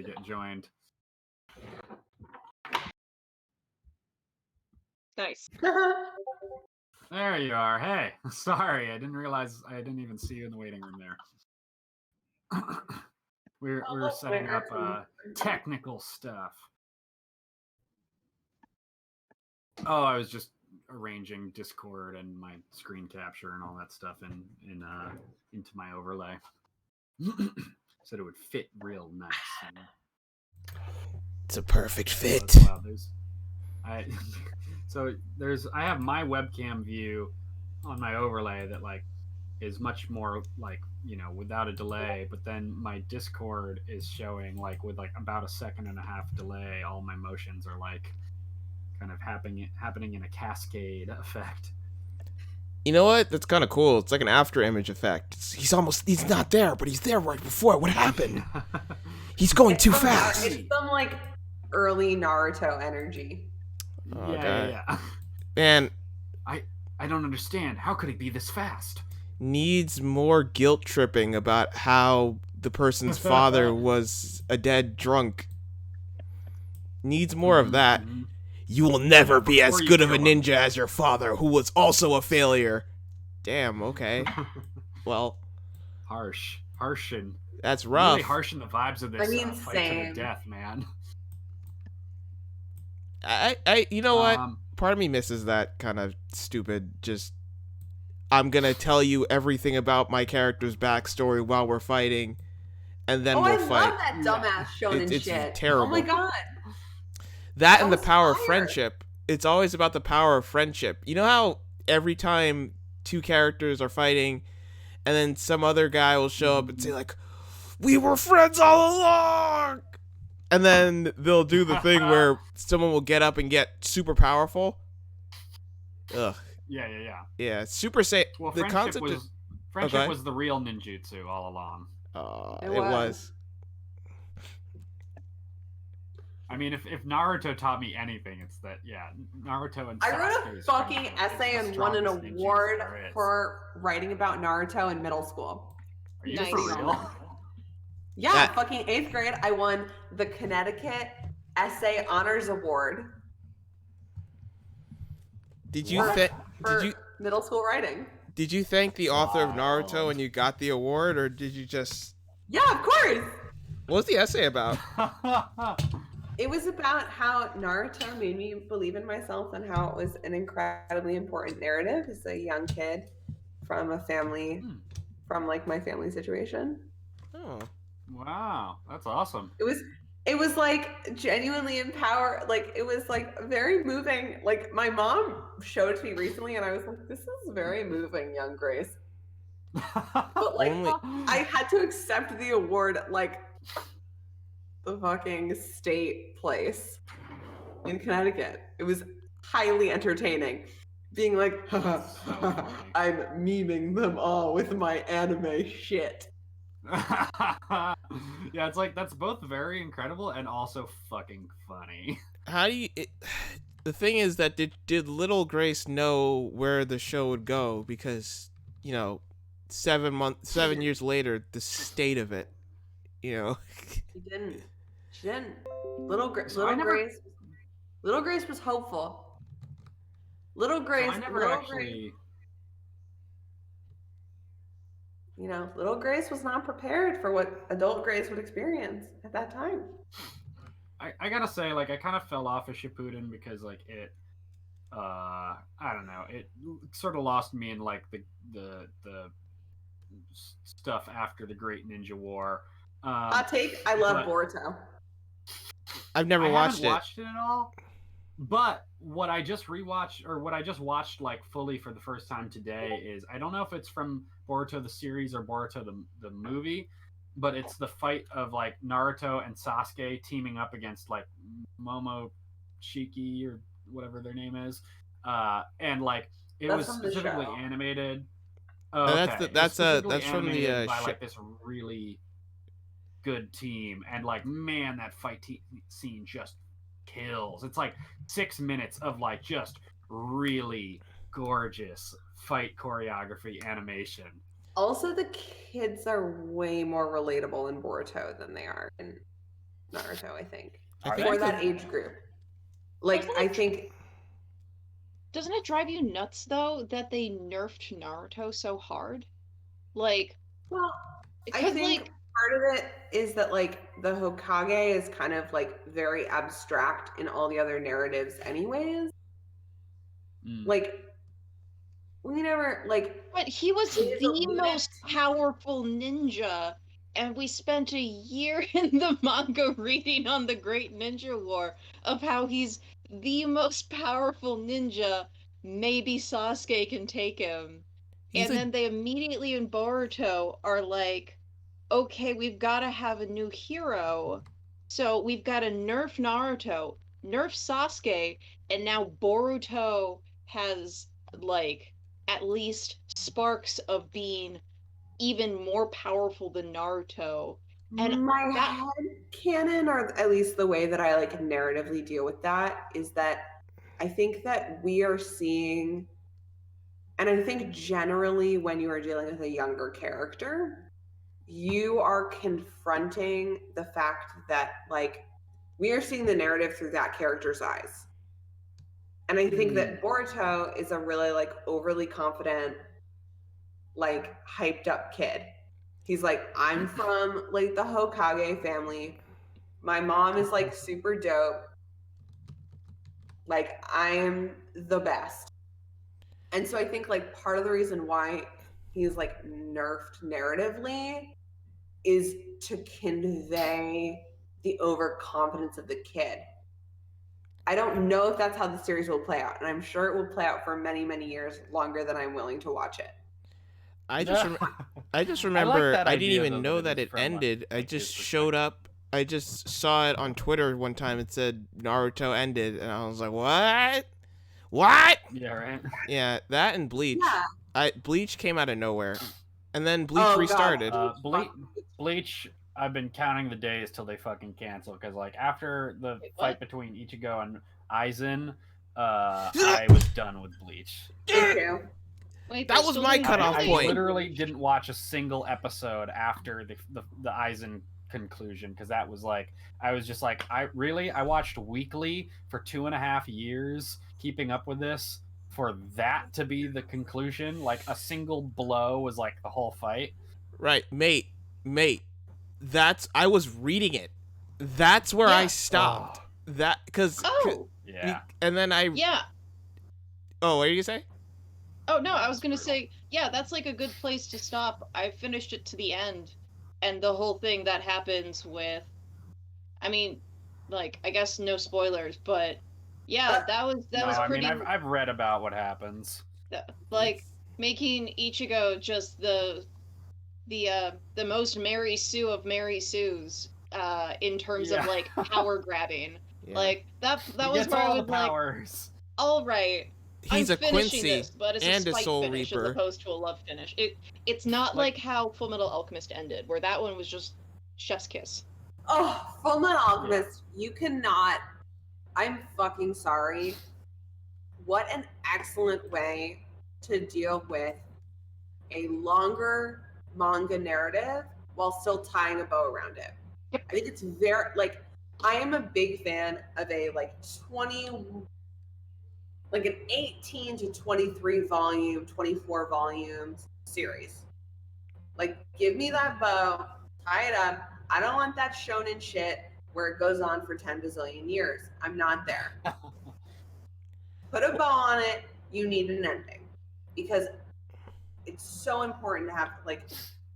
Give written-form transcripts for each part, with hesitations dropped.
to get joined. Nice. There you are. Hey, sorry, I didn't realize I didn't even see you in the waiting room there. we were setting up technical stuff. Oh, I was just arranging Discord and my screen capture and all that stuff into my overlay. Said it would fit real nice. You know? It's a perfect fit. Wow, I have my webcam view on my overlay that like is much more like, you know, without a delay, but then my Discord is showing like with like about a 1.5 seconds delay, all my motions are like kind of happening in a cascade effect. You know what? That's kind of cool. It's like an after image effect. He's not there, but he's there right before. What happened? He's going too fast. It's some like early Naruto energy. Oh, yeah. Man, I don't understand. How could he be this fast? Needs more guilt tripping about how the person's father was a dead drunk. Needs more of that. You will never be as good of a ninja as your father, who was also a failure. Damn, okay. Well. Harshin. That's rough. Really harshin the vibes of this fight to the death, man. You know what? Part of me misses that kind of stupid, just, I'm gonna tell you everything about my character's backstory while we're fighting, and then we'll fight. I love that dumbass shonen it's shit. Terrible. Oh my god. That and the power of friendship. It's always about the power of friendship. You know how every time two characters are fighting, and then some other guy will show up and say like, "We were friends all along," and then they'll do the thing where someone will get up and get super powerful. Ugh. Yeah. Super Saiyan. Well, the concept was the real ninjutsu all along. It was. I mean, if Naruto taught me anything, it's that, Naruto and Sasuke. I wrote a fucking essay and won an award for writing about Naruto in middle school. Are you for real? Yeah, fucking 8th grade, I won the Connecticut Essay Honors Award. Did you middle school writing? Did you thank the author of Naruto when you got the award, or did you just? Yeah, of course. What was the essay about? It was about how Naruto made me believe in myself and how it was an incredibly important narrative as a young kid from a family, from like my family situation. Oh, wow, that's awesome. It was like genuinely like it was like very moving. Like my mom showed it to me recently and I was like, this is very moving, young Grace. But like I had to accept the award like the fucking state place in Connecticut. It was highly entertaining. Being like, I'm memeing them all with my anime shit. Yeah, it's like that's both very incredible and also fucking funny. How do you? The thing is that did little Grace know where the show would go? Because 7 years later, the state of it, She didn't. Little Grace was hopeful. Little Grace. Little Grace was not prepared for what adult Grace would experience at that time. I gotta say, like, I kind of fell off of Shippuden because, like, it, I don't know, it sort of lost me in, like, the stuff after the Great Ninja War. Hot take, I love Boruto. I've never watched it. I haven't watched it at all. But what I just rewatched, or what I just watched like fully for the first time today, is I don't know if it's from Boruto the series or Boruto the movie, but it's the fight of like Naruto and Sasuke teaming up against like Momoshiki or whatever their name is, and like it was specifically animated. Oh, okay. That's from the by like this really good team, and like man, that fight scene just kills. It's like 6 minutes of like just really gorgeous fight choreography animation. Also, the kids are way more relatable in Boruto than they are in Naruto, I think. I Are think For they? that age group. Like, Doesn't I it- think, Doesn't it drive you nuts though that they nerfed Naruto so hard? Like, well, I because think like, part of it is that like the Hokage is kind of like very abstract in all the other narratives anyways. Mm. Like we never like but he was it is the alluded most to. powerful ninja, and we spent a year in the manga reading on the Great Ninja War of how he's the most powerful ninja. Maybe Sasuke can take him. He's And a then they immediately in Boruto are like, okay, we've got to have a new hero. So we've got to nerf Naruto, nerf Sasuke, and now Boruto has, like, at least sparks of being even more powerful than Naruto. And My that, head canon, or at least the way that I like narratively deal with that, is that I think that we are seeing, and I think generally when you are dealing with a younger character, you are confronting the fact that like we are seeing the narrative through that character's eyes. And I think that Boruto is a really like overly confident, like hyped up kid. He's like, I'm from like the Hokage family. My mom is like super dope. Like I am the best. And so I think like part of the reason why he's like nerfed narratively is to convey the overconfidence of the kid. I don't know if that's how the series will play out, and I'm sure it will play out for many, many years, longer than I'm willing to watch it. I just like remember that I didn't idea, even though, know that that it it is from, ended. I like, just his showed up. I just saw it on Twitter one time. It said Naruto ended, and I was like, "What? What?" Yeah, right. Yeah, that and Bleach. Yeah. Bleach came out of nowhere, and then Bleach Oh, God. restarted. Bleach. I've been counting the days till they fucking cancel because like after the Wait, fight what? between Ichigo and Aizen, I was done with Bleach. Me too. wait, That they're was still my doing cutoff I point. literally didn't watch a single episode after the Aizen conclusion because that was like I was just like I watched weekly for 2.5 years keeping up with this for that to be the conclusion. Like a single blow was like the whole fight. Right, mate. I was reading it. That's where I Yeah. stopped. That because Oh, Yeah. and then I. yeah. Oh, what are you gonna say? Oh no, I was gonna say, yeah, that's like a good place to stop. I finished it to the end, and the whole thing that happens with, I mean, like I guess no spoilers, but yeah, that was I pretty mean, I've read about what happens. like making Ichigo just the most Mary Sue of Mary Sues, in terms of Yeah. like power grabbing. Yeah. Like that He was gets where I all the was like, powers. all right. He's I'm a finishing Quincy this, but it's and a a spite Soul finish Reaper. as opposed to a love finish. It's not Like- like how Full Metal Alchemist ended, where that one was just chef's kiss. Oh, Full Metal Alchemist, you cannot. I'm fucking sorry. What an excellent way to deal with a longer manga narrative while still tying a bow around it. Yep. I think it's very like I am a big fan of a like an 18 to 23 volume, 24 volumes series. Like, give me that bow, tie it up. I don't want that shonen shit where it goes on for 10 bazillion years. I'm not there. Put a bow on it. You need an ending because it's so important to have like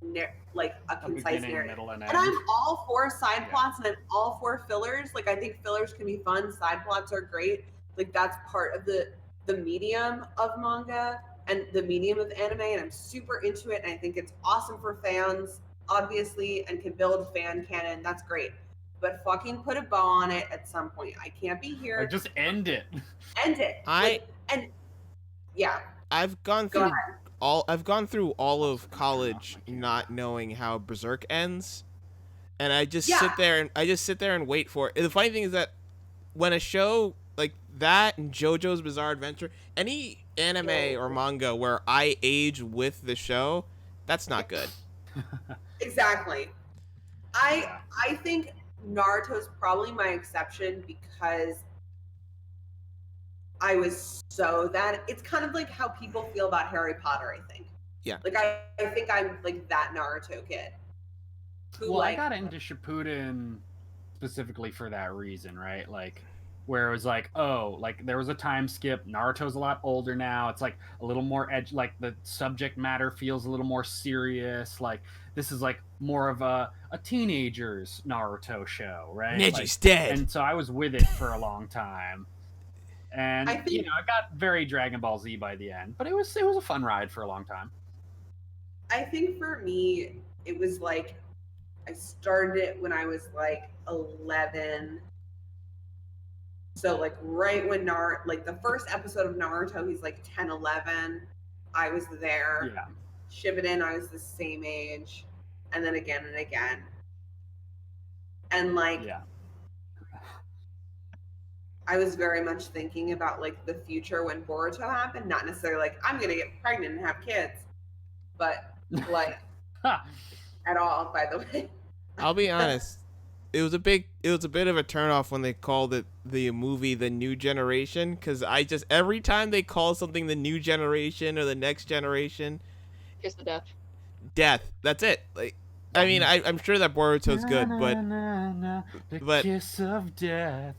a concise beginning, narrative. middle, and And end. I'm all for side Yeah. plots and I'm all for fillers. Like I think fillers can be fun. Side plots are great. Like that's part of the medium of manga and the medium of anime, and I'm super into it. And I think it's awesome for fans, obviously, and can build fan canon. That's great. But fucking put a bow on it at some point. I can't be here. Like, just end it. End it. Yeah. I've gone Go through ahead. I've gone through all of college not knowing how Berserk ends, and I just Yeah. sit there and wait for it. The funny thing is that when a show like that and JoJo's Bizarre Adventure, any anime or manga where I age with the show, that's not good. Exactly. I think Naruto's probably my exception because I was so that it's kind of like how people feel about Harry Potter, I think. Yeah. Like I think I'm like that Naruto kid. Well, I got into Shippuden specifically for that reason, right? Like, where it was like, oh, like there was a time skip. Naruto's a lot older now. It's like a little more edge. Like the subject matter feels a little more serious. Like this is like more of a teenager's Naruto show, right? Neji's like, dead. And so I was with it for a long time. And I think, you know, I got very Dragon Ball Z by the end, but it was a fun ride for a long time. I think for me, it was like I started it when I was like 11. So like right when like the first episode of Naruto, he's like 10, 11. I was there. Yeah. Shippuden, I was the same age, and then again and again. And like, yeah. I was very much thinking about like the future when Boruto happened. Not necessarily like I'm gonna get pregnant and have kids, but like at all. By the way, I'll be honest. It was a bit of a turnoff when they called it the movie The New Generation, because every time they call something The New Generation or The Next Generation, Here's the death. Death. That's it. Like, I mean, I'm sure that Boruto's good, The but kiss of death,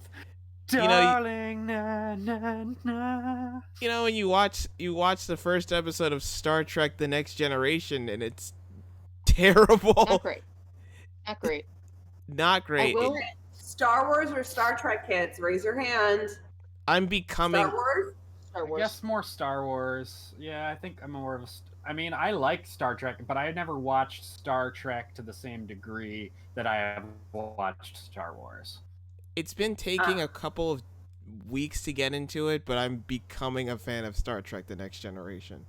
you know, darling. you know, when you watch the first episode of Star Trek: The Next Generation, and it's terrible. Not great. Not great. Not great. Star Wars or Star Trek kids, raise your hand. I'm becoming Star Wars. Star I Wars. guess more Star Wars. Yeah, I think I'm more of a. I mean, I like Star Trek, but I never watched Star Trek to the same degree that I have watched Star Wars. It's been taking a couple of weeks to get into it, but I'm becoming a fan of Star Trek: The Next Generation.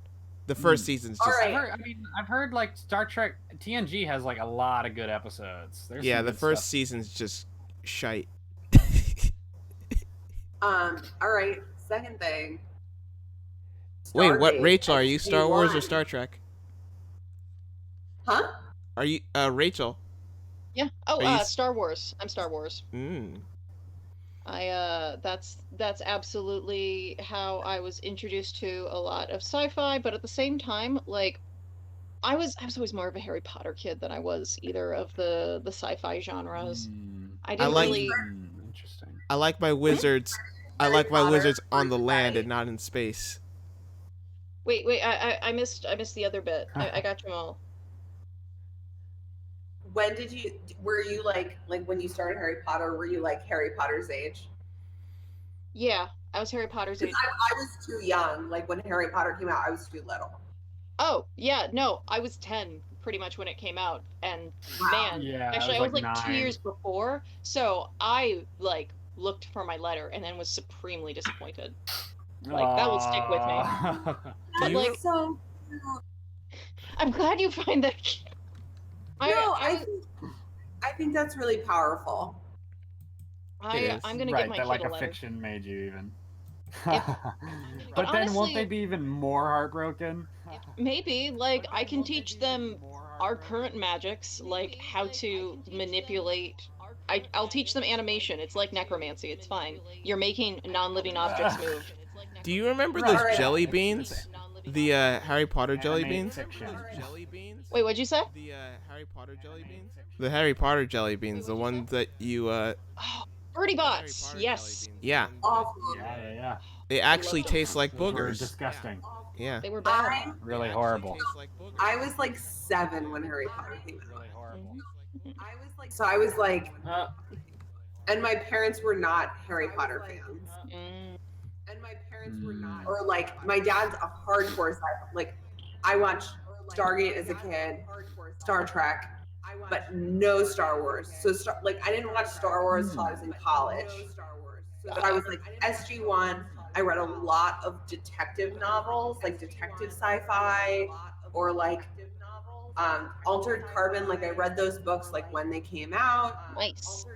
The first season's just Alright. I've heard like Star Trek TNG has like a lot of good episodes. There's yeah, some the good first stuff. season's just shite. All right. Second thing. Wait, what? Stargate Rachel, are you Star Wars or SG-1. Star Trek? Huh? Are you Rachel? Yeah. Oh, Are you Star Wars. I'm Star Wars. That's absolutely how I was introduced to a lot of sci-fi, but at the same time, like I was always more of a Harry Potter kid than I was either of the sci-fi genres. I didn't like- really Interesting. I like my wizards. I like my wizards on the land and not in space. Wait, I missed the other bit. I got you all. When were you like when you started Harry Potter, were you like Harry Potter's age? Yeah, I was Harry Potter's age. I was too young. Like when Harry Potter came out, I was too little. Oh, yeah, no, I was 10 pretty much when it came out. And Wow. man, Yeah, actually I was like 2 9. years before, so I like looked for my letter and then was supremely disappointed. Like that will stick with me. But you- like So I'm glad you find that. I think that's really powerful. It is. I'm gonna right, give my that kid like a a letter. fiction made you even. But but then won't honestly- they be even more heartbroken? Maybe like I can teach them our current magics, like how to manipulate. I'll teach them animation. It's like necromancy. It's fine. You're making non-living objects move. Do you remember Right. those jelly beans? The Harry Potter jelly Anime beans? fiction. Jelly beans? Wait, what'd you say? The Harry Potter jelly beans? The Harry Potter jelly beans, the ones that you Birdie Harry Bots. Potter Yes, jelly beans. Yeah, Awful. Yeah. they actually loved them. taste like Those were boogers. disgusting. Yeah. they were bad. I Really They actually horrible. taste like boogers. I was like 7 when Harry Potter came out. Really horrible. I was like, Uh, and my parents were not Harry Potter fans. Mm. And my parents were not, or like my dad's a hardcore sci-fi. Like I watched Stargate as a kid, Star Trek, but no Star Wars. So I didn't watch Star Wars until I was in college. But I was like SG-1. I read a lot of detective novels, like detective sci-fi, or like Altered Carbon. Like I read those books like when they came out. Nice.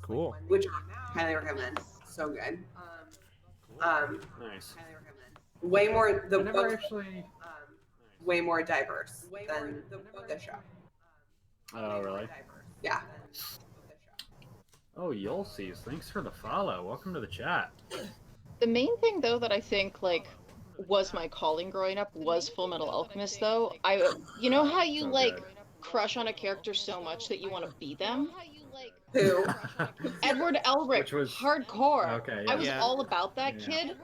Cool. Which I highly recommend. So good. nice. Way more I the never book, actually. way more diverse than the show. Oh, really? Yeah. Oh, Yulsies, thanks for the follow. Welcome to the chat. The main thing, though, that I think, like, was my calling growing up was Full Metal Alchemist, though. You know how you, So like, good. crush on a character so much that you want to be them? Who? Edward Elric, Which was- hardcore. Okay, I was yeah. all about that Yeah. kid,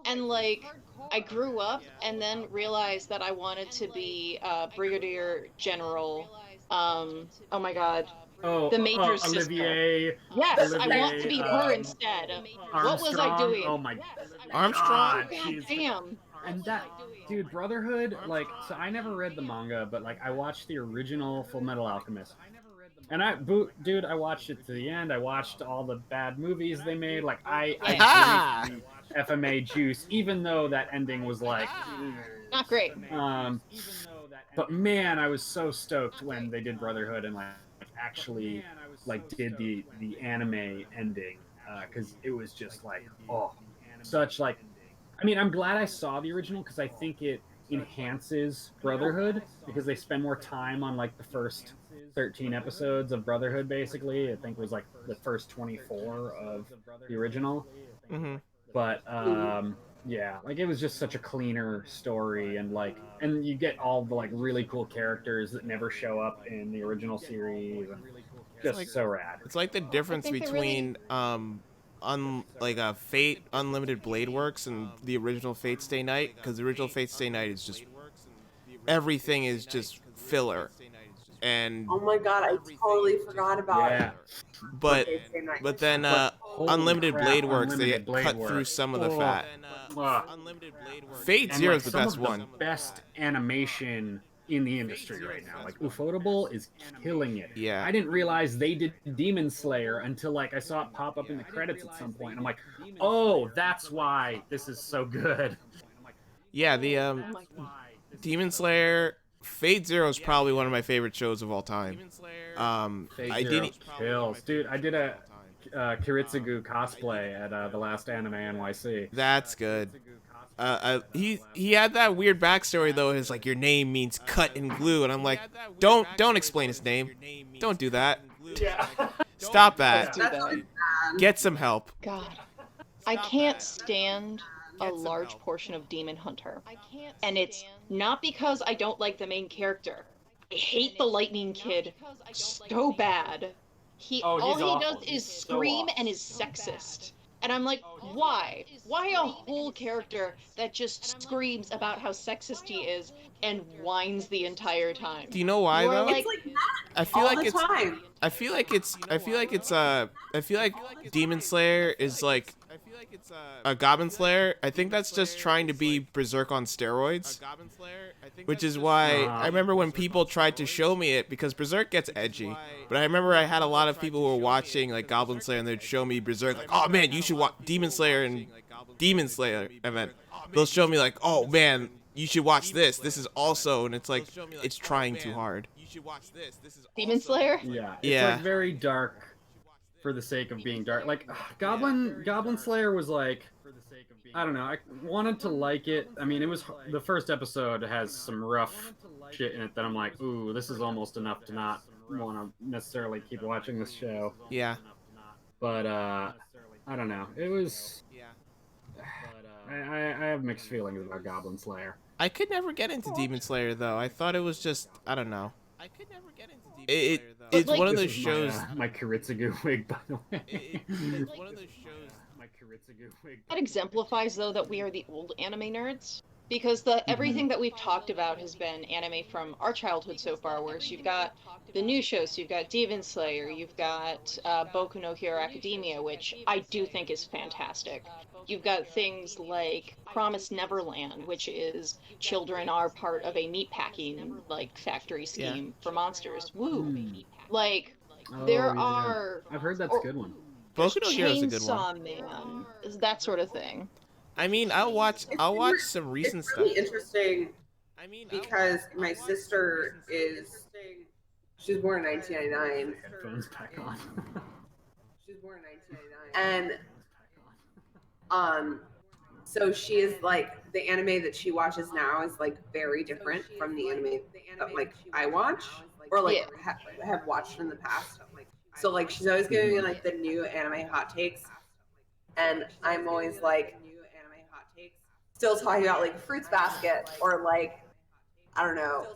and, like, I grew up and then realized that I wanted to be Brigadier General, oh my god, Oh, the Major's sister. Olivier. Yes, I want to be her um, instead. Armstrong. What was I doing? Oh my Armstrong? God, she's- Damn. And that, dude, Brotherhood, like, so I never read the manga, but, like, I watched the original Full Metal Alchemist. And dude, I watched it to the end. I watched all the bad movies they made. Like, I Aha! drank the FMA juice, even though that ending was, like... Not great. But man, I was so stoked when they did Brotherhood and, like, actually, like, did the anime ending. Because it was just, like, oh, such, like... I mean, I'm glad I saw the original because I think it enhances Brotherhood because they spend more time on like the first 13 episodes of Brotherhood. Basically, I think it was like the first 24 of the original. Mm-hmm. But yeah, like it was just such a cleaner story and and you get all the like really cool characters that never show up in the original series. And just like- so rad. It's like the difference think they're between Fate Unlimited Blade Works and the original Fate Stay Night, because the original Fate Stay Night is just everything is just filler, and Oh my god, I totally forgot about Yeah. it. but Okay, nice. but then Holy Unlimited crap, Blade Works Unlimited they Blade cut through Works. some of the Oh. fat. Fate And, Zero like, is the some best of the one. best animation in the industry right now. Like Ufotable is killing it. Yeah. I didn't realize they did Demon Slayer until like I saw it pop up in the credits at some point. And I'm like, oh, that's why this is so good. Yeah, the Oh my god. Demon Slayer, Fate Zero is probably one of my favorite shows of all time. Fate I Zero didn't. kills, dude. I did a Kiritsugu cosplay at the last Anime NYC. That's good. He had that weird backstory though. His like your name means cut in glue, and I'm like, don't explain his name. Don't do that. Yeah. Stop that. Do that. Get some help. God. I can't stand a large portion of Demon Hunter. And it's not because I don't like the main character. I hate the Lightning Kid so bad. Oh, All he's he awful. does is So scream awful. and is sexist. And I'm like, why? Why a whole character that just screams about how sexist he is and whines the entire time? Do you know why Or, though? like- It's like that I feel all like the it's. time. I feel like Demon Slayer is like a Goblin Slayer. I think that's just trying to be Berserk on steroids. Which is why I remember when people tried to show me it, because Berserk gets edgy. But I remember I had a lot of people who were watching like Goblin Slayer and they'd show me Berserk like, oh man, you should watch Demon Slayer and Demon Slayer event. They'll show me like, oh man, you should watch this. This is also, and it's like it's trying too hard. Demon Slayer? Yeah. It's Yeah. like very dark for the sake of being dark. Like Goblin Slayer was like, I don't know. I wanted to like it. I mean, it was the first episode has some rough shit in it that I'm like, ooh, this is almost enough to not want to necessarily keep watching this show. Yeah. But I don't know. It was. I have mixed feelings about Goblin Slayer. I could never get into Demon Slayer though. I thought it was just, I don't know. I could never get into Demon Slayer though. It's like- one of This those is shows. My Kiritsugu wig, by the way. It's one of those shows. My Kiritsugu wig. That exemplifies, though, that we are the old anime nerds. Because everything that we've talked about has been anime from our childhood so far, whereas you've got the new shows, you've got Demon Slayer, you've got Boku no Hero Academia, which I do think is fantastic. You've got things like Promised Neverland, which is children are part of a meatpacking like factory scheme for monsters. Woo! Like, there Oh, yeah. are I've heard that's a good one. Boku no Hero is a good one. Chainsaw Man, is that sort of thing. I mean, I'll watch some recent It's stuff. really interesting because my sister she's born in 1999. Headphones back on. She's born in 1999. And so she is like, the anime that she watches now is like very different from the anime that like I watch or like have watched in the past. So like she's always giving me like the new anime hot takes, and I'm always like still talking about like Fruits Basket or like I don't know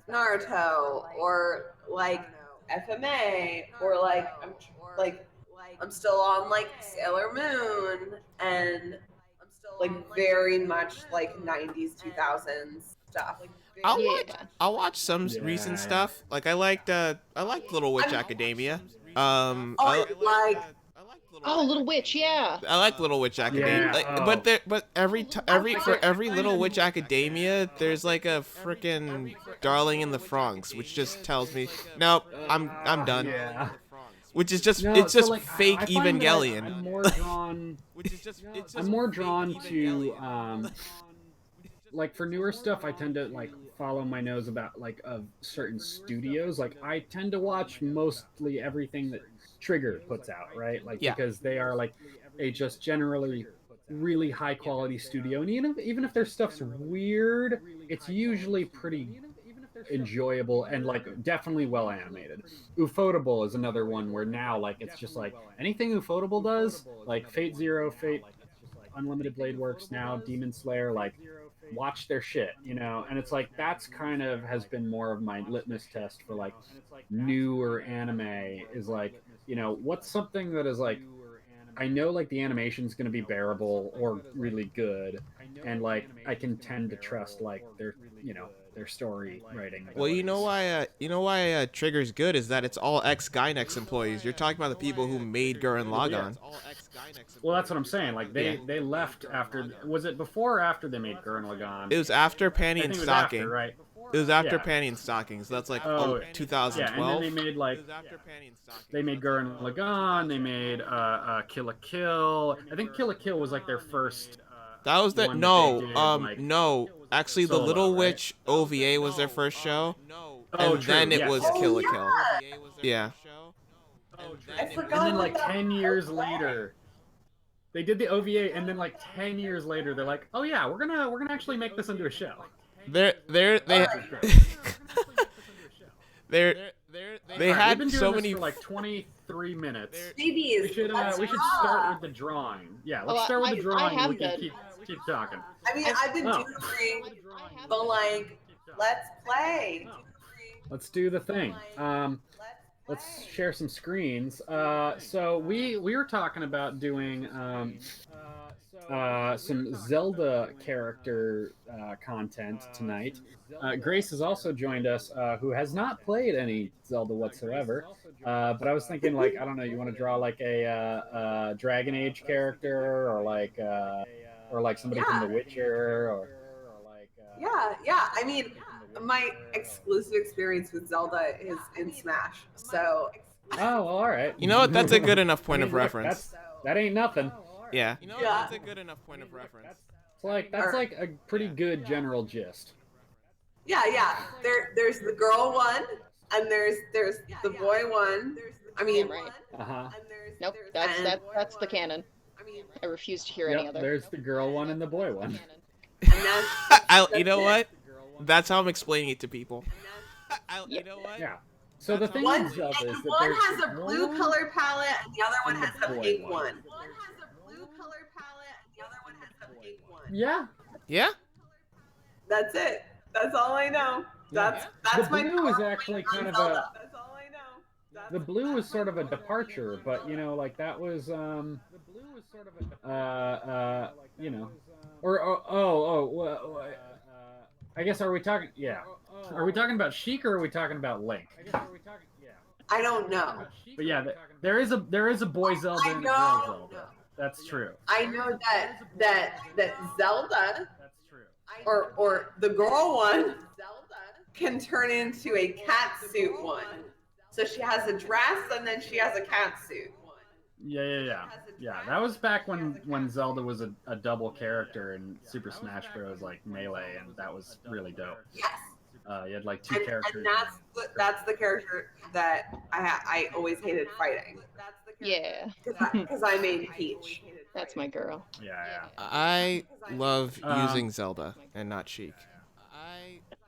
Naruto or like FMA or I'm still on like Sailor Moon and like very much like 90s 2000s stuff. I'll watch some recent stuff. Like I liked Little Witch Academia. Little Witch, yeah. I like Little Witch Academia. Yeah, But every Little Witch Academia, there's like a freaking Darling in the Franxx, which just tells me, nope, I'm done. Yeah. Which is just like, fake I find that Evangelion. I'm more drawn to like for newer stuff. I tend to like follow my nose about like of certain studios. Like I tend to watch mostly everything that Trigger puts out, right? Like because they are like a just generally really high quality studio, and even if their stuff's weird, it's usually pretty enjoyable and like definitely well animated. Ufotable is another one where now like it's just like anything Ufotable does, like Fate Zero, Fate Unlimited Blade Works, now Demon Slayer, like watch their shit, you know. And it's like that's kind of has been more of my litmus test for like newer anime is like, you know, what's something that is like I know like the animation's going to be bearable or really good, and like I can tend to trust like their, you know, their story writing. Well, you know why Trigger's good is that it's all ex-Gainax employees. You're talking about the people who made Gurren Lagann. Well, that's what I'm saying. Like they left after. Was it before or after they made Gurren Lagann? It was after Panty and Stocking. After, right? It was after Panty and Stocking, so that's like 2012. Yeah, and then they made like they made Gurren Lagann. They made Kill la Kill. I think Kill la Kill was like their first. That was the no. Actually, the Little Witch OVA was their first show, and then it was Kill la Kill. Yeah. And then like 10 years later, they did the OVA, and then like 10 years later, they're like, oh yeah, we're gonna actually make this into a show. They had been doing so this many for like 23 minutes. Babies, We should start with the drawing. Yeah, let's start with the drawing. And we can keep talking. I mean, I've been doing, but like, let's play. Let's do the thing. Let's share some screens. So we were talking about doing some Zelda character content tonight. Grace has also joined us, who has not played any Zelda whatsoever. But I was thinking, like, I don't know, you want to draw like a Dragon Age character, or like somebody from The Witcher, or like. Yeah. I mean, my exclusive experience with Zelda is in Smash, so. Oh, well, all right. You know what? That's a good enough point of reference. That ain't nothing. Yeah. You know what? That's a good enough point of reference. That's like a pretty good general gist. Yeah. There's the girl one, and there's the boy one. I mean, right. Nope, that's the canon. I refuse to hear any other. There's the girl one and the boy one. And you know what? That's how I'm explaining it to people. You know what? Yeah. So the thing one is that one has a blue color palette, and the other one has a pink one. Yeah. Yeah. That's it. That's all I know. That's the blue is actually kind of a. That's all I know. The blue was sort of a departure, but you know, like that was the blue was sort of a you know, or I guess are we talking? Yeah. Are we talking about Sheik or are we talking about Link? I don't know. But yeah, there is a boy Zelda and a girl Zelda. That's true. I know that Zelda, or the girl one, can turn into a cat suit one. So she has a dress and then she has a cat suit. Yeah. That was back when Zelda was a double character in Super Smash Bros. Like Melee, and that was really dope. Yes. You had like two characters. And that's the character that I always hated fighting. Yeah. Because I made Peach. That's my girl. Yeah. I love using Zelda and not Sheik.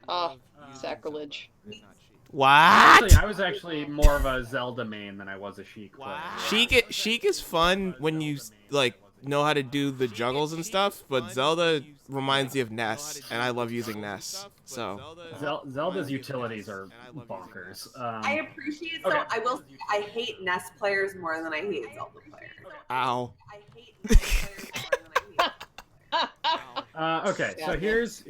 Oh, sacrilege. What? I was actually more of a Zelda main than I was a Sheik player. Sheik is fun when you like know how to do the juggles and stuff, but Zelda reminds me of Ness, and I love using Ness. So Zelda's utilities are bonkers. I appreciate okay. so I will say I hate Ness players more than I hate Zelda players. Ow. I hate Ness players more than I hate. Okay, so here's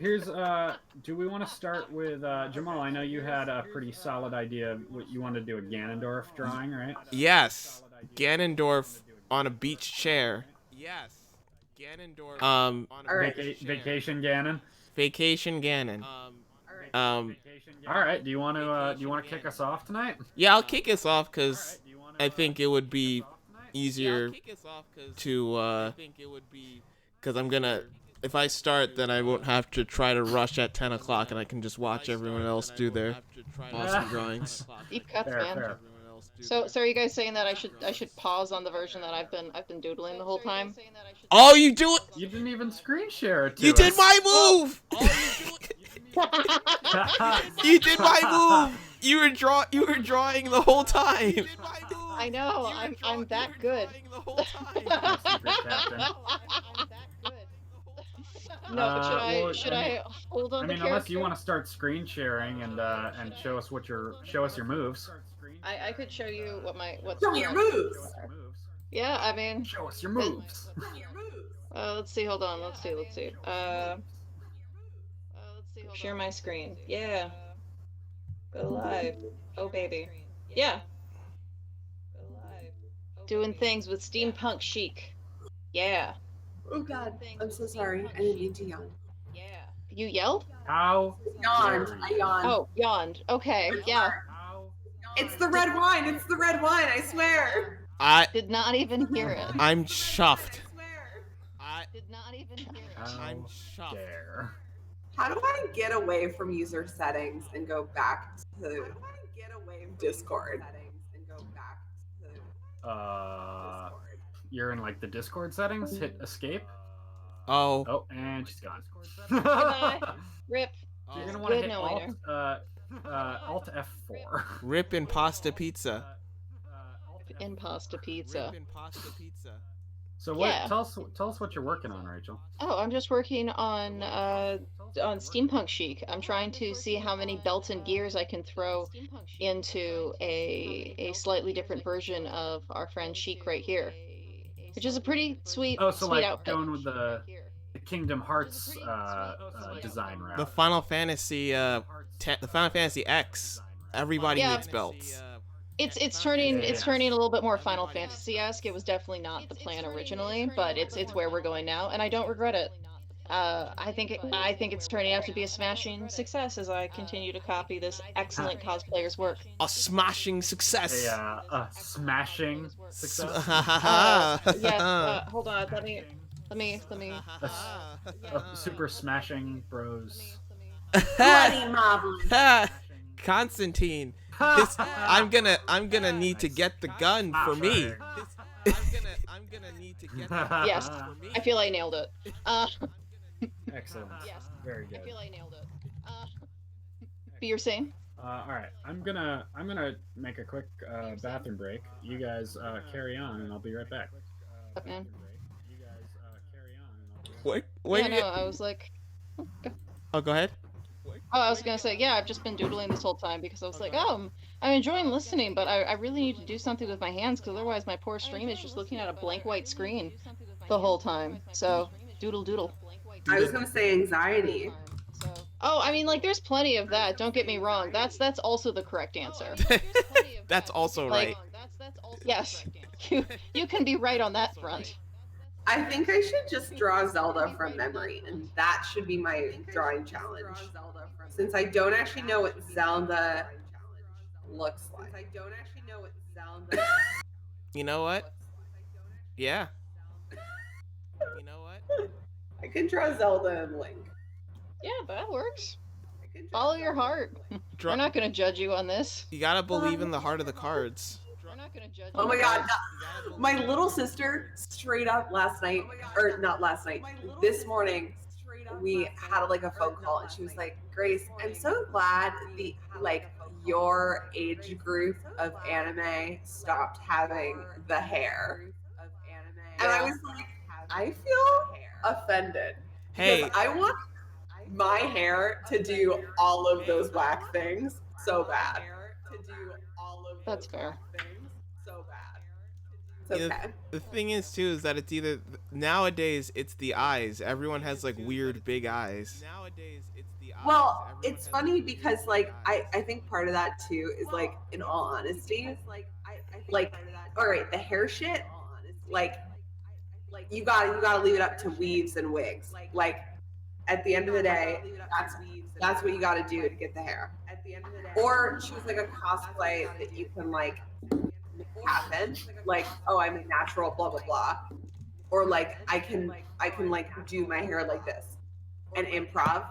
do we want to start with Jamal? I know you had a pretty solid idea. What you wanted to do a Ganondorf drawing, right? Yes, Ganondorf on a beach chair. Yes, Ganondorf. All right. Vacation Ganon. Vacation Ganon. All right. Do you want to kick us off tonight? Yeah, I'll kick us off because I think it would be easier to because I'm gonna. If I start, then I won't have to try to rush at 10 o'clock, and I can just watch everyone else do their awesome drawings. Deep cuts, man. Fair. So are you guys saying that I should pause on the version that I've been doodling the whole time? Oh, you do it! You didn't even screen share it. You did my move! You did my move! You were drawing the whole time. I know. I'm that good. No, but should I hold on? I mean, unless you want to start screen sharing and show us your moves. I could show you what's Show me your moves. Yeah, I mean. Show us your moves. Let's see. Hold on. Let's see. Share my screen. Yeah. Go live. Oh baby. Yeah. Doing things with steampunk chic. Yeah. Oh God, I'm so sorry. I didn't mean to yawn. Yeah. You yelled? How? Yawned. I yawned. Oh, yawned. Okay. Yeah. It's the red wine. It's the red wine. I swear. I did not even hear it. I'm chuffed. I did not even hear it. I'm chuffed. Dare. How do I get away from user settings and go back to Discord? You're in like the Discord settings. Hit escape. Oh. Oh, and she's gone. Goodbye. Rip. So you're gonna want to hit Alt F4. Rip in pasta pizza. In pasta pizza. Rip in pasta pizza. So what? Yeah. Tell us what you're working on, Rachel. Oh, I'm just working on steampunk chic. I'm trying to see how many belts and gears I can throw into a slightly different version of our friend Chic right here, which is a pretty sweet. Oh, so sweet like outfit. going with the Kingdom Hearts design route. The Final Fantasy the Final Fantasy X. Everybody needs belts. It's turning a little bit more Final Fantasy-esque. It was definitely not the plan originally, but it's where we're going now, and I don't regret it. I think it's turning out to be a smashing success as I continue to copy this excellent cosplayer's work. A smashing success. A smashing success. Hold on. Let me. A super smashing bros. Bloody marvelous. Constantine. I'm gonna need to get the gun for me. I'm gonna need to get the gun yes, for me. I feel I nailed it. Excellent. Yes, very good. I feel I nailed it. But you're saying? All right, I'm gonna make a quick bathroom break. You guys carry on, and I'll be right back. Okay. What? Yeah, no, I was like. Oh, go ahead. Oh, I was gonna say, yeah, I've just been doodling this whole time because I was like, oh, I'm enjoying listening, but I really need to do something with my hands because otherwise my poor stream is just looking at a blank white screen the whole time. So, doodle. I was gonna say anxiety. Oh, I mean, like, there's plenty of that. Don't get me wrong. That's also the correct answer. That's also right. Yes, you can be right on that front. I think I should just draw Zelda from memory, and that should be my drawing challenge. Since I don't actually know what Zelda looks like. You know what? Yeah. You know what? I can draw Zelda and Link. Yeah, that works. Follow your heart. We're not going to judge you on this. You gotta believe in the heart of the cards. We're not going to judge you. Oh my god, my little sister straight up last night, or not last night, this morning, we had like a phone call, and she was like, Grace, I'm so glad your age group of anime stopped having the hair. And I was like, I feel offended. Hey, Because I want my hair to do all of those whack things so bad. That's fair. It's you okay. know, the thing is too is that it's either nowadays it's the eyes. Everyone has like weird big eyes. Well, it's funny because like I think part of that too is like, in all honesty, like, all right, the hair shit, like you gotta leave it up to weaves and wigs. Like at the end of the day, that's what you gotta do to get the hair. Or choose like a cosplay that you can like happen, like, oh, I'm a natural, blah blah blah, or like I can like do my hair like this and improv.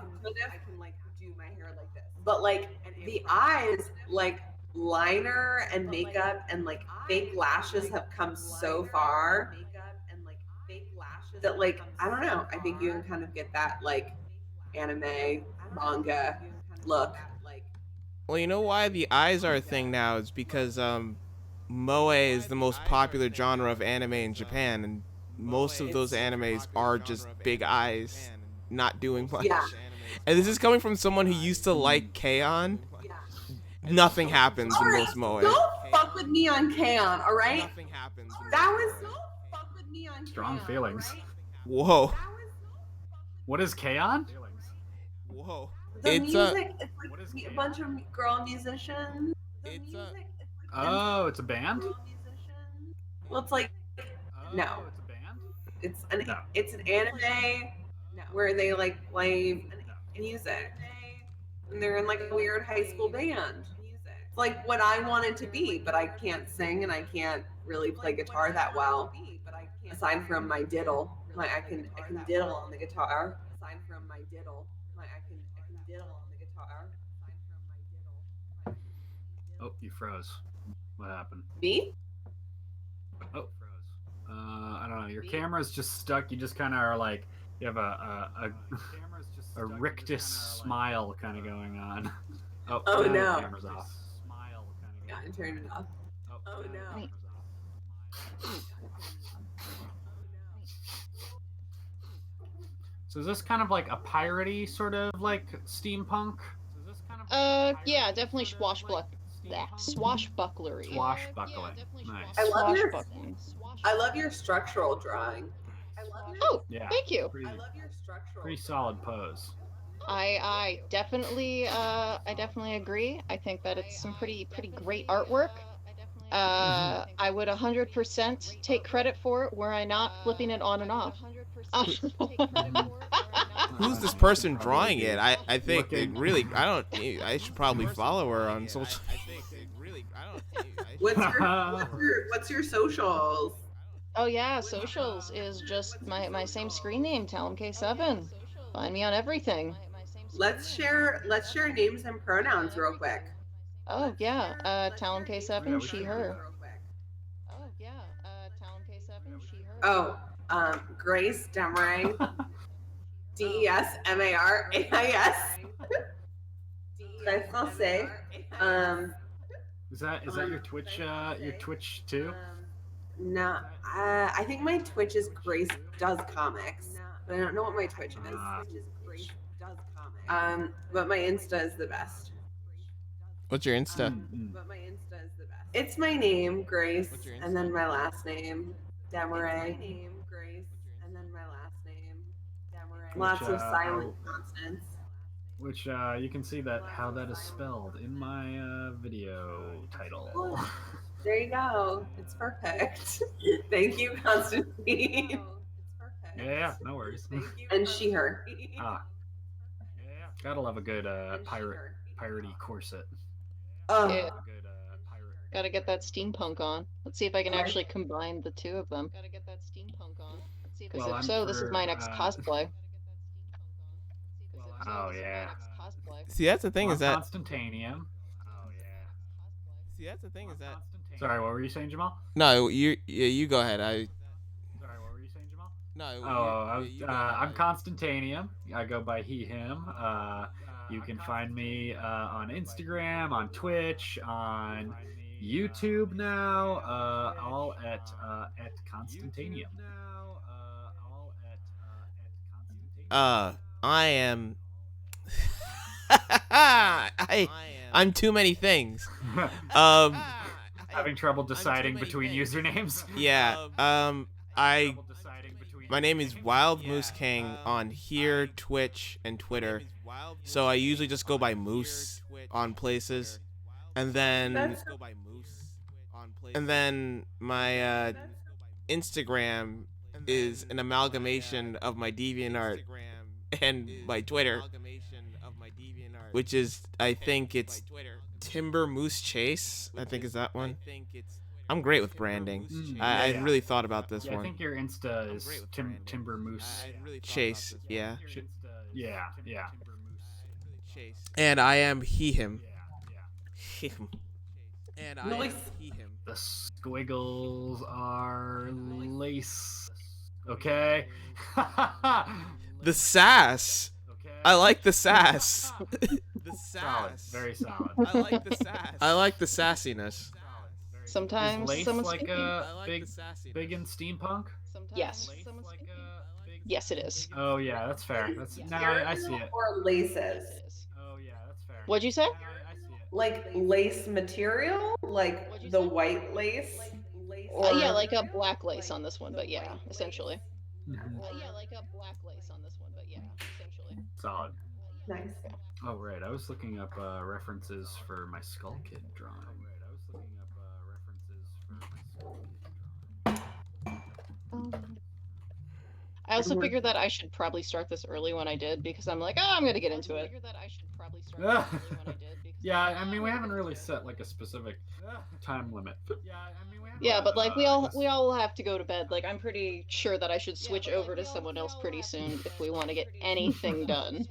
But like the eyes, like liner and makeup and like fake lashes have come so far that like I don't know. I think you can kind of get that like anime manga look. Well, you know why the eyes are a thing now is because moe is the most popular genre of anime in Japan, and most of those animes are just big eyes, not doing much. Yeah. And this is coming from someone who used to like K-On! Nothing happens in most moe. Don't fuck with me on K-On! All right? Nothing happens. That was Strong feelings. Whoa. What is K-On? Whoa. the It's music. It's What is like a K-On? bunch of girl musicians. It's Oh, it's a band? Well, it's like Oh, No. It's a band? it's No. an anime where they like play music, and they're in like a weird high school band. It's like what I wanted to be, but I can't sing and I can't really play guitar that well. Aside from my diddle, I can diddle on the guitar. Oh, you froze. What happened? Me? Oh, froze. I don't know. Your camera's just stuck. You just kind of are like, you have a rictus smile kind of going on. Oh, Oh, now no. The camera's off. Yeah, I turned it off. Oh, now the no. camera's off. So is this kind of like a piratey sort of like steampunk? Yeah, definitely swashbucklery. Swashbuckling. Nice. I love your structural drawing. Oh, Yeah. thank you. Pretty solid pose. I definitely agree. I think that it's some pretty great artwork. I would 100% take credit for it were I not flipping it on and off. Who's this person drawing it? I think it Looking. really. I should probably follow her on social. What's your socials? Oh yeah, socials is just my same screen name, TalimK7. Find me on everything. Let's share names and pronouns real quick. Oh yeah, TalimK7, Yeah, we she, should. her. Oh yeah, TalimK7, she, her. Oh, Grace Demarais. DESMARAIS. That's not say. Is that your Twitch too? No, I think my Twitch is Grace Does Comics, but I don't know what my Twitch is. But my Insta is the best. What's your Insta? Mm. It's my name, Grace, What's your and then Insta? my last name, Demarais. Lots of silent consonants. Which you can see that how that is spelled in my video title. There you go. It's perfect. Thank you, Constantine. Yeah, no worries. And she, her. Ah, gotta love a good piratey corset. Oh, Yeah. A good pirate. Gotta get that steampunk on. Let's see if I can Right. actually combine the two of them. Gotta get that steampunk on. Because Well, if I'm so, this is for, my next cosplay. Oh yeah. See, that's the thing is that. Constantanium. Oh yeah. See, that's the thing is that. Sorry, what were you saying, Jamal? No, you go ahead. Sorry, what were you saying, Jamal? I'm Constantanium. I go by he, him. You can find me on Instagram, on Twitch, on YouTube now, all at Constantanium. I am. I'm too many things. Having trouble deciding between usernames. Yeah. My name is Wild Moose King on here, Twitch, and Twitter. So I usually just go by Moose on places, and then my Instagram is an amalgamation of my DeviantArt and my Twitter, which is, I think it's Timber Moose Chase. I think is that one. I'm great with branding. I really thought about this Yeah, one. I think your Insta is Timber Moose Chase, yeah. Yeah. And I am he, him. Him. And I Nice. am he, him. The squiggles are lace. Okay. The sass. I like the sass. The Solid. sass. Very solid. I like the sass. I like the sassiness. Sometimes Is lace someone's like thinking. a big in steampunk? Yes. Yes, it is. Oh yeah, that's fair. That's no, I see it. Or laces. Oh yeah, that's fair. What'd you say? I see it. Like lace material, like the white lace. Or Yeah, like a black lace on this one, but yeah, essentially. Mhm. Solid. nice. Oh right, I was looking up references for my Skull Kid drawing. I also figured that I should probably start this early when I did because I'm like, oh, I'm gonna get into it. Yeah, I mean we haven't really set like a specific time limit. Yeah, but like we all have to go to bed. Like I'm pretty sure that I should switch over to someone else pretty soon if we want to get anything done.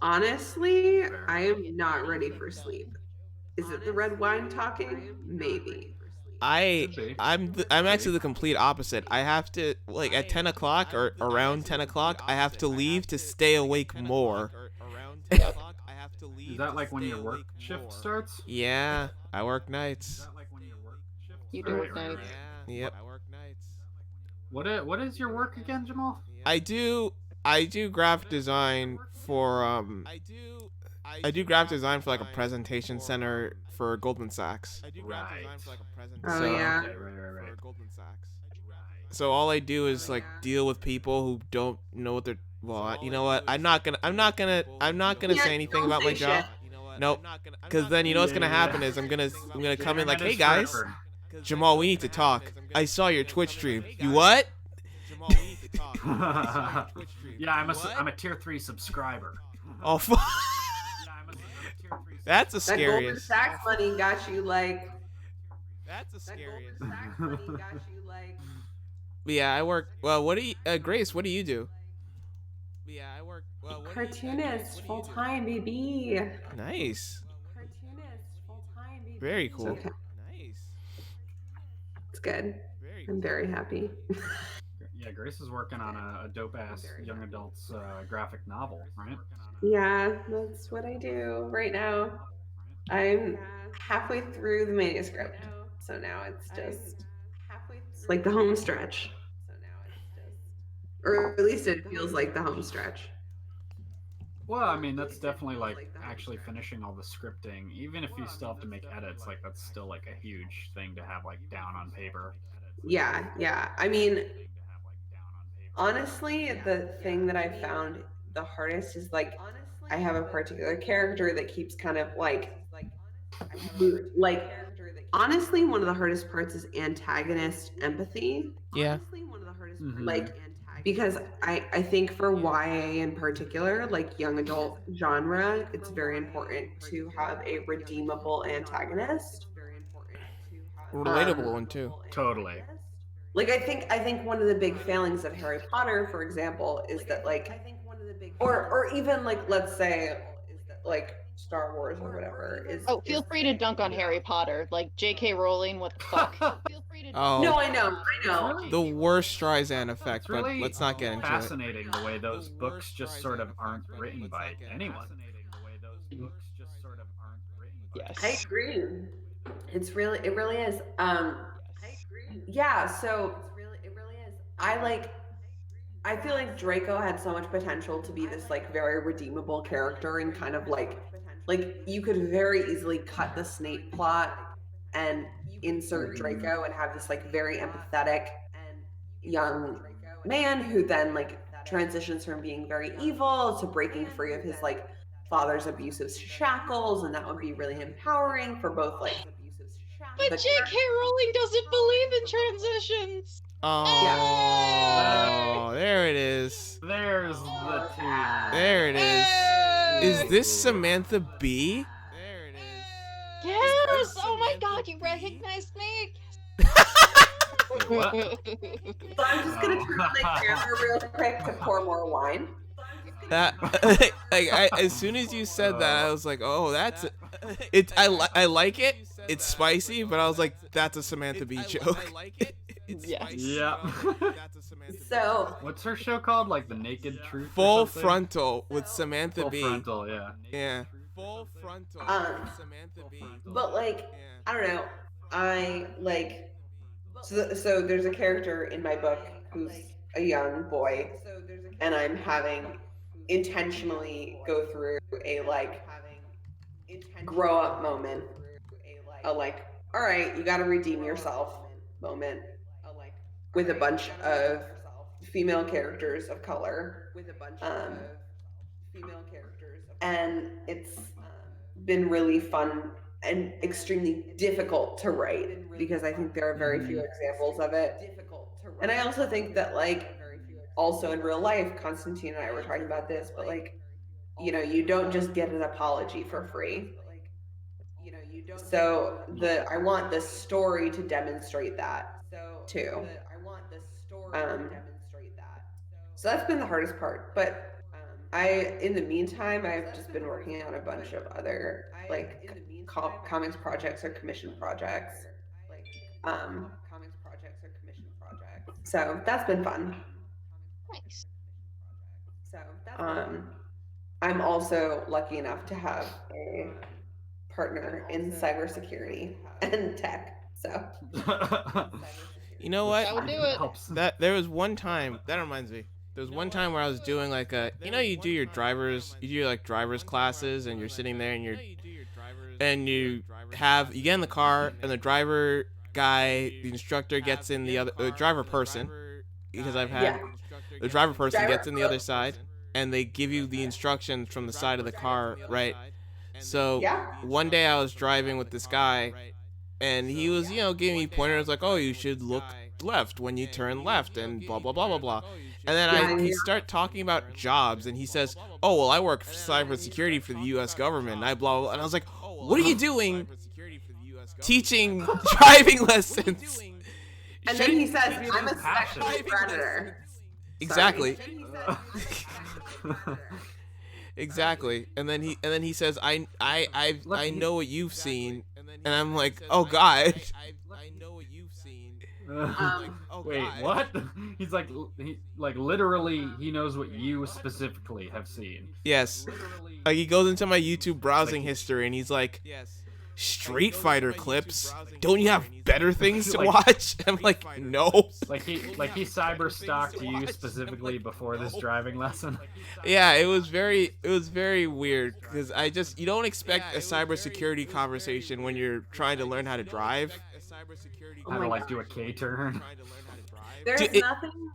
Honestly, I am not ready for sleep. Is it the red wine talking? Maybe. I'm actually the complete opposite. I have to, like, at 10 o'clock or around 10 o'clock, I have to leave to stay awake more. Is that like when your work shift starts? Yeah, I work nights. You do Right, it right, night. right. Yep. What is your work again, Jamal? I do graphic design for I do graphic design for like a presentation center for Goldman Sachs. Right. Oh, So- yeah. Okay, right. So all I do is like deal with people who don't know what they're. Well, you know what? I'm not gonna Yeah, say anything don't about my say job. shit. Nope. Because then you know what's gonna happen is I'm gonna come in like, hey guys, Jamal, we need to talk. I saw your Twitch stream. You what? Yeah, I'm a tier 3 subscriber. Oh fuck. That's the That Goldman scariest. Sachs money got you like. That's the scariest. Goldman Sachs money got you like. But yeah, I work. Well, what do you, Grace? What do you do? Yeah, I work. Well, Cartoonist, full time, baby. Nice. Cartoonist, full time, baby. Very cool. Okay. Nice. It's good. Very I'm very happy. Yeah, Grace is working on a dope ass young adults graphic novel, right? Yeah, that's what I do right now. I'm halfway through the manuscript, so now it's just it's like the home stretch, or at least it feels like the home stretch. Well, I mean, that's definitely like actually finishing all the scripting. Even if you still have to make edits, like that's still like a huge thing to have like down on paper. Yeah. I mean, honestly, the thing that I found the hardest is like I have a particular character that keeps kind of like honestly, one of the hardest parts is antagonist empathy. Yeah. Mhm. Like because I think for YA in particular, like young adult genre, it's very important to have a redeemable antagonist. Relatable one too. Totally. Like I think one of the big failings of Harry Potter, for example, is that like or even like let's say like Star Wars or whatever is. Oh, feel free to dunk on Harry Potter. Like, J.K. Rowling, what the fuck? Feel free to Oh. No, I know. The worst Streisand effect, It's but really let's not get into it. fascinating the way those books just sort of aren't written by anyone. Yes. I agree. It really is. Yeah, so I feel like Draco had so much potential to be this like very redeemable character, and kind of like you could very easily cut the Snape plot and insert Draco and have this like very empathetic young man who then like transitions from being very evil to breaking free of his like father's abusive shackles, and that would be really empowering for both like. But J.K. Rowling doesn't believe in transitions. Oh, there it is. There's the two. There it is. Is this Samantha Bee? There it is. Yes! Oh my god, you recognized me? What? So I'm just gonna turn on the camera real quick to pour more wine. That as soon as you said that, I was like, oh, that's it. I like it. It's spicy, but I was like, that's a Samantha Bee joke. Yes. Yeah. So What's her show called? Like The Naked Truth? or Full something? Frontal with Samantha Full Bee. Frontal, yeah. Yeah. Full Frontal with Samantha Bee. but like I don't know, I like so there's a character in my book who's a young boy, and I'm having intentionally go through a like grow up moment, a like, all right, you got to redeem yourself moment, with a bunch of female characters of color, and it's been really fun and extremely difficult to write because I think there are very few examples of it. And I also think that like also in real life, Constantine and I were talking about this, but like, you know, you don't just get an apology for free. So I want the story to demonstrate that too. So that's been the hardest part, but in the meantime, I've just been working on a bunch of other like comics projects or commission projects. So that's been fun. Nice. I'm also lucky enough to have a partner in cybersecurity and tech. So You know what? That would do it. Helps. There was one time, that reminds me. There was one time where I was doing like you do your driver's classes, and you're sitting there and you get in the car, and the driver guy, the instructor gets in the driver person, because I've had the driver person gets in the other side, and they give you the instructions from the side of the car, right? So one day I was driving with this guy, and he was, giving me pointers like, oh, you should look left when you turn left, and blah, blah, blah, blah, blah. And then he start talking about jobs, and he says, oh, well, I work for cybersecurity for the U.S. government, and I blah, blah, and I was like, what are you doing teaching driving lessons? and then he says, I'm a sexual predator. Exactly. Exactly. And then he says, I know what you've seen, and I'm like, oh god. I know what you've seen. Wait, what? He's like, literally, he knows what you specifically have seen. Yes. Like, he goes into my YouTube browsing history, and he's like, Street Fighter clips? Don't you have better things to watch? I'm like, no. Like he cyber stalked you specifically before this driving lesson. Yeah, it was very weird, because you don't expect a cybersecurity conversation when you're trying to learn how to drive. How to do a K-turn. There's nothing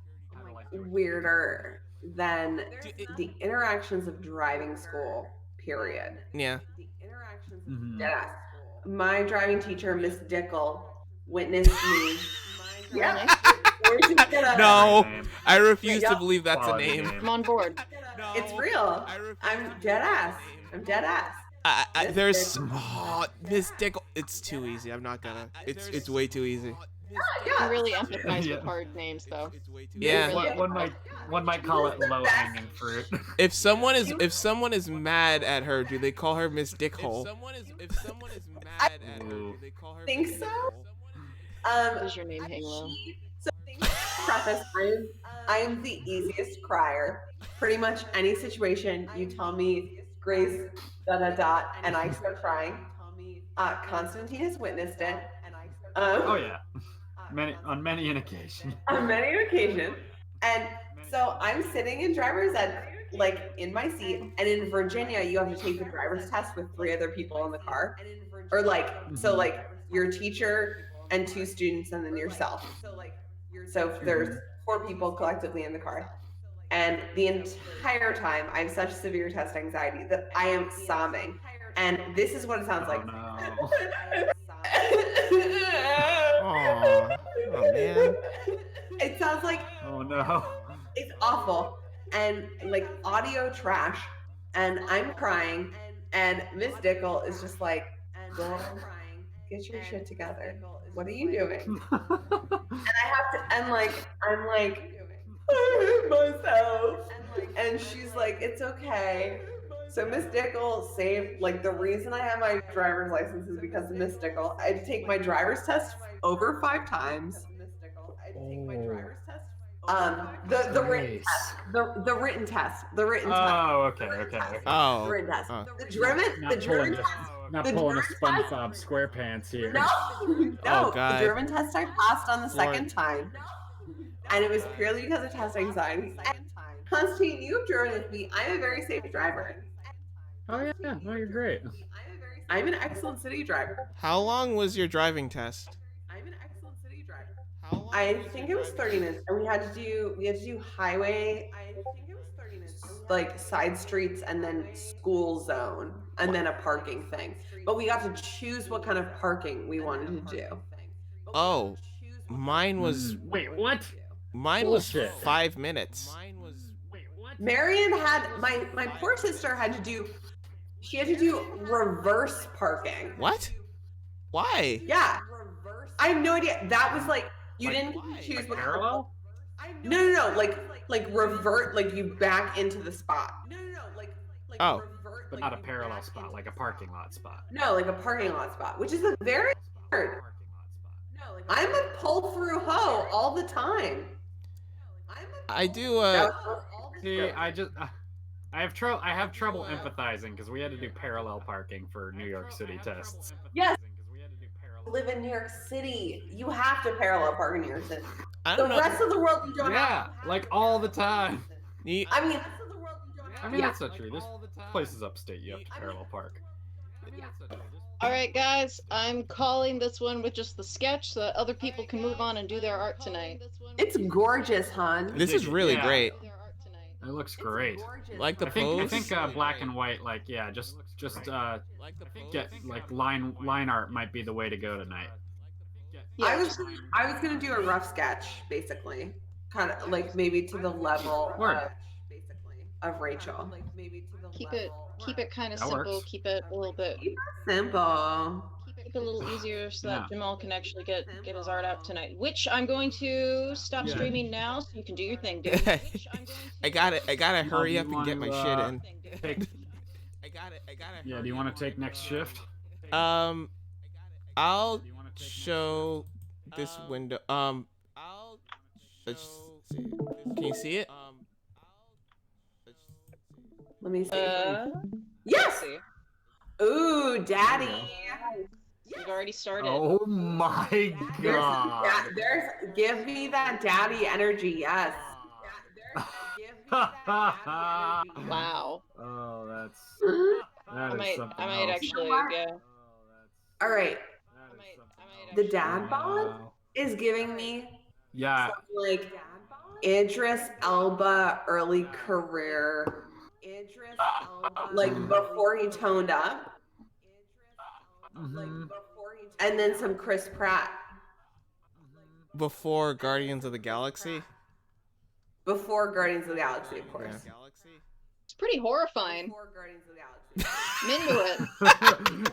weirder than the interactions of driving school, period. Yeah. Mm-hmm. Yeah. My driving teacher, Miss Dickel, witnessed me. Yeah. No, I refuse to believe that's a name. I'm on board. It's real. I'm dead ass. There's Miss Dickel. It's too easy. I'm not gonna. It's way too easy. You really empathize Yeah. with hard names, though. Yeah. Really One might call it low hanging fruit. If someone is mad at her, do they call her Miss Dickhole? If someone is mad at her, do they call her Think Miss so? Dickhole? Does your name hang low? So preface, I'm the easiest crier. Pretty much any situation you tell me, Grace, and I start crying. Constantine has witnessed it. Oh yeah, on many an occasion. On many occasions. And so I'm sitting in driver's ed, like in my seat. And in Virginia, you have to take the driver's test with 3 other people in the car. Or so your teacher and 2 students and then yourself. So there's 4 people collectively in the car. And the entire time, I have such severe test anxiety that I am sobbing. And this is what it sounds like. No. Oh man. It sounds like Oh no. it's awful and like audio trash. And I'm crying. And Miss Dickel is just like, girl, get your shit together. What are you doing? And I have to, and like, I'm like, I hate myself. And she's like, it's okay. So Miss Dickel saved, like, the reason I have my driver's license is because of Miss Dickel. I had to take my driver's test over 5 times. The written test. The written test. The written test. Oh, okay. Oh. The written test. Oh. The German test. Not The pulling a German test? SpongeBob SquarePants here. No, Oh, God. the German test I passed on the second time. And it was purely because of test anxiety. And Constantine, you have driven with me. I'm a very safe driver. Oh yeah, no, you're great. I'm an excellent city driver. How long was your driving test? I'm an excellent city driver. I think it was 30 minutes, and we had to do highway, like side streets, and then school zone, and then a parking thing. But we got to choose what kind of parking we wanted to do. Oh, mine was Wait, what? mine Bullshit. was 5 minutes. Wait, what? Marion had my poor sister had to do. She had to do reverse parking. What? Why? Yeah, I have no idea. That was like you Like, didn't why? choose Like what parallel? No, like revert, like you back into the spot. Oh. But not a parallel spot, like a parking lot spot. No, like a parking lot spot, which is a very hard. I'm a pull through hoe all the time. I do See, I have trouble empathizing because we had to do parallel parking for New York City tests. Yes. Live in New York City. You have to parallel park in New York City. I The don't know. rest of the world you don't Yeah, like all the time. You- have. I mean, Yeah. that's not true. There's places upstate you have to parallel park. All right, guys, I'm calling this one with just the sketch so that other people can move on and do their art tonight. It's gorgeous, hon. This is really Yeah. great. It looks great. Like the I pose. think black and white, like just get like line art might be the way to go tonight. Yeah, I was gonna do a rough sketch, basically, kind of like maybe to the level Word. of Rachel. keep it kind of That simple. works. Keep it a little bit, Simple. keep it a little easier so that Yeah. Jamal can actually get his art out tonight. Which I'm going to stop Yeah. streaming now, so you can do your thing, dude. Which I'm going to I gotta hurry you up and get my want shit to, in. Take, I gotta. yeah, do you want to take next shift? I'll show this window. Let's see. Can you see it? Let me see. let's Yes. see. Ooh, daddy. You've already started. Oh my god! Give me that daddy energy. Yes. Wow. Oh, that's I that is might something I might else. actually yeah. All right. That is something The else. dad bod Wow. is giving me Yeah, like Idris Elba early career. Like before he toned up, mhm. and then some Chris Pratt Before Guardians of the Galaxy. before Guardians of the Galaxy, of course. Yeah. pretty horrifying. Before Guardians of the Galaxy. I'm into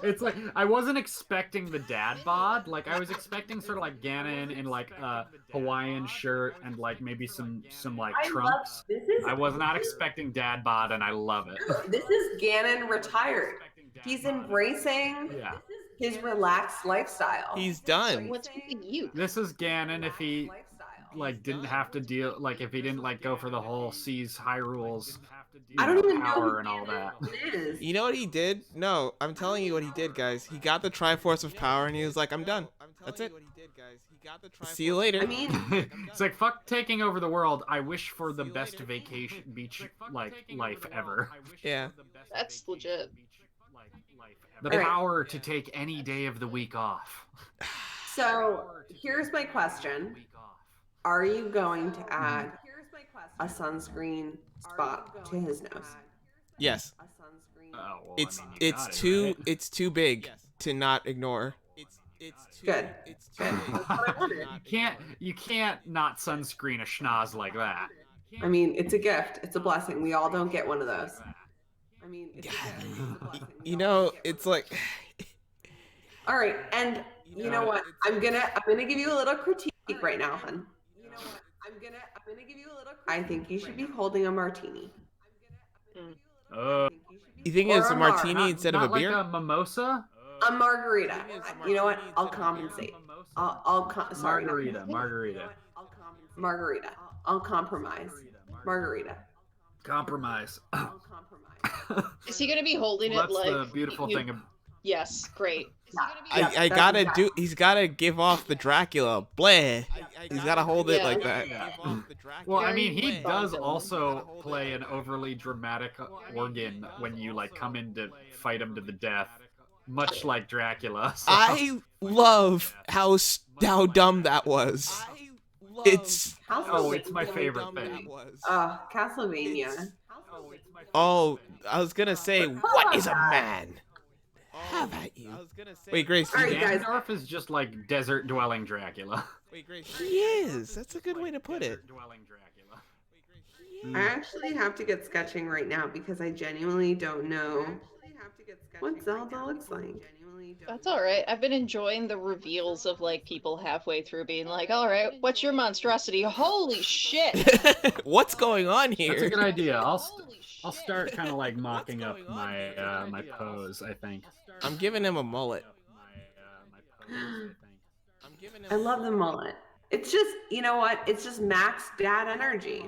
it. It's like I wasn't expecting the dad bod. Like I was expecting sort of like Ganon in like a Hawaiian shirt and like maybe some like I love trunks. this. Is I was not expecting dad bod, and I love it. This is Ganon retired. He's embracing Yeah. his relaxed lifestyle. He's done. What's with the youth? This is Ganon if he Lifestyle. like didn't have to deal like if he didn't like go for the whole seas Hyrule's I don't even know power who and all that. Ganon is. You know what he did? No, I'm telling you what he did, guys. He got the Triforce of Power and he was like, I'm done. That's it. See you later. I mean, It's like fuck taking over the world. I wish for the best vacation beach like life ever. Yeah. That's legit. The Alright. power to take any day of the week off. so here's my question: are you going to add a sunscreen spot to his nose? Yes. Oh, well, It's I mean, you got it, right? it's too big to not ignore. Good. You can't not sunscreen a schnoz like that. I mean, it's a gift. It's a blessing. We all don't get one of those. I mean, it's a gift. It's a blessing. We You all know, don't get it's like All right, and you know what? I'm gonna give you a little critique right now, hun. You know what? I'm gonna give you a little. I think you should be holding a martini. you think Or it's a a mar- martini instead of a beer? Like a mimosa? A margarita. You know what? I'll compensate. Sorry, no. Margarita. Margarita. I'll compromise. Margarita. Compromise. I'll compromise. Is he gonna be holding Well, it that's like? the beautiful you- thing. Yes, great. Is he gonna be- Yeah, I that's gotta exactly- he's gotta give off the Dracula. Bleh. He's gotta hold it Yeah. like that. Yeah. Well, I mean, he Very does well. also play an overly dramatic organ when you like come in to fight him to the death, much like Dracula. So. I love how dumb that was. It's Oh, it's my favorite thing. Castlevania. Oh, I was gonna say, what is a man? How about you? Wait, Grace, All right, guys. Ganondorf is just like desert dwelling Dracula. he is. That's a good way to put it. Desert dwelling Dracula. I actually have to get sketching right now because I genuinely don't know what Zelda looks like. That's all right. I've been enjoying the reveals of like people halfway through being like, "All right, what's your monstrosity? Holy shit!" What's going on That's a here? good idea. I'll Holy I'll shit. start kind of like mocking up my my pose. I think. I'm giving him a mullet. I love the mullet. It's just, you know what? It's just max dad energy.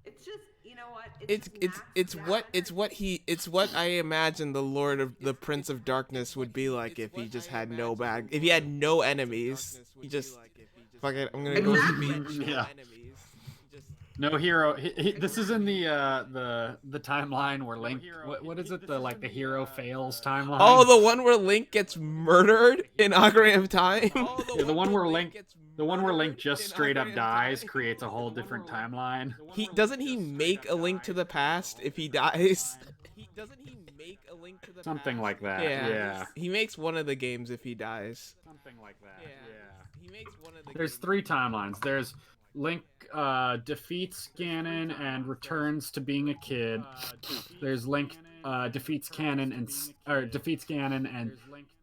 It's just, you know what? It's what I imagine the Prince of Darkness would be like if he just had if he had no enemies. He just fuck it. I'm gonna go to the beach. Yeah. No hero. This is in the timeline where Link. What is it? The hero fails timeline. Oh, the one where Link gets murdered in Ocarina of Time. Yeah, the one where Link just straight up dies creates a whole different timeline. Doesn't he make a Link to the Past if he dies? Something like that. Yeah. Yeah. He makes one of the games if he dies. Something like that. Yeah. Yeah. He makes one of the There's 3 timelines. There's Link defeats Ganon and returns to being a kid. There's Link defeats Ganon and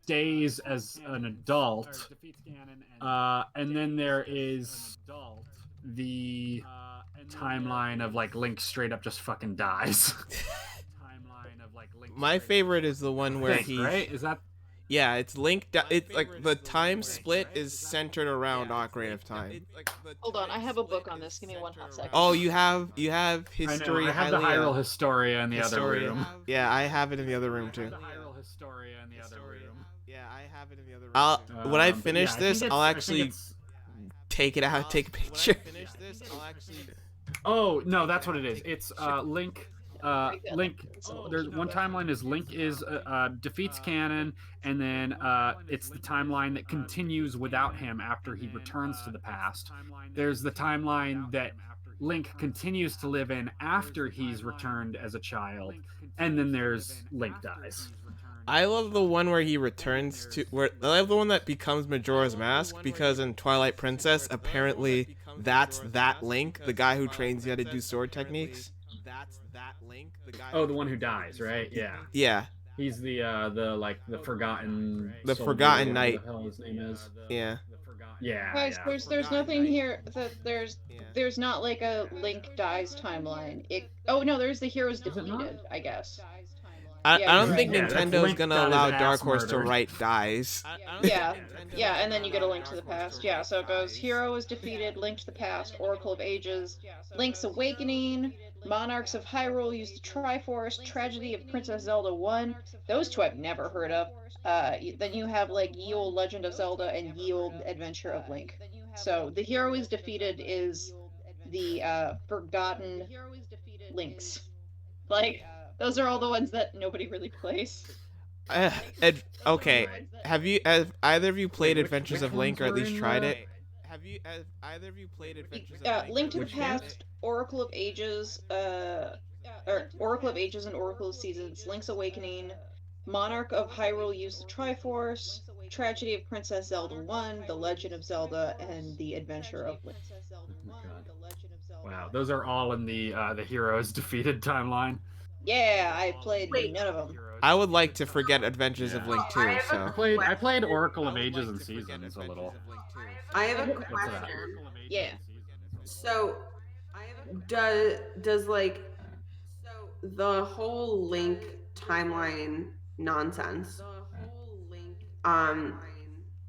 stays as an adult. And then there is the timeline of like Link straight up just fucking dies. My favorite is the one where Thanks, he right? Is that Yeah, it's Link. It's like the time split is centered around Ocarina of Time. Hold on, I have a book on this. Give me one hot second. Oh, you have I history. know, I have the Hylia. Hyrule Historia in the other Historia. room. Yeah, I have it in the other room too. The Hyrule Historia in the other room. Yeah, I have it in the other room. When I But finish yeah, I this, think I'll I think actually it's- take it out, take a picture. Oh no, that's what it is. It's Link. Link. There's one timeline is Link defeats Ganon, and then it's the timeline that continues without him after he returns to the past. There's the timeline that Link continues to live in after he's returned as a child, and then there's Link dies. I love the one where he returns to I love the one that becomes Majora's Mask because in Twilight Princess apparently that's that Link, the guy who trains you how to do sword techniques. Oh, the one who dies, right? Yeah. Yeah. He's the forgotten The soldier, Forgotten whatever Knight. the hell his name is. Yeah. Yeah. Guys, yeah. there's nothing here that there's not like a Link dies timeline. Oh no, there's the heroes Is it not? defeated, I guess. I Yeah, don't you're think right. Yeah, that's Nintendo's Link gonna got his allow ass Dark Horse to murdered. write dies. Yeah, yeah, and then you get a Link to the Past. Yeah, so it goes Hero is defeated, Link to the Past, Oracle of Ages, Link's Awakening, Monarchs of Hyrule use the Triforce, Tragedy of Princess Zelda 1. Those two I've never heard of. Then you have like Ye Olde Legend of Zelda and Ye Olde Adventure of Link. So the hero is defeated is the forgotten Links. Like those are all the ones that nobody really plays. Okay. Have either of you played Wait, Adventures which of Link or at ones were least in tried the- it? Have either of you played Adventures of Link? Link to the Which games? Past, Oracle of Ages, or Oracle of Ages and Oracle of Seasons, Link's Awakening, Monarch of Hyrule used the Triforce, Tragedy of Princess Zelda 1, The Legend of Zelda, and The Adventure of Link. Oh my God. Wow, those are all in the heroes defeated timeline. Yeah, I played Wait. none of them. I would like to forget Adventures of Link too. I have a So I played Oracle of Ages and Seasons a little. I have a What's that? question. Yeah. So, does like the whole Link timeline nonsense?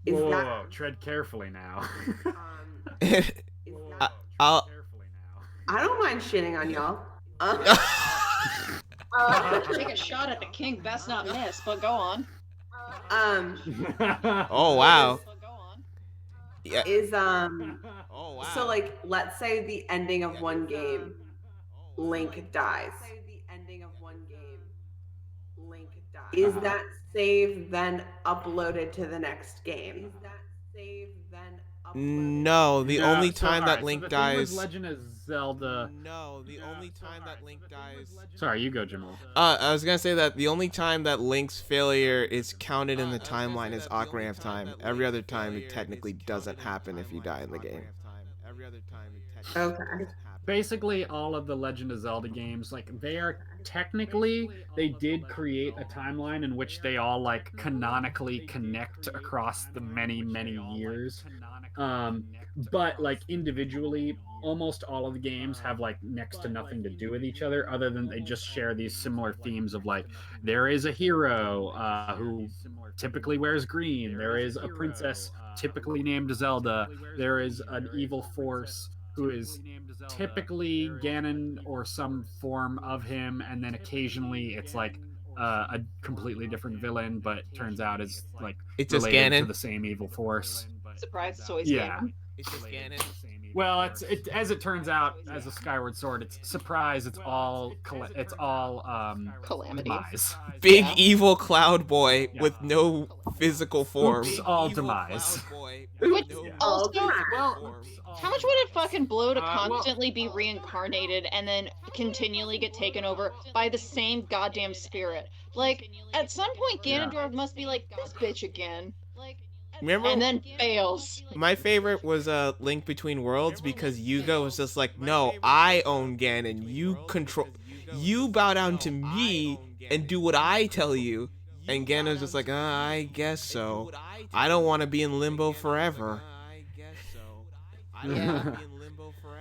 Is Whoa, that whoa, tread carefully now. I'll- Carefully now. I don't mind shitting on y'all. Take a shot at the king, best not miss, but go on. Oh wow. Yeah. Is Oh wow. so like let's say the ending of one game, Link dies. Is that save then uploaded to the next game? No, the No, only so, time that alright, so Link the thing with dies. Legend of Zelda. No, the only time that Link dies. Sorry, you go, Jamal. I was gonna say that the only time that Link's failure is counted in the timeline is Ocarina of Time. Every other time it technically doesn't happen if you die in the game. Okay. Basically, all of the Legend of Zelda games, like they are technically they did create a timeline in which they all like canonically connect across the many years. But like individually, almost all of the games have like next to nothing to do with each other, other than they just share these similar themes of like there is a hero who typically wears green, there is a princess typically named Zelda, there is an evil force who is typically Ganon or some form of him, and then occasionally it's like a completely different villain, but turns out is like It's just related to Ganon. the same evil force. Surprise, it's always Yeah. Ganon. It's just Ganon. Well, as it turns out, as a Skyward Sword, it's surprise. It's all Calamity. demise. Big Yeah. evil cloud boy with no physical form. Oops, all demise. Which Yeah. also, Well, how much would it fucking blow to well- constantly be reincarnated and then continually get taken over by the same goddamn spirit? Like, at some point, Yeah. Ganondorf must be like, this bitch again. Remember, And then fails. my favorite was Link Between Worlds because Yuga was just like, no, I own Ganon. You bow down to me and do what I tell you. And Ganon's just like, I guess so. I don't want to be in limbo forever.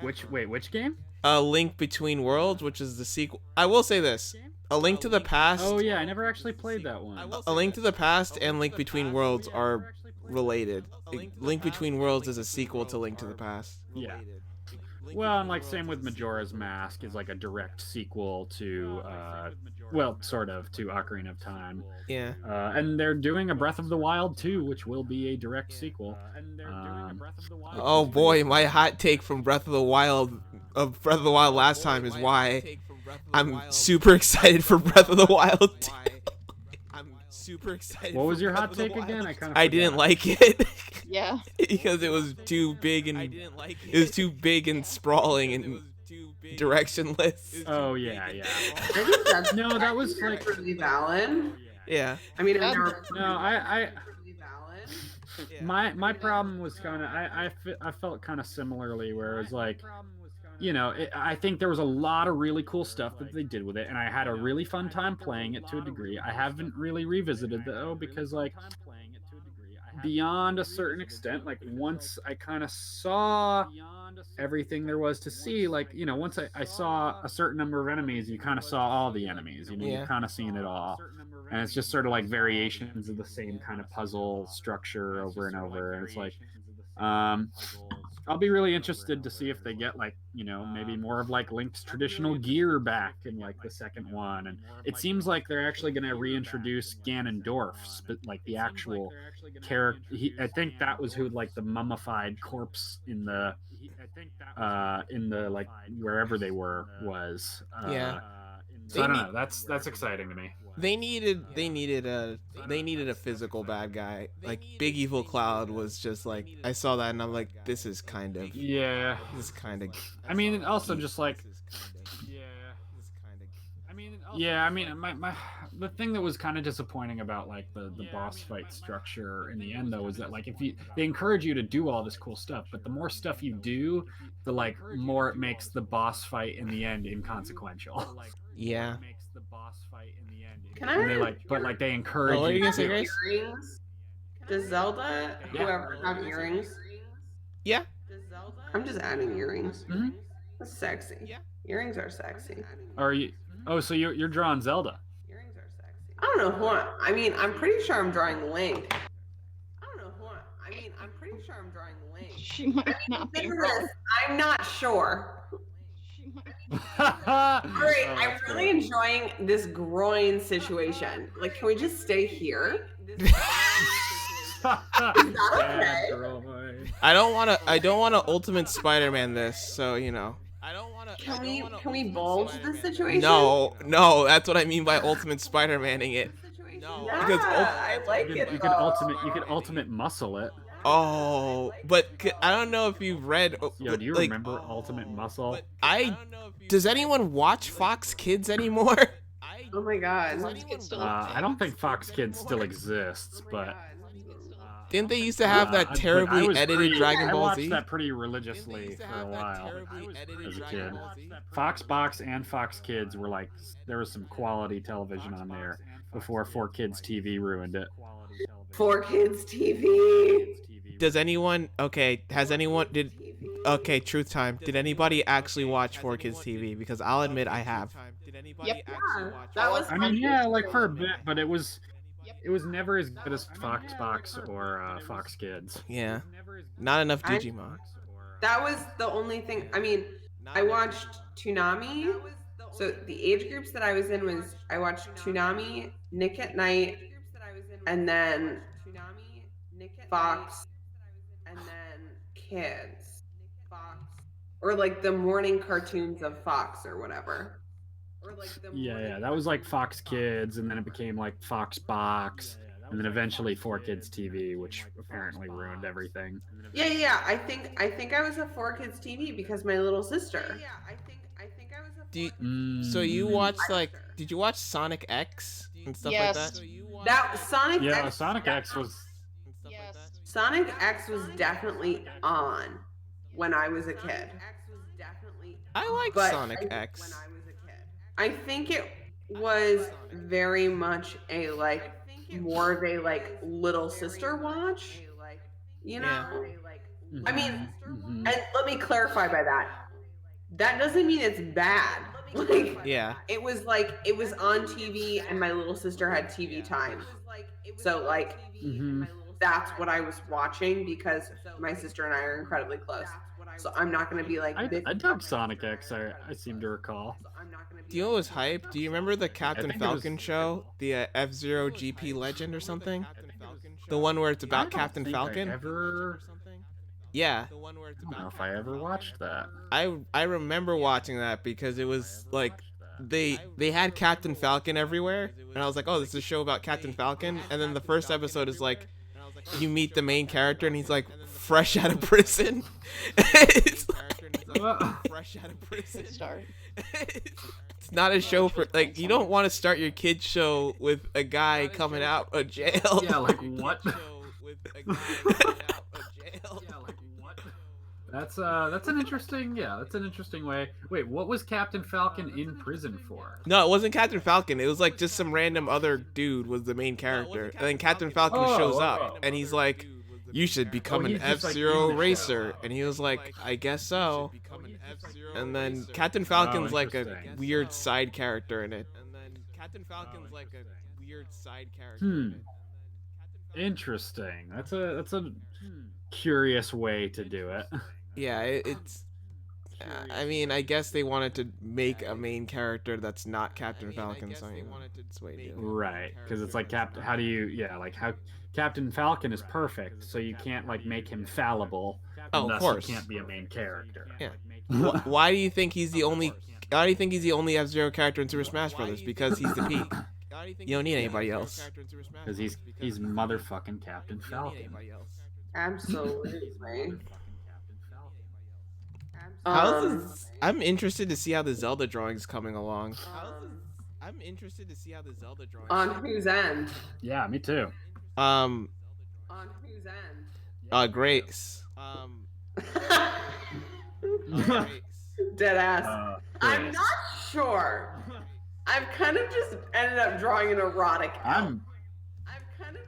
Which game? Link Between Worlds, which is the sequel. I will say this: A Link to the Past. Oh yeah, I never actually played that one. A Link to the Past and Link Between Worlds are related. Link Between Worlds is a sequel to Link to the Past. Yeah. Well, and like same with Majora's Mask is like a direct sequel to, well, sort of to Ocarina of Time. Yeah. And they're doing a Breath of the Wild 2, which will be a direct sequel. Oh boy, my hot take from Breath of the Wild last time is why I'm super excited for Breath of the Wild 2. I'm super excited. What was for your Breath hot of the take again? Wild. I I didn't forgot. like it Yeah. because it was too big and it was too big and sprawling and directionless. Oh yeah. I think that's No, that was like pretty valid. Yeah. I mean, Yeah. I've never no. I pretty valid. my problem was kind of I felt kind of similarly where it was like I think there was a lot of really cool stuff that they did with it, and I had a really fun time playing it to a degree. I haven't really revisited though because like beyond a certain extent, like once I kind of saw everything there was to see, like once I saw a certain number of enemies, you kind of saw all the enemies. Yeah. You've kind of seen it all, and it's just sort of like variations of the same kind of puzzle structure over and over. And it's like, I'll be really interested to see if they get like maybe more of like Link's traditional gear back in like the second one. And it seems like they're actually going to reintroduce Ganondorf, like the actual character. I think that was who like the mummified corpse in the like wherever they were was. Yeah. So I don't know. That's exciting to me. They needed a physical bad guy. Like Big Evil Cloud was just like, I saw that and I'm like, this is kind of I mean, and also just like my the thing that was kind of disappointing about like the boss fight structure in the end though is that like they encourage you to do all this cool stuff, but the more stuff you do, the like more it makes the boss fight in the end inconsequential. Yeah. Can I? But they encourage. What are you gonna say, Have Grace? earrings? Does Zelda, whoever, have earrings? Yeah. I'm just adding earrings. Mhm. That's sexy. Yeah. Earrings are sexy. Are you? Oh, so you're drawing Zelda. Earrings are sexy. I don't know who I mean, I'm pretty sure I'm drawing Link. I'm pretty sure I'm drawing Link. She might not be wrong. I'm not sure. All Alright, I'm really enjoying this groin situation. Like, can we just stay here? Okay? I don't want to Ultimate Spider-Man this, so Can we bulge this situation? No, that's what I mean by Ultimate Spider-Manning it. Yeah, Because I like You it. could ultimate muscle it. Oh, but I don't know if you've read. Yo, do you like, remember Ultimate Muscle? Does anyone watch Fox Kids anymore? Oh my god. I don't think Fox Kids still exists, but Didn't they used to have that I terribly was edited Dragon I Ball watched Z? that pretty religiously for a while as a kid. Fox Box and Fox Kids were like, there was some quality television on there before 4Kids TV ruined it. 4Kids TV. Does anyone? Okay, has anyone? Okay, truth time. Did anybody actually watch 4Kids TV? Because I'll admit I have. Yep. That was. I mean, yeah, like for a bit, but it was never as good as Fox Box or Fox Kids. Yeah, not enough Digimon. That was the only thing. I mean, I watched Toonami. So the age groups that I was in was I watched Toonami, Nick at Night, and then Fox, and then Kids. Or like the morning cartoons of Fox or whatever. Yeah, that was like Fox Kids, and then it became like Fox Box, and then eventually 4Kids TV, which apparently ruined everything. Yeah. I think I was a 4Kids TV because my little sister. So you watched like? Did you watch Sonic X and stuff Yes. like that? That Sonic Yeah, X. Sonic X was. Yes. Sonic X was definitely on when I was a kid. I like But Sonic X. I think it was very much a like more of a like little sister watch. You know? I mean, Mhm. and let me clarify by that. That doesn't mean it's bad. Like Yeah. it was on TV and my little sister had TV time. So like Mhm. that's what I was watching because my sister and I are incredibly close. So I'm not gonna be like I dug Sonic X. I seem to recall. Do you know what was hype? Do you remember the I Captain think it was- Falcon show? The F-Zero GP Legend or something? The one where it's I about don't Captain think Falcon? I ever. Yeah. I don't know if I ever watched that. I remember watching that because it was like they had Captain Falcon everywhere, and I was like, oh, this is a show about Captain Falcon. And then the first episode is like you meet the main character and he's like fresh out of prison. It's like, fresh out of prison. Start. It's not a show for like you don't want to start your kid show with a guy coming out of jail. Yeah, like what? That's an interesting that's an interesting way. Wait, what was Captain Falcon in prison for? No, it wasn't Captain Falcon. It was like just some random other dude was the main character, and then Captain Falcon shows up, and he's like, "You should become an he's just, like, F-Zero in the racer," show. and he was like, "I guess so." And then Captain Falcon's like a interesting. weird side character in it. And then Captain Falcon's like a weird side character in it. Interesting. That's a curious way to do it. Yeah, it's. I mean, I guess they wanted to make a main character that's not Captain Falcon, so it's way to do it. Right, because it's like Captain. How do you? Yeah, like how Captain Falcon is perfect, so you can't like make him fallible. Oh, and of thus course. he can't be a main character. Yeah. Why do you think he's the only? Why do you think he's the only F-Zero character in Super Smash Brothers? Because he's the peak. You don't need anybody else. Because he's motherfucking Captain Falcon. Absolutely. How's this? I'm interested to see how the Zelda drawing's coming along. I'm interested to see how the Zelda drawing. On whose end? Yeah, me too. On whose end? Grace. Dead ass. I'm Grace. not sure. I've kind of just ended up drawing an erotic. I'm kind of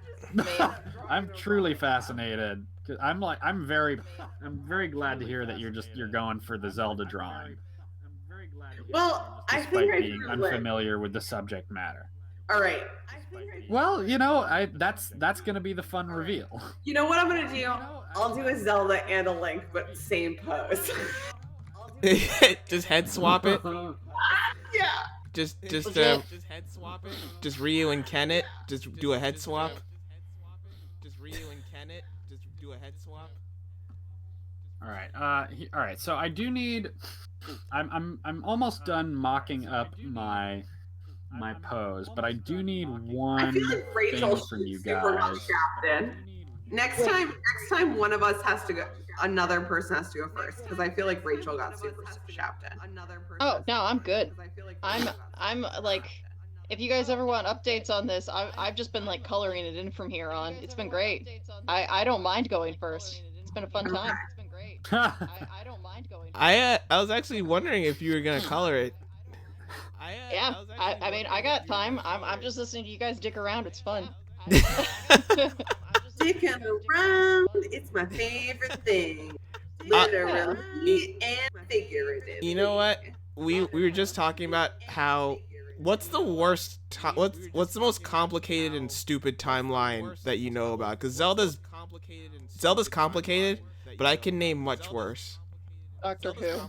just. I'm truly fascinated. 'Cause I'm very glad to hear that you're going for the Zelda drawing. Well, I Despite think being unfamiliar with the subject matter. All right. Well, that's gonna be the fun reveal. You know what I'm gonna do? I'll do a Zelda and a Link, but same pose. Just head swap it. Yeah. Just head swap it. Just Ryu and Kenneth. Just do a head swap. Just Ryu and Kenneth. Just do a head swap. All right. All right. So I do need. I'm almost done mocking up my pose, but I do need one I feel like Rachel thing from you super not guys. captain. Next time one of us has to go. Another person has to go first because I feel like Rachel got super chapped in. Oh no, I'm good. I'm like, if you guys ever want updates on this, I've just been like coloring it in from here on. It's been great. I don't mind going first. It's been a fun time. It's been great. I don't mind going. I was actually wondering if you were gonna color it. Yeah, I mean, I got time. I'm just listening to you guys dick around. It's fun. Sticking around, it's my favorite thing. Literally and figuratively. You know what? We were just talking about how what's the worst what's the most complicated and stupid timeline that you know about? Because Zelda's complicated, but I can name much worse. Doctor Who.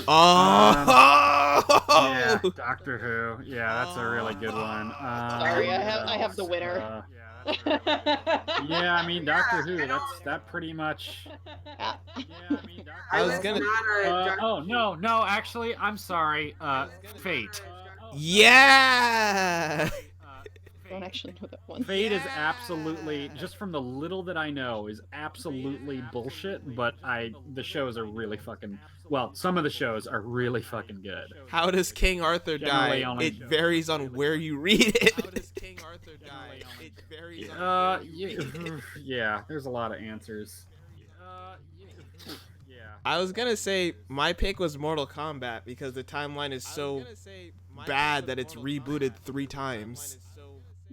Oh, Yeah, Doctor Who. Yeah, that's a really good one. Sorry, I have the winner. Yeah, I mean Doctor Who. That pretty much. I was gonna. Oh no! Actually, I'm sorry. Fate. Yeah. Don't actually know that one. Fate is absolutely, just from the little that I know, is absolutely bullshit. But the shows are really fucking. Well, some of the shows are really fucking good. How does King Arthur die? It varies on where you read it. How does King Arthur die? It varies on yeah. There's a lot of answers. I was gonna say my pick was Mortal Kombat because the timeline is so bad that it's rebooted 3 times.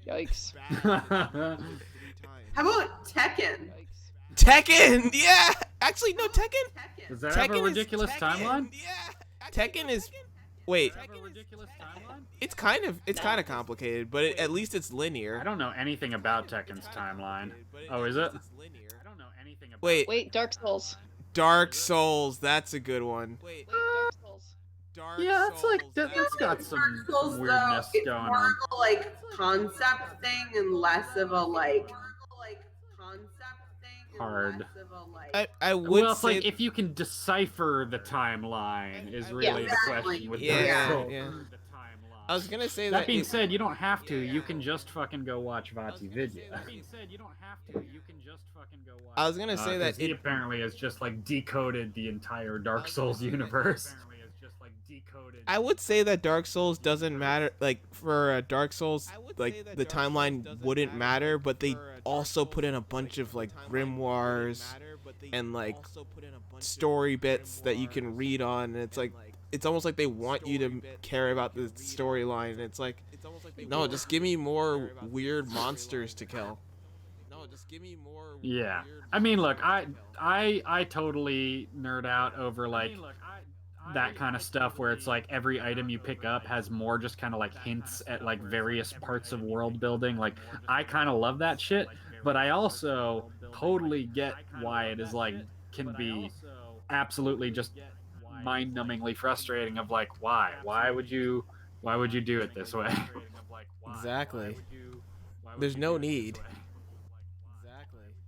Yikes. How about Tekken? Tekken, yeah. Actually, no, Tekken. Does that Tekken have a ridiculous is timeline? Yeah. Tekken is. Wait. It's kind of complicated, but at least it's linear. I don't know anything about Tekken's timeline. Oh, is it? I don't know anything about. Wait, Dark Souls. Dark Souls, that's a good one. Dark Souls. Yeah, that's like that's got some Souls, weirdness it's going more on. of a like concept thing and less of a like Hard. I would Well, it's say like if you can decipher the timeline is really the question with Yeah, Dark Souls. yeah. The timeline. I was gonna say That being said, you don't have to. You can just fucking go watch Vati Vidya. I was gonna say that he apparently has just like decoded the entire Dark Souls universe. decoded. I would say that Dark Souls doesn't matter. Like for Dark Souls, like the timeline wouldn't matter, but they also put in a bunch of like grimoires and like story bits that you can read on, and it's like it's almost like they want you to care about the storyline. And it's like, no, just give me more weird monsters to kill. Yeah, I mean, look, I totally nerd out over like that kind of stuff where it's like every item you pick up has more just kind of like hints at like various parts of world building. Like I kind of love that shit, but I also totally get why it is like can be absolutely just mind-numbingly frustrating of like why would you do it this way? Exactly. There's no need.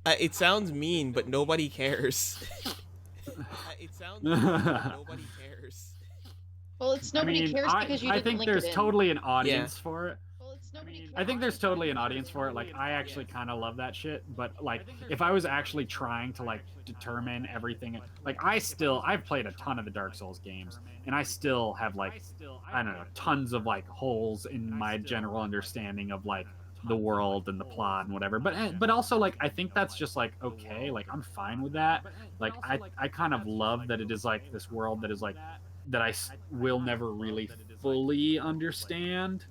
It sounds mean, but nobody cares. It sounds mean, but nobody cares. Well, it's nobody cares because you I didn't think link there's it in. totally an audience for it. Well, it's nobody I think there's totally an audience for it. Like I actually kind of love that shit, but like if I was actually trying to like determine everything, like I've played a ton of the Dark Souls games, and I still have like I don't know tons of like holes in my general understanding of like the world and the plot and whatever. But also like I think that's just like okay, like I'm fine with that. Like I kind of love that it is like this world that is like that will never really fully understand,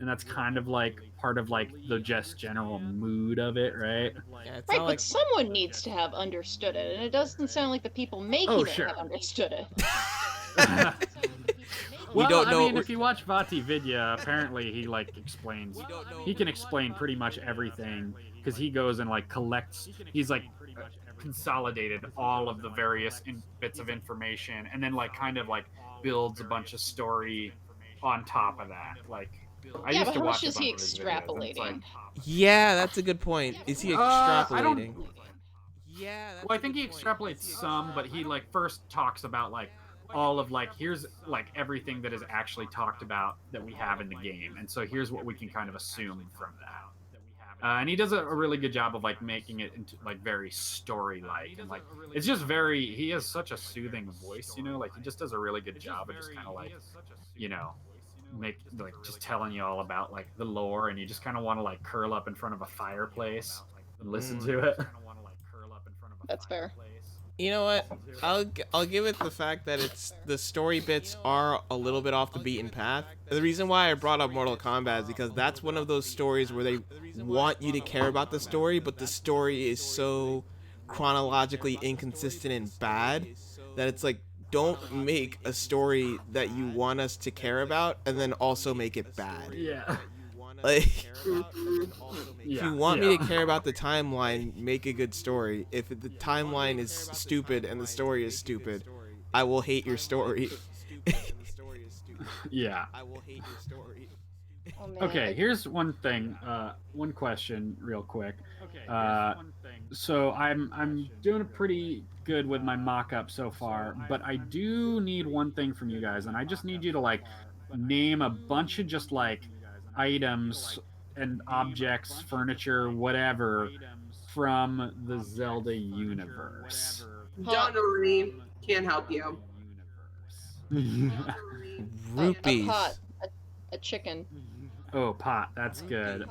and that's kind of like part of like the just general mood of it, right? Yeah, it's Right, not but someone needs to have understood it, and it doesn't sound like the people making it sure. have understood it. Well, don't know- I mean, if you watch Vati Vidya, apparently he like explains. He can explain pretty much everything because he goes and like collects. He's like consolidated all of the various bits of information, and then like kind of like builds a bunch of story on top of that. Like, I Yeah, used but to how watch much is a he bunch of his videos, and it's like, extrapolating? Yeah, that's a good point. Is he I extrapolating? don't. Well, I think he extrapolates some, but he like first talks about like all of like here's like everything that is actually talked about that we have in the game, and so here's what we can kind of assume from that. And he does a really good job of like making it into like very story-like, and like it's just very. He has such a soothing voice, you know. Like he just does a really good job of just kind of like, you know, make like just telling you all about like the lore, and you just kind of want to like curl up in front of a fireplace and listen to it. That's fair. You know what? I'll give it the fact that it's the story bits are a little bit off the beaten path. The reason why I brought up Mortal Kombat is because that's one of those stories where they want you to care about the story, but the story is so chronologically inconsistent and bad that it's like, don't make a story that you want us to care about and then also make it bad. Yeah. Like, if Yeah, you want me to care about the timeline, make a good story. If the timeline is stupid and the story is stupid, I will hate your story. Yeah. Oh, man. Okay, here's one thing. One question, real quick. So I'm doing pretty good with my mock-up so far, but I do need one thing from you guys, and I just need you to like name a bunch of just like items and objects, furniture, whatever, from the Zelda universe. Don't know, Marie. Can't help you. Rupees. A pot. A chicken. Oh, pot. That's good.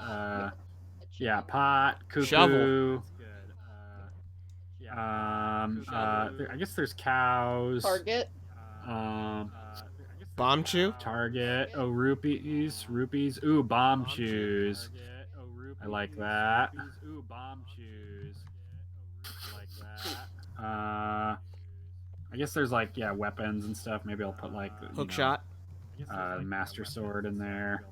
Yeah, pot, cuckoo. Shovel. I guess there's cows. Target. Bomb chew? Target. Oh, rupees. Ooh, bomb shoes. I like that. I guess there's like weapons and stuff. Maybe I'll put like Hook shot? master sword in there.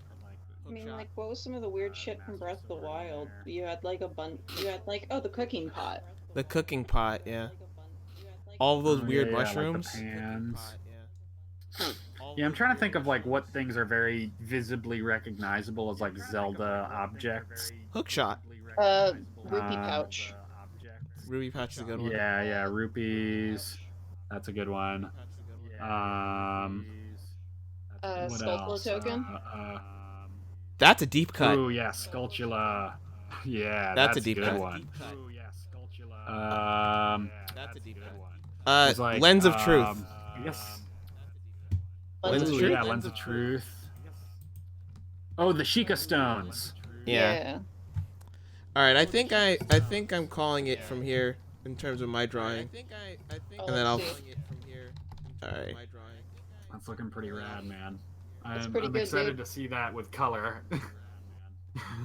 I mean, like, what was some of the weird shit from Breath of the Wild? You had like the cooking pot. The cooking pot, yeah. All those weird Yeah, like the mushrooms. pans. Yeah, I'm trying to think of like what things are very visibly recognizable as like Zelda objects. Hook shot. Rupee pouch. Ruby pouch is a good one. Yeah, rupees. That's a good one. What Skulltula else? token. That's a deep cut. Ooh, yeah, Skulltula. Yeah, That's that's a deep good cut. one. There's like, Lens of Truth. I guess. Lens of Lens of Ooh, Truth? yeah, Lens of Truth. Oh, the Sheikah Stones. Yeah. All right, I think I'm calling it from here in terms of my drawing. And then I'll. Let's see. All right. That's looking pretty rad, man. That's I'm, pretty I'm good, excited dude. to see that with color.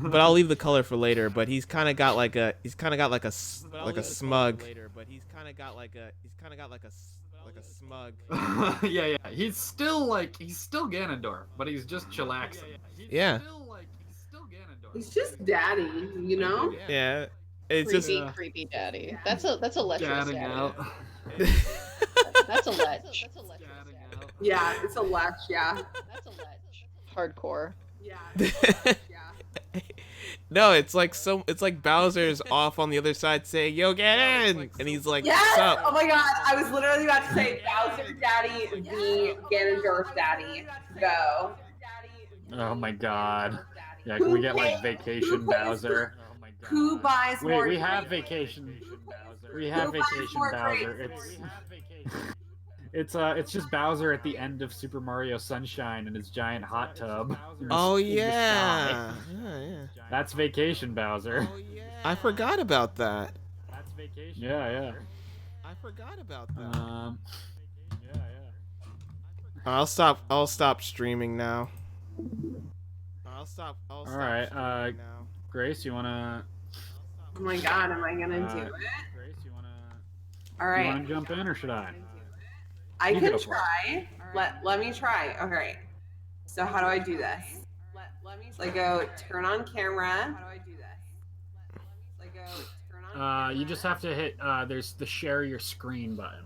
But I'll leave the color for later. But he's kind of got like a smug. Smug. Yeah, yeah. He's still Ganondorf, but he's just chillaxing. Yeah. He's just daddy, you know? Yeah. It's Creepy, just. creepy daddy. That's a lecherous Gadding daddy. out. That's a lech. Yeah, it's a latch, yeah. That's a lech. Hardcore. Yeah. No, it's like Bowser's off on the other side saying, "Yo, get in," and he's like, Yes! "Sup?" Oh my god, I was literally about to say Bowser Daddy v Ganondorf Daddy. Go. Oh my god. Yeah, can we get like Vacation Bowser? Oh my god. Who buys more Wait, we have drinks? Vacation. We have Who buys Vacation more Bowser. drinks? It's just Bowser at the end of Super Mario Sunshine in his giant hot tub. Oh in the yeah. sky. Yeah. That's Vacation Bowser. I forgot about that. That's Vacation. Yeah, yeah. I forgot about that. Yeah, yeah. I'll stop streaming now. All right, Grace, you wanna? Oh my god, am I gonna do it? Grace, you wanna? All You right. wanna jump in or should I? I You can go for it. try. Let me try. Okay. So how do I do this? So I go turn on camera. How do I do this? So I go turn on camera. You just have to hit. There's the share your screen button.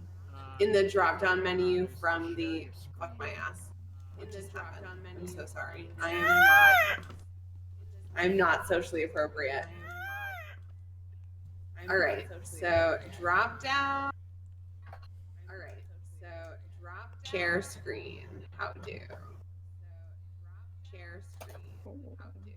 In the drop down menu from the fuck my ass. It just happened. I'm so sorry. I'm not socially appropriate. All right. So drop down. All right. So drop down. Share screen. How do? Share screen. How do?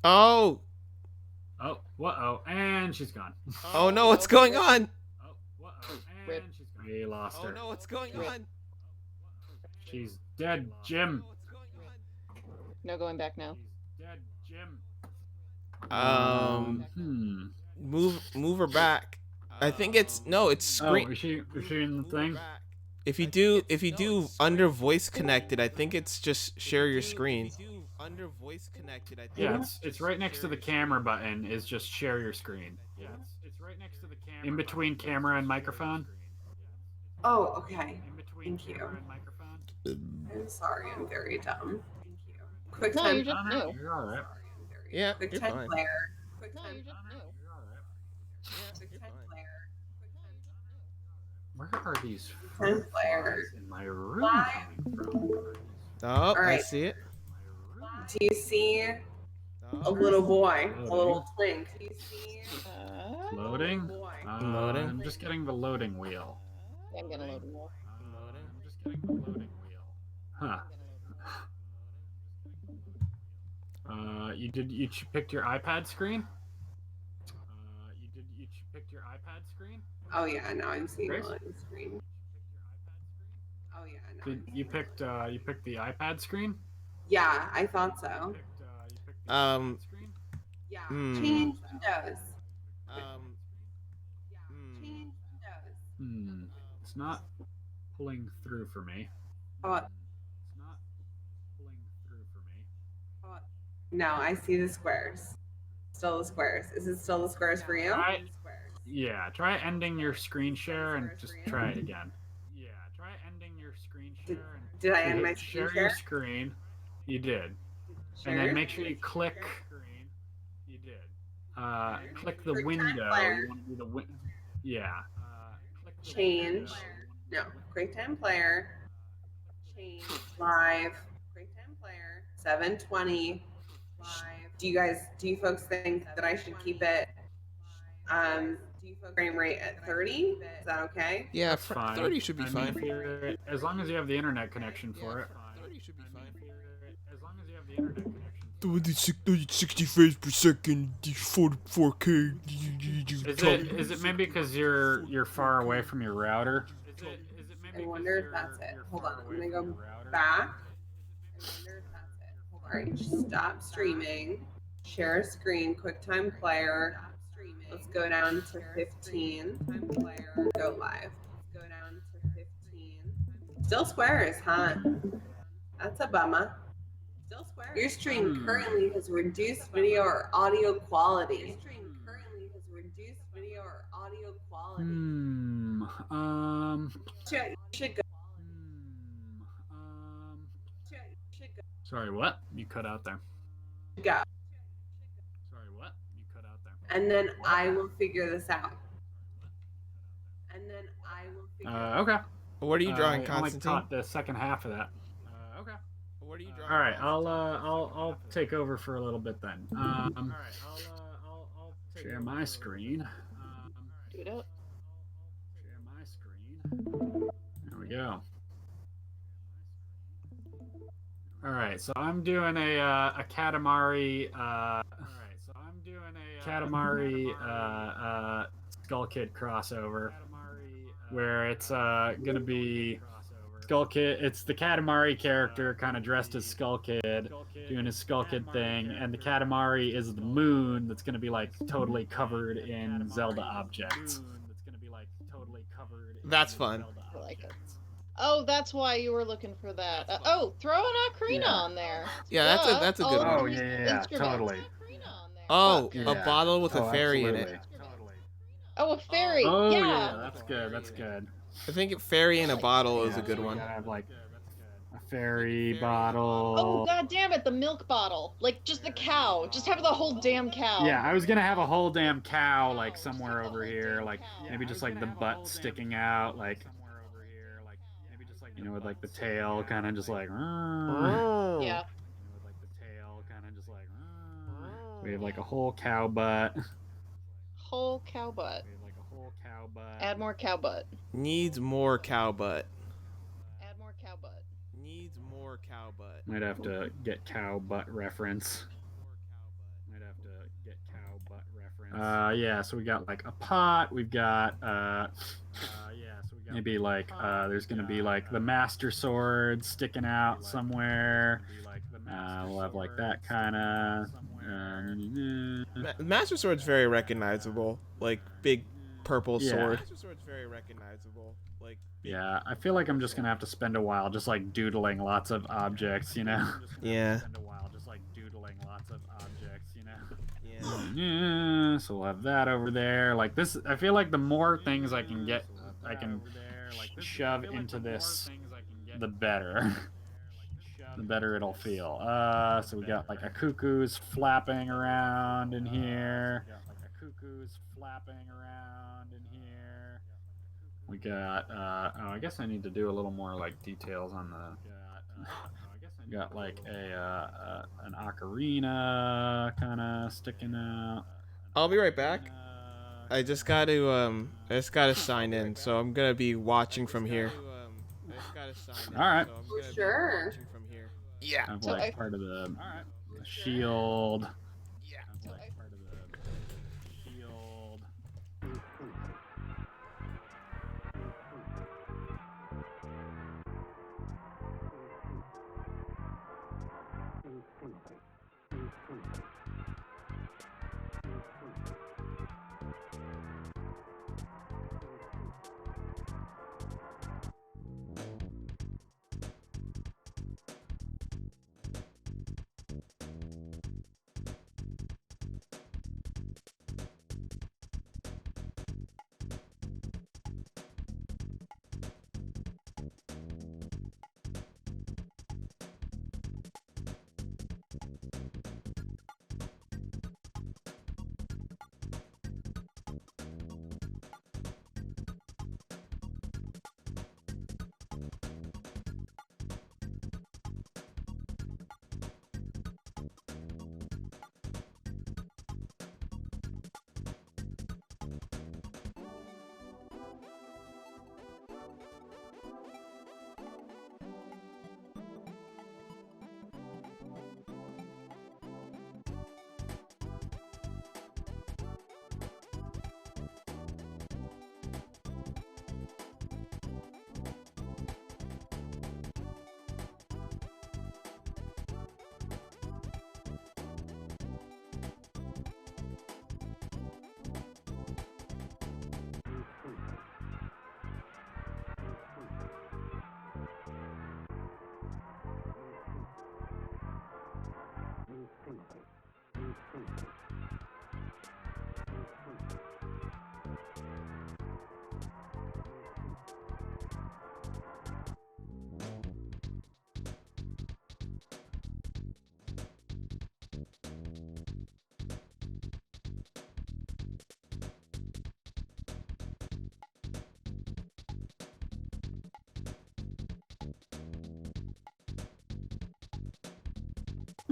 Oh. Oh, whoa, and she's gone. Oh no, what's going on? Oh, whoa, Rip. and she's gone. We lost Oh her. no, what's going on? She's dead, Jim. No going back now. She's dead, Jim. Um, move her back. I think it's screen. Oh, is she in the thing? If you do under voice connected, I think it's just share your screen. Yeah, it's right next to the camera button. Is just share your screen. Yeah, it's right next to the camera. In between camera and microphone. Oh, okay. In between Thank you. camera and microphone. I'm sorry. I'm very dumb. Thank you. Quick No, time. you're just Oh, no, new. you're all right. Yeah, Quick you're time fine. player. Quick No, time. you're just new. You're all right. Quick time player. Where are these Time player. flies in my room Fly. coming from? Oh, I right. see it. Do you see a Oh. little boy? A little twink. Do you see Loading? a boy? Loading. I'm just getting the loading wheel. I'm gonna load more. I'm just getting the loading wheel. Huh. You picked your iPad screen? You picked your iPad screen? Oh yeah, now I'm seeing Grace? it on the screen. Oh yeah, now Did you picked the iPad screen? Yeah, I thought so. You picked the Um, iPad screen? Yeah. Hmm. Change windows. Change windows. It's not pulling through for me. Oh, It's not pulling through for me. oh. No, I see the squares. Still the squares. Is it still the squares for you? Right. Yeah, try ending your screen share and just try it again. Yeah, try ending your screen share and Did I you end hit my screen share your share? screen. You did. Share? And then make sure you click. You did. Click the Quick time window. player. You want to do the yeah. Click the Change. window. No. QuickTime player. Change. Live. QuickTime player. 720. Live. Do you folks think that I should keep it frame rate at 30? Is that okay? Yeah, That's fine. 30 should be I mean, fine. if you're- as long as you have the internet connection for it. Thirty should be fine. As long as you have the internet connection. 60 frames per second, 4K. Is it maybe because you're far away from your router? I wonder if that's it. Hold on, I'm gonna go back. All right, stop streaming. Share a screen. QuickTime Player. Let's go down to 15. Go live. Still squares, huh? That's a bummer. Your stream currently has reduced video or audio quality. Should go. Sorry, what? You cut out there. Go. Sorry, what? You cut out there. And then I will figure this out. Okay. What are you drawing, I only Constantine? caught the second half of that. Okay. What are you drawing? All right, I'll take over for a little bit then. Share my screen. Do it up. Share my screen. There we go. All right, so I'm doing a Katamari. Katamari Skull Kid crossover, where it's gonna be Skull Kid. It's the Katamari character, kind of dressed as Skull Kid, doing his Skull Kid thing, and the Katamari is the moon that's gonna be like totally covered in Zelda objects. That's fun. I like it. Oh, that's why you were looking for that. Throw an ocarina on there. Yeah, that's a good all one. Oh these yeah, instruments. totally. Oh, Yeah. a bottle with a fairy in it. absolutely. Oh, a fairy. Oh yeah. yeah, that's good. That's good. I think fairy in a bottle is a good So we one. gotta have like a fairy bottle. Oh, god damn it, the milk bottle. Like, just the cow. Just have the whole damn cow. Yeah, I was gonna have a whole damn cow like somewhere over here, like maybe just like the butt sticking out, like you know, with like the tail kind of just like. Oh. Yeah. We have like a whole cow butt. Whole cow butt. Add more cow butt. Needs more cow butt. Add more cow butt. Needs more cow butt. Might have to get cow butt reference. Yeah, so we got like a pot. We've got maybe like there's gonna be like the master sword sticking out somewhere. We'll have like that kind of. Master Sword's very recognizable. Like big purple Yeah. sword. Master Sword's very recognizable. Like Yeah, I feel like I'm just gonna have to spend a while just like doodling lots of objects, you know. yeah. Yeah, so we'll have that over there. Like this, I feel like the more things I can get, I can shove into this, the better. The better it'll feel. So we got like a cuckoo's flapping around in here. We got, I guess I need to do a little more like details on the. Got like an ocarina kind of sticking out. I'll be right back. I just got to sign in, so I'm gonna be watching from here. All right. Sure. Yeah. Have like part of the shield.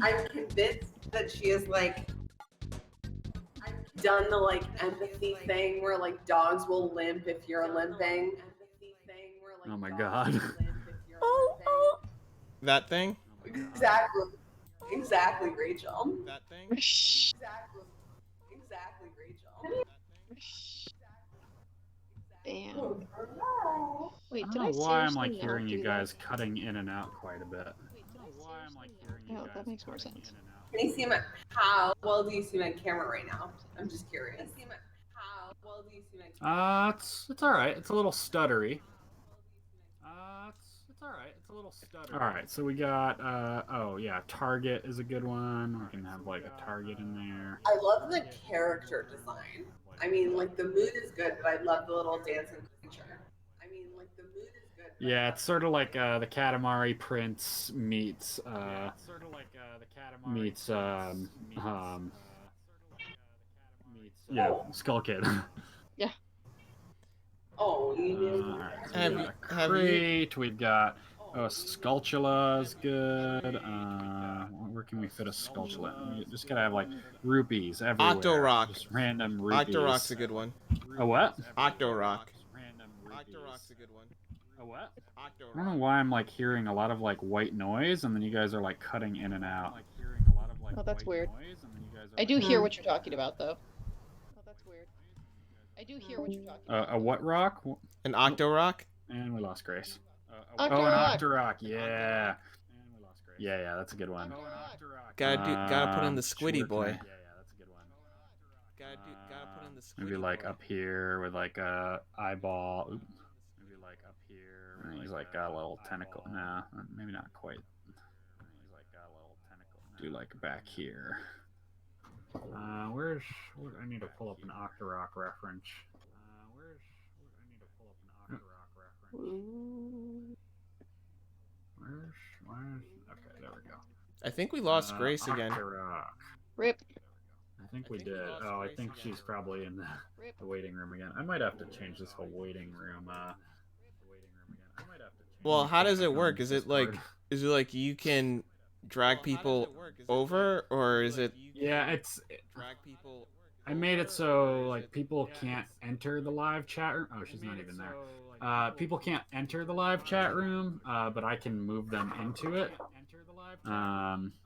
I'm convinced that she is like done the like empathy thing where like dogs will limp if you're limping. Oh my god. That thing? Exactly. Exactly, Rachel. That thing? Exactly. Exactly, Rachel. Damn. Wait, I did don't I know why I'm seriously like not hearing you do guys that? cutting in and out quite a bit. Oh, that makes more sense. Can you see my how well do you see my camera right now? I'm just curious. How well do you see my camera? It's all right. It's a little stuttery. It's all right. It's a little stuttery. All right, so we got oh yeah, Target is a good one. We can have like a Target in there. I love the character design. I mean, like the mood is good, but I love the little dancing creature. I mean, like the mood is good. Yeah, it's sort of like the Katamari Prince meets meets yeah, Skull Kid. Oh, you knew. Alright, so Have we you- got a have you- crate. We've got Skulltula's good. Where can we fit a Skulltula? We just gotta have like rupees everywhere. Octorock. Just random rupees. Octorock's a good one. A what? Octorock. Octorock's a good one. A what? I Octorock. don't know why I'm like hearing a lot of like white noise, and then you guys are like cutting in and out. Oh, that's weird. I do hear what you're talking about, though. Oh, that's weird. I do hear what you're talking about. A what rock? An Octorock? And we lost Grace. Octorock. Oh, an Octorock. Yeah. Yeah, that's a good one. Gotta put in the Squiddy Sure boy. thing. That's a good one. Gotta put in the Squiddy Maybe like boy. up here with like a eyeball. Oops. Maybe like up here. And he's like got a little tentacle. Nah, maybe not quite. He's like got a little tentacle. Do like back here. Where I need to pull up an Octorock reference. I need to pull up an Octorock reference. Ooh. Where's okay, there we go. I think we lost Grace again. Octorock. Rip. I think we did. Oh, I think she's probably in the waiting room again. I might have to change this whole waiting room. Well, how does it work? Is it like you can drag people over, or is it Yeah, drag people? I made it so like people can't enter the live chat room. Oh, she's not even there. People can't enter the live chat room, but I can move them into it.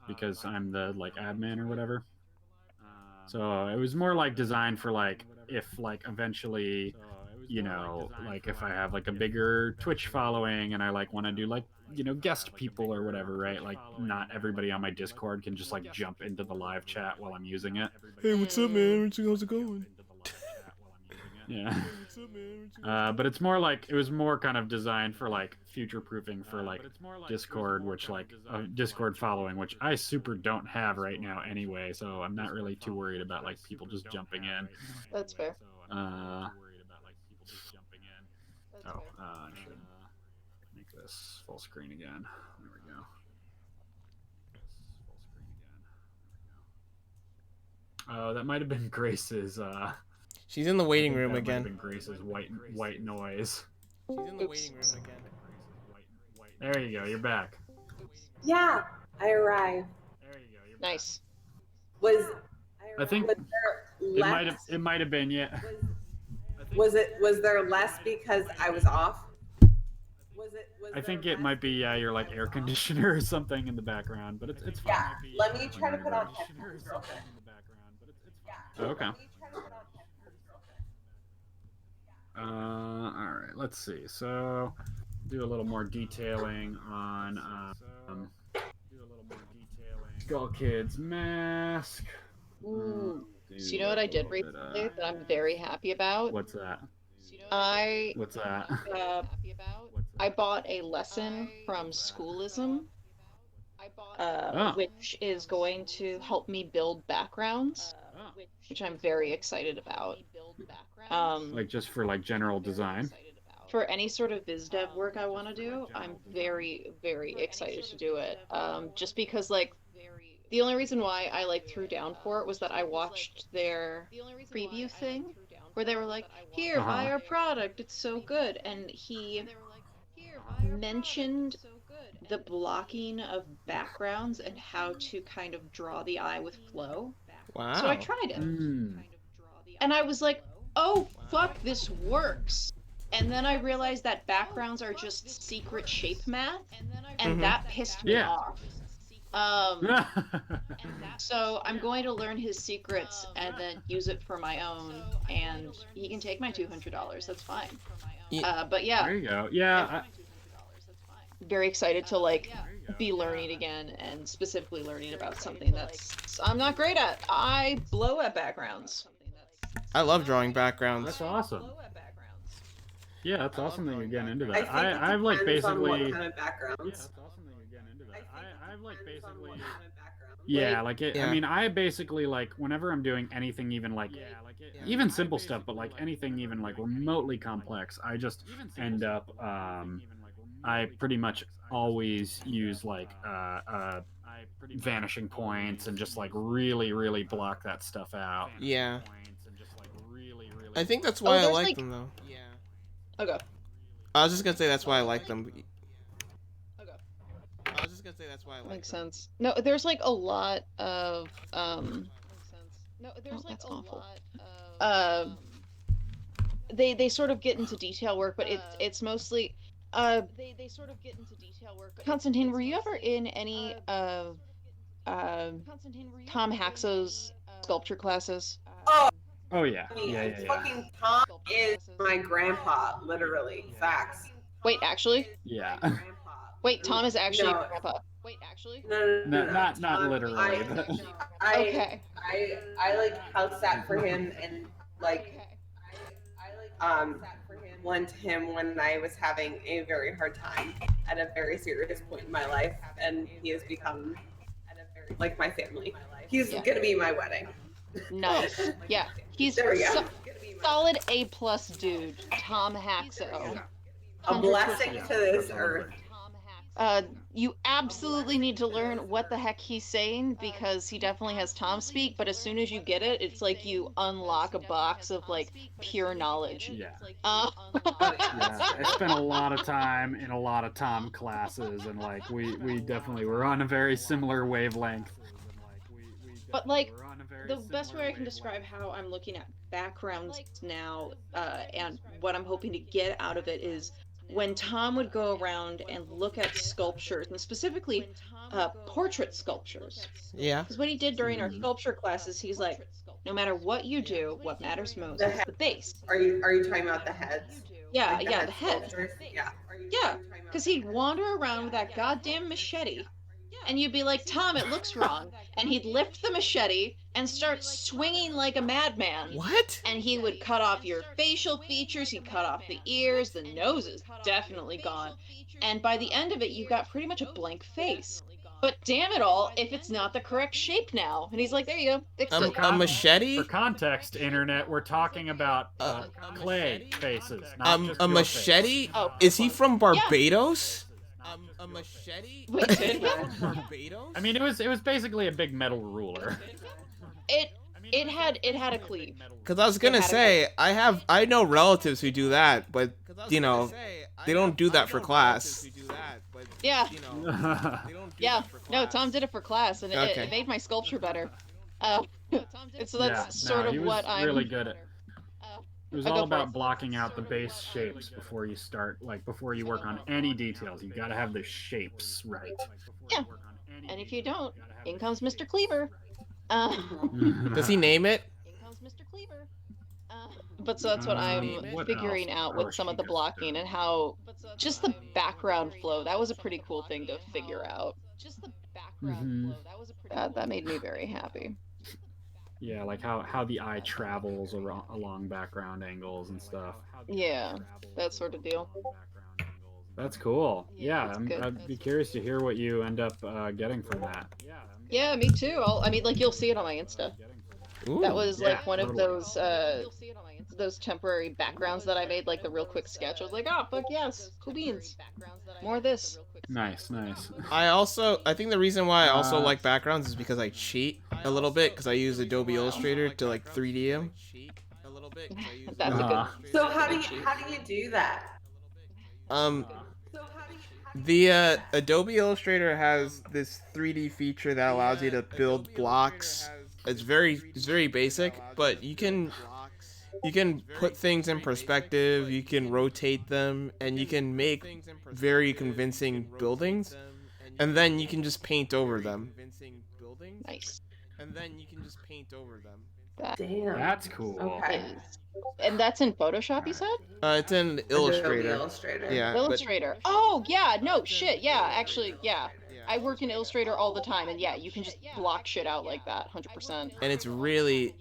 Because I'm the like admin or whatever. So it was more like designed for like if like eventually, you know, like if I have like a bigger Twitch following and I like want to do like, you know, guest people or whatever, right? Like not everybody on my Discord can just like jump into the live chat while I'm using it. Hey, what's up, man? How's it going? Yeah. But it's more like it was more kind of designed for like future proofing for like Discord, which like Discord following, which I super don't have right now anyway, so I'm not really too worried about like people just jumping in. That's fair. I should make this full screen again. There we go. Oh, that might have been Grace's. She's in the waiting I think room that might have again. been Grace's white noise. She's in the Oops. waiting room again. There you go. You're back. Yeah, I arrived. Nice. Was I think was there it less? might have been, yeah. Was there less because I was off? Was I think there it might be your like air conditioner or something in the background, but it's fine. Yeah. Let me try to put on headphones. Okay. All right. Let's see. So, do a little more detailing on Skull Kid's mask. Ooh. Do So you know what I did a little bit, recently that I'm very happy about? What's that? What's that? I bought a lesson from Schoolism, Oh. which is going to help me build backgrounds, which I'm very excited about. Like just for like general design. For any sort of biz dev work I want to do, I'm very, very excited to do it. Just because, like, the only reason why I like threw down for it was that I watched their preview thing, where they were like, "Here, buy our product, it's so good," and he mentioned the blocking of backgrounds and how to kind of draw the eye with flow. Wow. So I tried it. Mm. And I was like, oh, fuck, this works. And then I realized that backgrounds are just secret shape math, and that pissed me Yeah. off. So I'm going to learn his secrets and then use it for my own, and he can take my $200. That's fine. But yeah, There you go. Yeah. very excited to like be learning again, and specifically learning about something that's I'm not great at. I blow at backgrounds. I love drawing backgrounds. That's awesome. Yeah, that's awesome that you're getting into I that. think I've like depends on what basically. kind of Yeah, backgrounds. that's awesome that you're getting into that. I've like Depends on basically. what kind of background. Yeah, like it. Yeah. I mean, I basically like whenever I'm doing anything, even like even simple stuff, but like anything even like remotely complex, I just end up. I pretty much always use like vanishing points and just like really block that stuff out. Yeah. I think that's why I there's, like like- them though. Yeah. Okay. I was just gonna say that's why I like them. I was just gonna say that's why I like Makes them. sense. No, there's like a lot of that's awful. They sort of get into detail work, but it's mostly they sort of get into detail work. Constantine, were you ever in any of Tom Haxo's sculpture classes? Oh yeah, I mean, yeah. fucking Tom is my grandpa, literally. Facts. Wait, actually? Yeah. My grandpa. Wait, Tom is actually No. your grandpa. Wait, actually? No, Not Tom, literally, but- Okay. I like house sat for him and like went to him when I was having a very hard time at a very serious point in my life, and he has become like my family. He's Yeah. gonna be my wedding. Nice. Yeah. He's There we go. solid A+ dude. Tom Haxo. A blessing to this earth. You absolutely need to learn what the heck he's saying, because he definitely has Tom speak, but as soon as you get it, it's like you unlock a box of like pure knowledge. Yeah. Uh, Yeah, I spent a lot of time in a lot of Tom classes, and like we definitely were on a very similar wavelength. But, like, the best way I can describe how I'm looking at backgrounds now, and what I'm hoping to get out of it, is when Tom would go around and look at sculptures, and specifically portrait sculptures. Yeah. Because what he did during our sculpture classes, he's like, no matter what you do, what matters most The is the base. Are you talking about the heads? Yeah, Like yeah, the head. sculptures? Yeah. Yeah, because he'd wander around with that goddamn machete, and you'd be like, Tom, it looks wrong. And he'd lift the machete and start swinging like a madman. What? And he would cut off your facial features, he'd cut off the ears, the nose is definitely gone. And by the end of it, you got pretty much a blank face. But damn it all, if it's not the correct shape now. And he's like, there you go, fix it. A machete? For context, internet, we're talking about clay faces, not just A your machete? Oh. Is he from Barbados? A machete? Wait, Is say it he again? from Barbados? I mean, it was basically a big metal ruler. It had a cleave. Because I was gonna say, I know relatives who do that, but you know, they don't do that for class. Yeah, You know, yeah. No, Tom did it for class, and Okay. it made my sculpture better. So that's Yeah, sort no, of he was what I'm really good at. It was Oh, all go for about it. blocking out the base shapes before you start, like before you work on any details. You got to have the shapes right. Yeah. And if you don't, in comes Mr. Cleaver. Does he name it? In comes Mr. Cleaver. But so that's what I'm What figuring else? out Oh, with some she of the goes blocking through. and how just the background flow. That was a pretty cool thing to figure out. Just the background flow. That made me very happy. Yeah, like how the eye travels along background angles and stuff. Yeah, that sort of deal. That's cool. Yeah, That's good. I'd be curious to hear what you end up getting from that. Yeah, me too. I mean, like, you'll see it on my Insta. Ooh. That was Yeah, like one of totally. those temporary backgrounds that I made, like the real quick sketch. I was like, oh fuck yes, cool beans. More of this. Nice. I think the reason why I also Uh, like backgrounds is because I cheat a little bit because I use Adobe Illustrator to like 3D them. That's a Uh-huh. good. So how do you do that? The Adobe Illustrator has this 3D feature that allows you to build blocks. It's very basic, but you can put things in perspective, you can rotate them, and you can make very convincing buildings, and then you can just paint over them. Nice. Damn. That's cool. Okay. And that's in Photoshop, you said? It's in Adobe Illustrator. Illustrator. Yeah, but Illustrator. Oh, yeah, no, shit, yeah, actually, yeah. I work in Illustrator all the time, and yeah, you can just block shit out like that, 100%. and it's really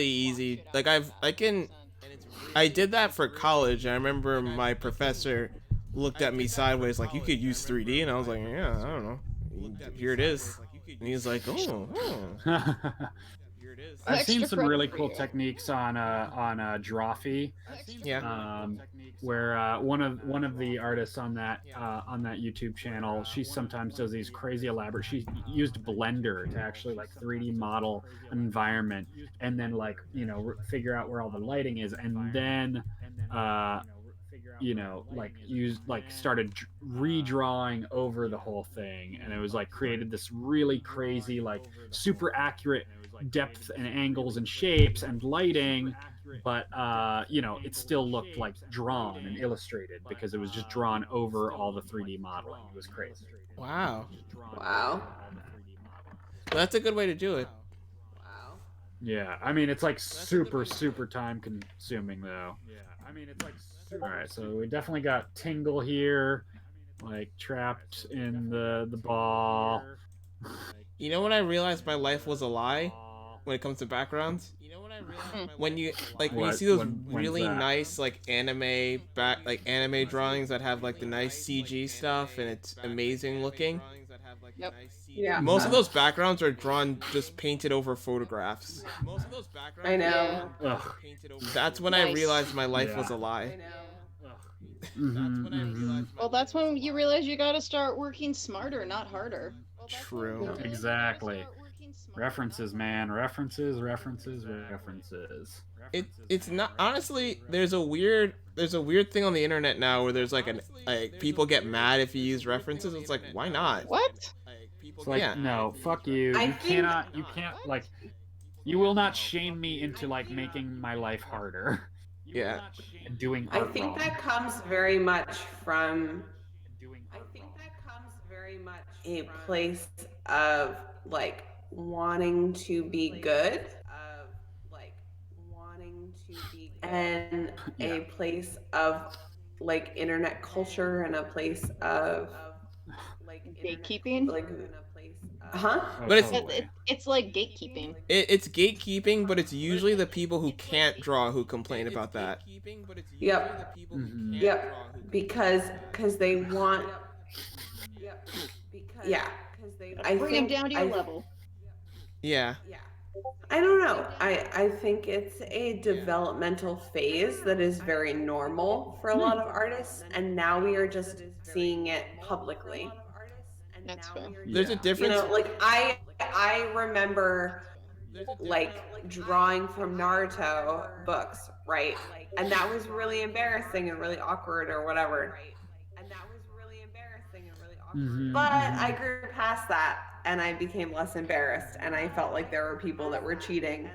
easy. Like I did that for college. I remember my professor looked at me sideways like, you could use 3D, and I was like, yeah, I don't know. Here it is. And he's like, oh. I've seen Extra some credit really for cool you. techniques on Drawfee, Yeah. where one of the artists on that YouTube channel, she sometimes does these crazy elaborate. She used Blender to actually like 3D model an environment, and then like figure out where all the lighting is, and then like started redrawing over the whole thing, and it was like created this really crazy, like super accurate depth and angles and shapes and lighting, but it still looked like drawn and illustrated because it was just drawn over all the 3D modeling. It was crazy. Wow. Wow. That's a good way to do it. Yeah, I mean it's like super time consuming though. All right, so we definitely got Tingle here, like trapped in the ball. You know when I realized my life was a lie when it comes to backgrounds? When you see those When's really that? nice like anime drawings that have like the nice CG stuff and it's amazing looking. Yep. Yeah. Most of those backgrounds are drawn just painted over photographs. I know. Ugh. That's when I Nice. realized my life Yeah. was a lie. Well, that's when you realize you gotta start working smarter, not harder. True. Exactly. References, man. References. It's not honestly. There's a weird thing on the internet now where there's like people get mad if you use references. It's like, why not? What? It's like, Yeah. no, fuck you. I You think- can't, like, you will not shame me into, like, making my life harder. Yeah. And doing I art think wrong. that comes very much from a place of like wanting to be good and a place of like internet culture and a place of Gatekeeping? like huh? Oh, But it's- totally. It's like gatekeeping. It's gatekeeping, but it's usually the people who can't draw who complain about that. Yep. Mhm. Yep, because they want yeah. I Bring them think down to your level. Yeah. I don't know. I think it's a developmental phase that is very normal for a lot of artists, and now we are just seeing it publicly. That's fair. There's a Yeah. difference. Like I remember like drawing from Naruto books, right? And that was really embarrassing and really awkward or whatever. Mhm, But mhm. I grew past that and I became less embarrassed and I felt like there were people that were cheating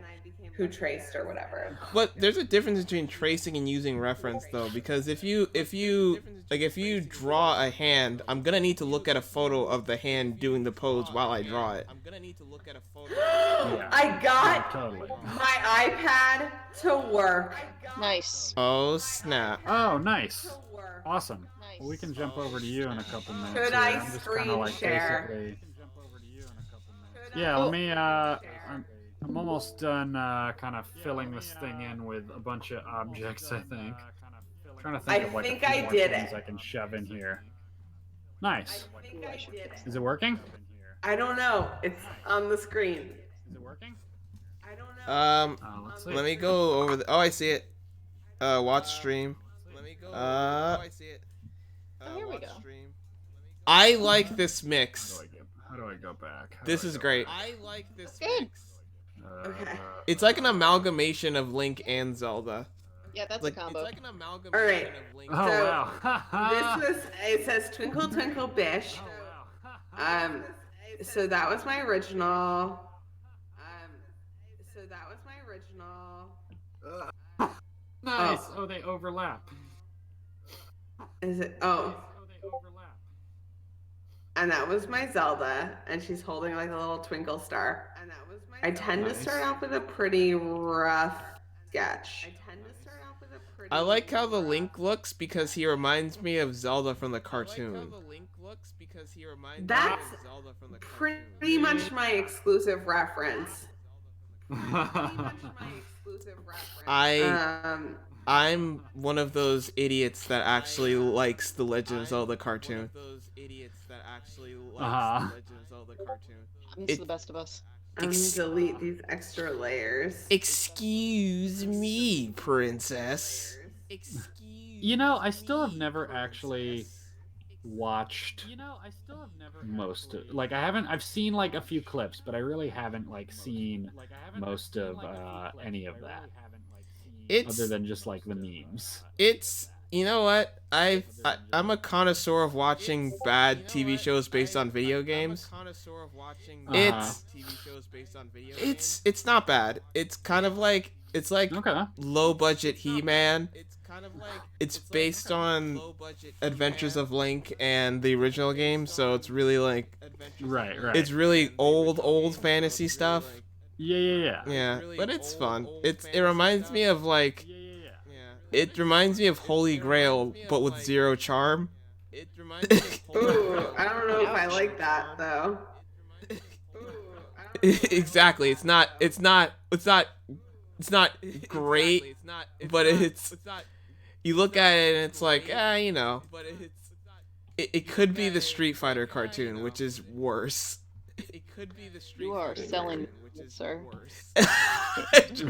who traced or whatever. But there's a difference between tracing and using reference though, because if you draw a hand, I'm gonna need to look at a photo of the hand doing the pose while I draw it. Yeah. I got Totally. my iPad to work. Nice. Oh snap! Oh, nice. Awesome. Well, we can jump over to you in a couple minutes. Should here. I I'm just screen kinda, like, share? basically- Yeah, let me. I'm almost done kind of filling this thing in with a bunch of objects, I think. Trying to think I of like think a few I more did things it. I can shove in here. Nice. Ooh, I should fix Is it working? I don't know. It's on the screen. Is it working? Let's see. Let me go over the. Oh, I see it. Watch stream. Oh, here we go. I like this mix. How do I go back? How This do I is go great. back? I like this Good. Uh, Okay. It's like an amalgamation of Link and Zelda. Yeah, that's like a combo. it's like an amalgamation All right. of Link. Oh So, wow. This was, it says Twinkle Twinkle Bish. So that was my original. Nice. Oh, they overlap. Is it? Oh, Oh, they overlap. and that was my Zelda, and she's holding like a little twinkle star. I tend to Nice. start off with a pretty rough sketch. I like how the Link looks because he reminds me of Zelda from the cartoon. That's pretty much my exclusive reference. I'm one of those idiots that actually likes the Legend of Zelda cartoon. It's the best of us. Delete these extra layers. Excuse me, princess. You know, I still have never actually watched most of, like, I've seen like a few clips, but I really haven't like seen most of any of that It's other than just like the memes. it's you know what? I'm a connoisseur of watching bad TV shows based on video games. It's not bad. It's kind of like Okay. low budget He-Man. It's based on Adventures of Link and the original game, so it's really like Right. it's really old fantasy stuff. Yeah. Yeah, but it's fun. It reminds me of like it reminds me of Holy Grail, but with zero charm. Ooh, I don't know if I like that though. Exactly. It's not great, but it's you look at it and it's like, you know, it could be the Street Fighter cartoon, which is worse. You are selling, sir.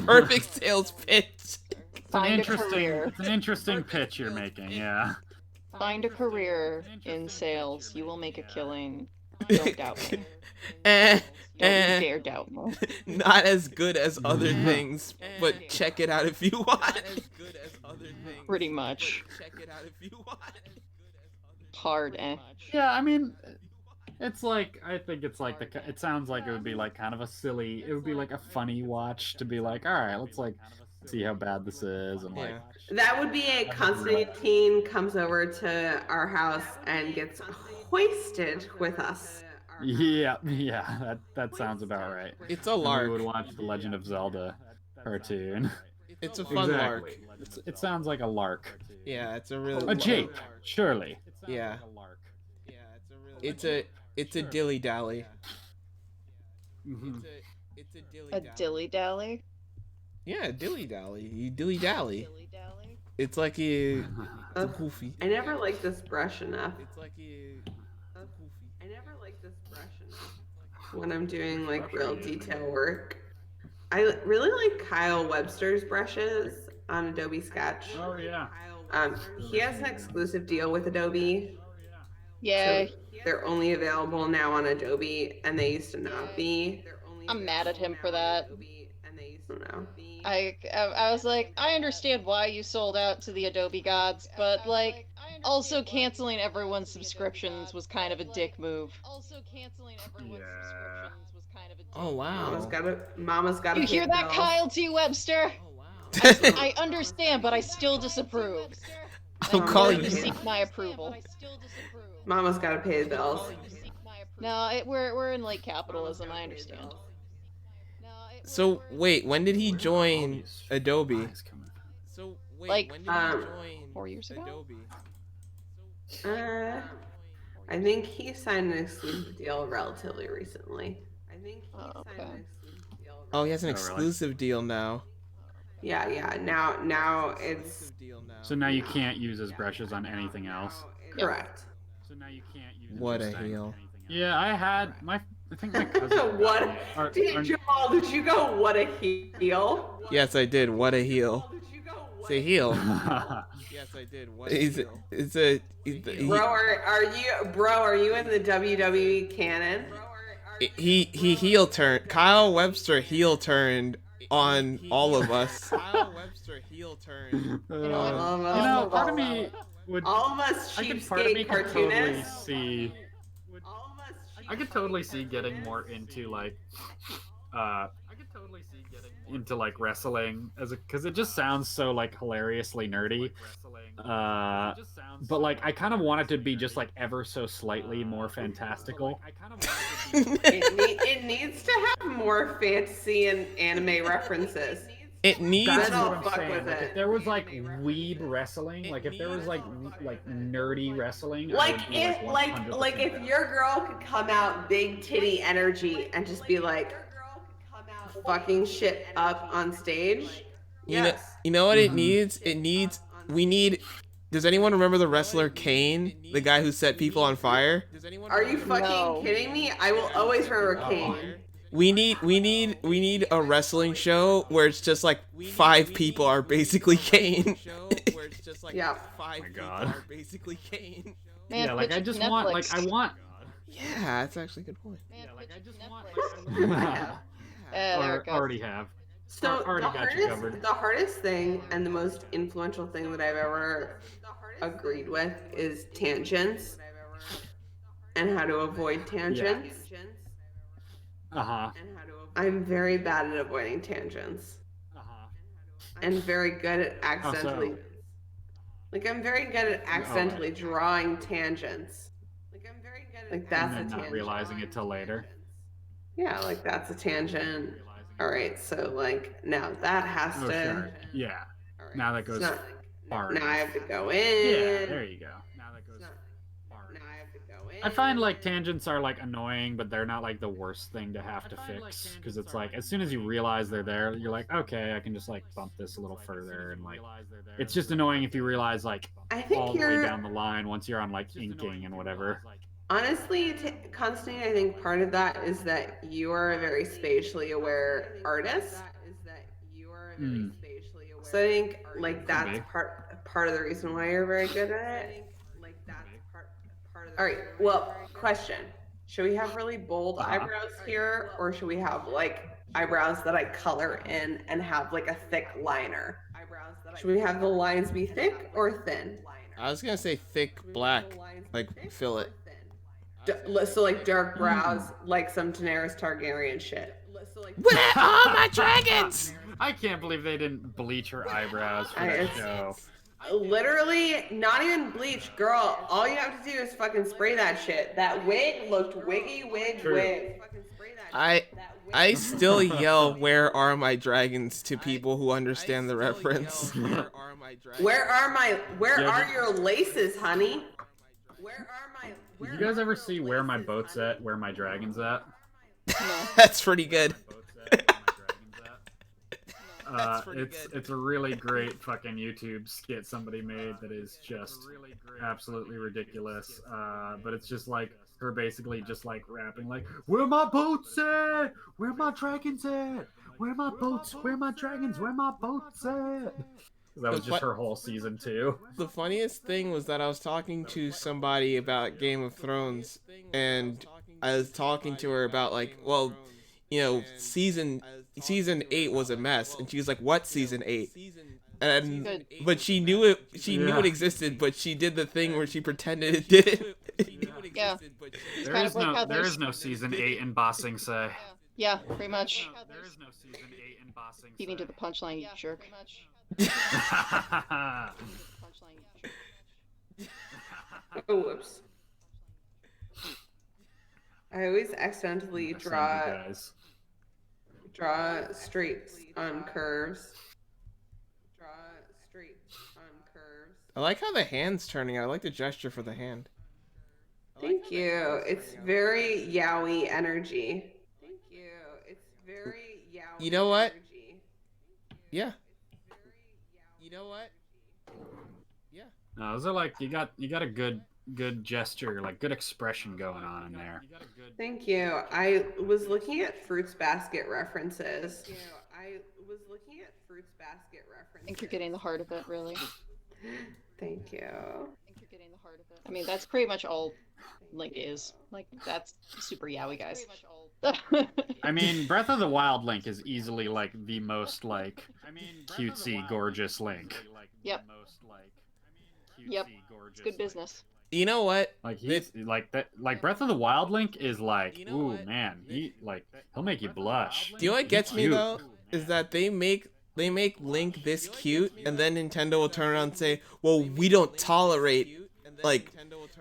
Perfect sales pitch. Find a career. It's an interesting pitch you're making. Yeah. Find a career in sales. You will make a killing. Don't doubt me. Don't you dare doubt me. Not as good as other things, but check it out if you want. Pretty much. Hard, eh? Yeah, I mean, it's like, I think it's like it sounds like it would be like kind of it would be like a funny watch to be like, all right, let's like see how bad this is, and like That would be a Constantine comes over to our house and gets hoisted with us. yeah, that sounds about right. It's a And lark. we would watch the Legend of Zelda cartoon. It's a fun lark. It sounds like a lark. Yeah, it's a really A jape, surely. Yeah. It's a dilly dally. Mhm. A dilly dally? Yeah, dilly dally. You dilly dally. Dilly dally? It's like it's a goofy. I never liked this brush enough. When I'm doing like real detail work. I really like Kyle Webster's brushes on Adobe Sketch. Oh yeah. He has an exclusive deal with Adobe. Yeah, So they're only available now on Adobe, and they used to not be. I'm mad at him for that. I don't know. I was like, I understand why you sold out to the Adobe gods, but like, also canceling everyone's subscriptions was kind of a dick move. Yeah. Oh Mama's wow. gotta You pay hear that, bills. Kyle T. Webster? I understand, but I still disapprove. I'm calling You you. seek my approval. Mama's gotta pay the bills. No, we're in late capitalism. I understand. So wait, when did he join Adobe? Like, Um, 4 years ago? I think he signed an exclusive deal relatively recently. Okay. Oh, he has an Oh, really? exclusive deal now. Yeah. Now it's So now you can't use his brushes on anything else. correct. So now you can't use. What a heel. Yeah, I think my cousin. What? Or- Jamal, did you go what a heel? Yes, I did. What a heel. Say heel. or- Yes, I did. What a heel. It's a. Bro, are you in the WWE canon? He heel turned. Kyle Webster heel turned on all of us. Kyle Webster heel turn. You know what? All of you us, know, part of me would. all of us I could part of me cheapskate could totally cartoonists. see. All of us I could totally see getting more into like, I could totally see getting into like wrestling as a because it just sounds so like hilariously nerdy. But like I kind of want it to be just like ever so slightly more fantastical. It needs to have more fantasy and anime references. It needs. That's Then I'll what I'm fuck saying. with Like, it. if there was like weeb wrestling, like if there was like nerdy wrestling, I Like would be, if 100% if down. your girl could come out big titty energy and just be like fucking shit up on stage. Yes. You know what it Mhm. needs? It needs. We need. Does anyone remember the wrestler Kane, the guy who set people on fire? Are you fucking No. kidding me? I will always remember Oh. Kane. We need a wrestling show where it's just like 5 people are basically Kane. Yeah. Oh my God. basically Kane. Man, Yeah, like pitch I it to just want, like Netflix. I want, Yeah, that's actually a good point. Man, yeah, like pitch I it to just want, Netflix. like, There it goes. already have. So Already got you covered. the hardest thing and the most influential thing that I've ever agreed with is tangents and how to avoid tangents. Uh huh. I'm very bad at avoiding tangents Uh huh. and very good at accidentally. so? Like I'm very good at accidentally drawing tangents. Like that's a And then tangent. not realizing it till later. Yeah, like that's a tangent. All right, so like now that has Oh to. sure. Yeah. All right, Now that it's goes not- far Now I enough. have to go Yeah. in. There you go. Now that goes far Now enough. I have to go in. I find like tangents are like annoying, but they're not like the worst thing to have to fix because it's like as soon as you realize they're there, you're like, okay, I can just like bump this a little further, and like it's just annoying if you realize like I think all the way you're down the line once you're on like inking and whatever. honestly, Constantine. I think part of that is that you are a very spatially aware artist. Hmm. So I think like that's be. part of the reason why you're very good at it. All right. Well, question: should we have really bold eyebrows here, or should we have like eyebrows that I color in and have like a thick liner? Should we have the lines be thick or thin? I was gonna say thick black, like fill it. So like dark brows, like some Daenerys Targaryen shit. Where are my dragons? I can't believe they didn't bleach her eyebrows for that It's- show. Literally, not even bleach, girl. All you have to do is fucking spray that shit. That wig looked wiggy, True. wig. I still yell, "Where are my dragons?" to people who understand the reference. Where Yeah, are your laces, honey? Did you guys ever see Where My Boat's At, Where My Dragon's At? No. That's pretty good. It's a really great fucking YouTube skit somebody made that is just absolutely ridiculous. But it's just like her basically just like rapping like, "Where my boats at? Where my dragons at? Where my boats? Where my dragons? Where my boats at?" That was just her whole season 2. The funniest thing was that I was talking to somebody about Game of Thrones, and I was talking to her about like, well, you know, season 8 was a mess, and she was like, "What season 8?" And Good. but she knew it. She knew it existed, but she did the thing where she pretended it didn't. Yeah. There kind is of like no how there there's- is no season 8 in Bossing Say. Yeah, pretty much. There is no season 8 in Bossing Beat me to the punchline, you jerk. Say. Oh, whoops. I always accidentally draw streaks on curves. I like how the hand's turning out. I like the gesture for the hand. Thank you. It's very yaoi energy. You know what? Yeah. You know what? Yeah. No, those are like you got a good gesture, like good expression going on in there. Thank you. I was looking at Fruits Basket references. I think you're getting the heart of it, really. Thank you. I mean, that's pretty much all Link is. Like, that's super yaoi, guys. I mean, Breath of the Wild Link is easily like the most like cutesy, gorgeous Link. Yep. Yep. It's good business. You know what? Like he's like that. Like Breath of the Wild Link is like, You know ooh what? man, he'll make you blush. Do you know what gets me Cute. though? Is that they make Link this cute, and then Nintendo will turn around and say, "Well, we don't tolerate like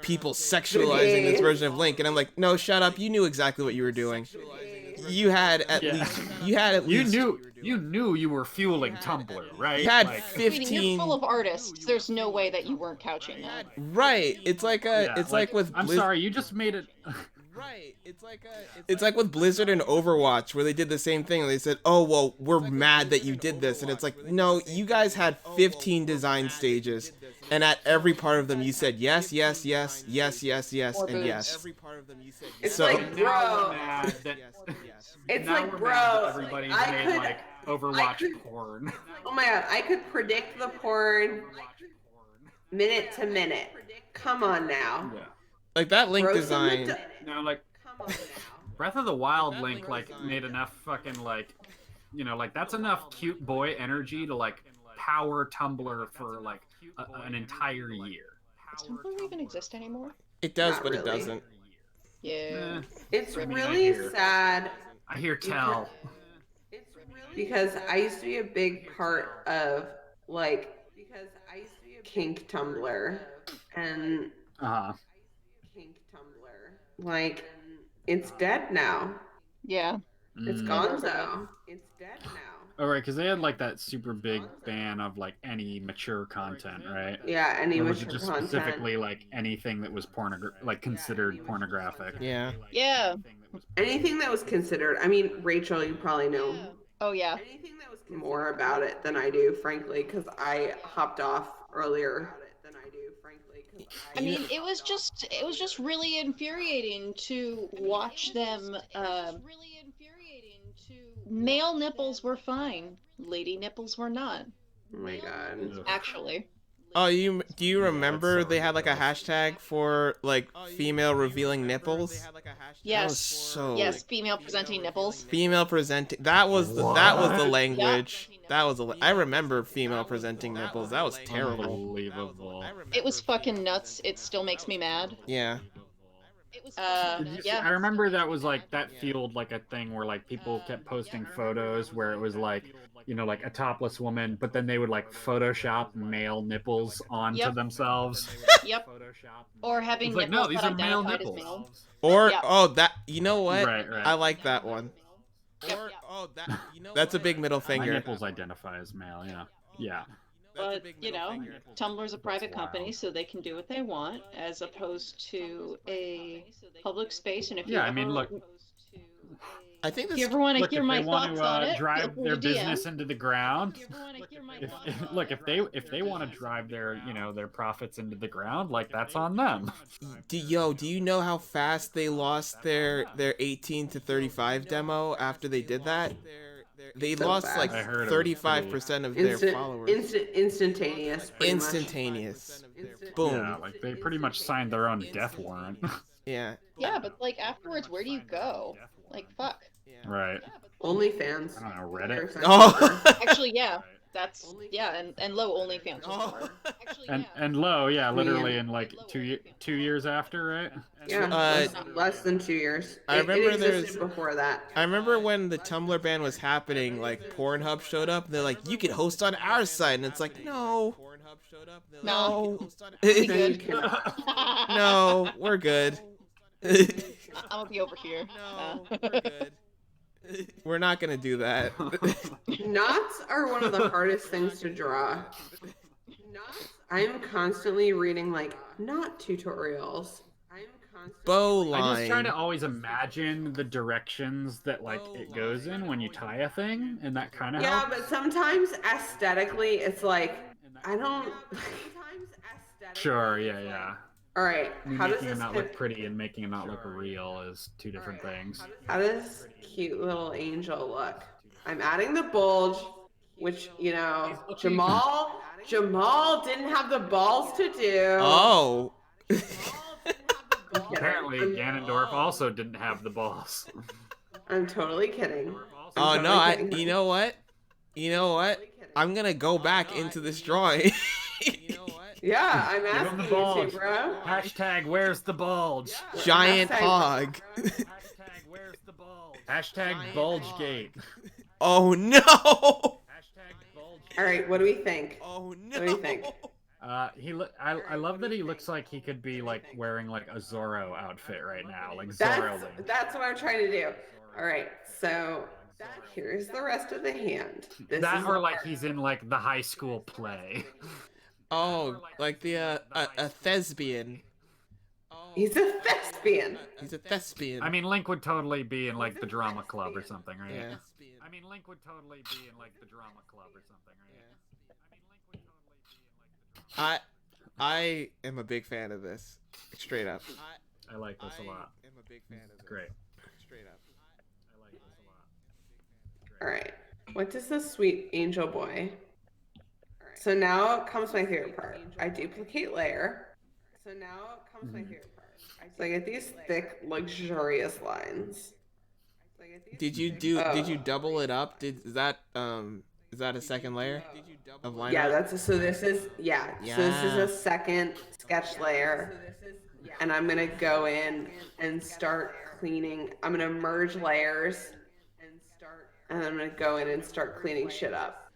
people sexualizing this version of Link," and I'm like, "No, shut up! You knew exactly what you were doing. You had at Yeah. least You knew you were fueling Tumblr, right? You had Like, Sweetie, 15. you're full of artists. There's no way that you weren't couching that. Right. It's like yeah, it's like with I'm sorry, you just made it. Right. It's like with Blizzard and Overwatch where they did the same thing. They said, "Oh, well, we're mad that you did this." And it's like, "No, you guys had 15 design stages, and at every part of them you said yes, yes, yes, yes, yes, yes, More and boobs. yes." It's So- like, Now we're bro. mad that, It's now like, we're bro. mad that everybody's I made could- like Overwatch could- porn. Oh my god, I could predict the porn minute to minute. Come on now. Yeah. Like that Link Throw some design. No, like Come on now. Breath of the Wild Link like made enough fucking like, like that's enough cute boy energy to like power Tumblr for like an entire year. Does Tumblr even exist anymore? It does, Not but it really. doesn't. Yeah. Eh, It's I mean, I really hear. sad I hear tell. because I used to be a big part of like kink Tumblr and kink Tumblr. Like it's dead now. Yeah. It's gonzo. It's dead now. All right, because they had like that super big ban of like any mature content, right? Yeah, any Or was it mature just content. specifically like anything that was like considered pornographic? Yeah. Yeah. Anything that was considered. I mean, Rachel, you probably know Oh yeah. more about it than I do, frankly, because I hopped off earlier. I mean, it was just really infuriating to watch them. Male nipples were fine. Lady nipples were not. Oh my god. Actually. Oh, do you remember that's they had like a hashtag for like female revealing nipples? That was Yes. so Yes. Female presenting nipples. female presenting. That was the language. That was I remember female presenting nipples. That was terrible. Unbelievable. It was fucking nuts. It still makes me mad. Yeah. Did you see- Yeah. I remember that was like that fueled like a thing where like people kept posting photos where it was like like a topless woman, but then they would like Photoshop male nipples onto Yep. themselves. Yep. Photoshop. Or having It's like nipples no, these that are male identified as nipples. male. Or Yeah. that you know what? Right, right. I like that one. Yep. That's a big middle My finger. nipples identify as male. Yeah. Yeah. But Tumblr's a private company, so they can do what they want, as opposed to a public space. And if you Yeah, I mean, ever- look- I think if this. you ever want to Look, hear if my they want thoughts to on it, drive feel free their to DM. business into the ground, If you ever wanna hear my if, thoughts on look, if they want to drive their their profits into the ground, like that's on them. Do you know how fast they lost their 18 to 35 demo after they did that? They So lost fast. like I heard it was 35% of their followers. Instantaneous. pretty much. Instantaneous. Boom. Yeah, like they pretty much signed their own death warrant. Yeah. Yeah, but like afterwards, where do you go? Like fuck. Right. OnlyFans. I don't know, Reddit. Oh. Actually, yeah, that's and low OnlyFans. Oh. Was Actually, And low, yeah, literally Yeah. in like 2 years after, right? Yeah, less than 2 years. I It remember existed there's- before that. I remember when the Tumblr ban was happening, like Pornhub showed up, and they're like, "You can host on our site," and it's like, no, No. no, No, you cannot. no, we're good. I'm gonna be over here. No, we're good. We're not gonna do that. Knots are one of the hardest things to draw. I'm constantly reading like knot tutorials. Bow I just try line. to always imagine the directions that like it goes in when you tie a thing, and that kind of Yeah, helps. but sometimes aesthetically, it's like I don't. Sure, yeah. All right, how does Making it this? not look pretty and making it not look real is two different things. How does cute little angel look? I'm adding the bulge, which Jamal didn't have the balls to do. Oh. Apparently, Ganondorf also didn't have the balls. I'm totally kidding. Oh I'm no, totally kidding. you know what? I'm gonna go back into this drawing. Yeah, I'm Give him asking the you bulge. to, bro. Hashtag where's the bulge? Giant Hashtag- hog. Hashtag where's the bulge? Hashtag bulgegate. Oh no. Hashtag bulge. All right, what do we think? Oh no. What do you think? I love that he looks like he could be like wearing like a Zorro outfit right now, like That's Zorro Link. that's what I'm trying to do. All right, so here's the rest of the hand. This That is or like he's in like the high school play. Oh, like the a thespian. he's a thespian. He's a thespian. I mean, Link would totally be in like the drama club or something, right? yeah. I mean, Link would totally be in like the drama club or something, right? I mean, Link would totally be in like the drama. I am a big fan of this. Straight up. I like this a lot. am a big fan of this. Great. Straight up. I like this a lot. All right, what does the sweet angel boy? So now comes my favorite part. I duplicate layer. So now comes my favorite part. So I get these thick, luxurious lines. Did you double it up? Is that a second layer of line Yeah, art? so this is So this is a second sketch layer, and I'm gonna go in and start cleaning. I'm gonna merge layers, and I'm gonna go in and start cleaning shit up.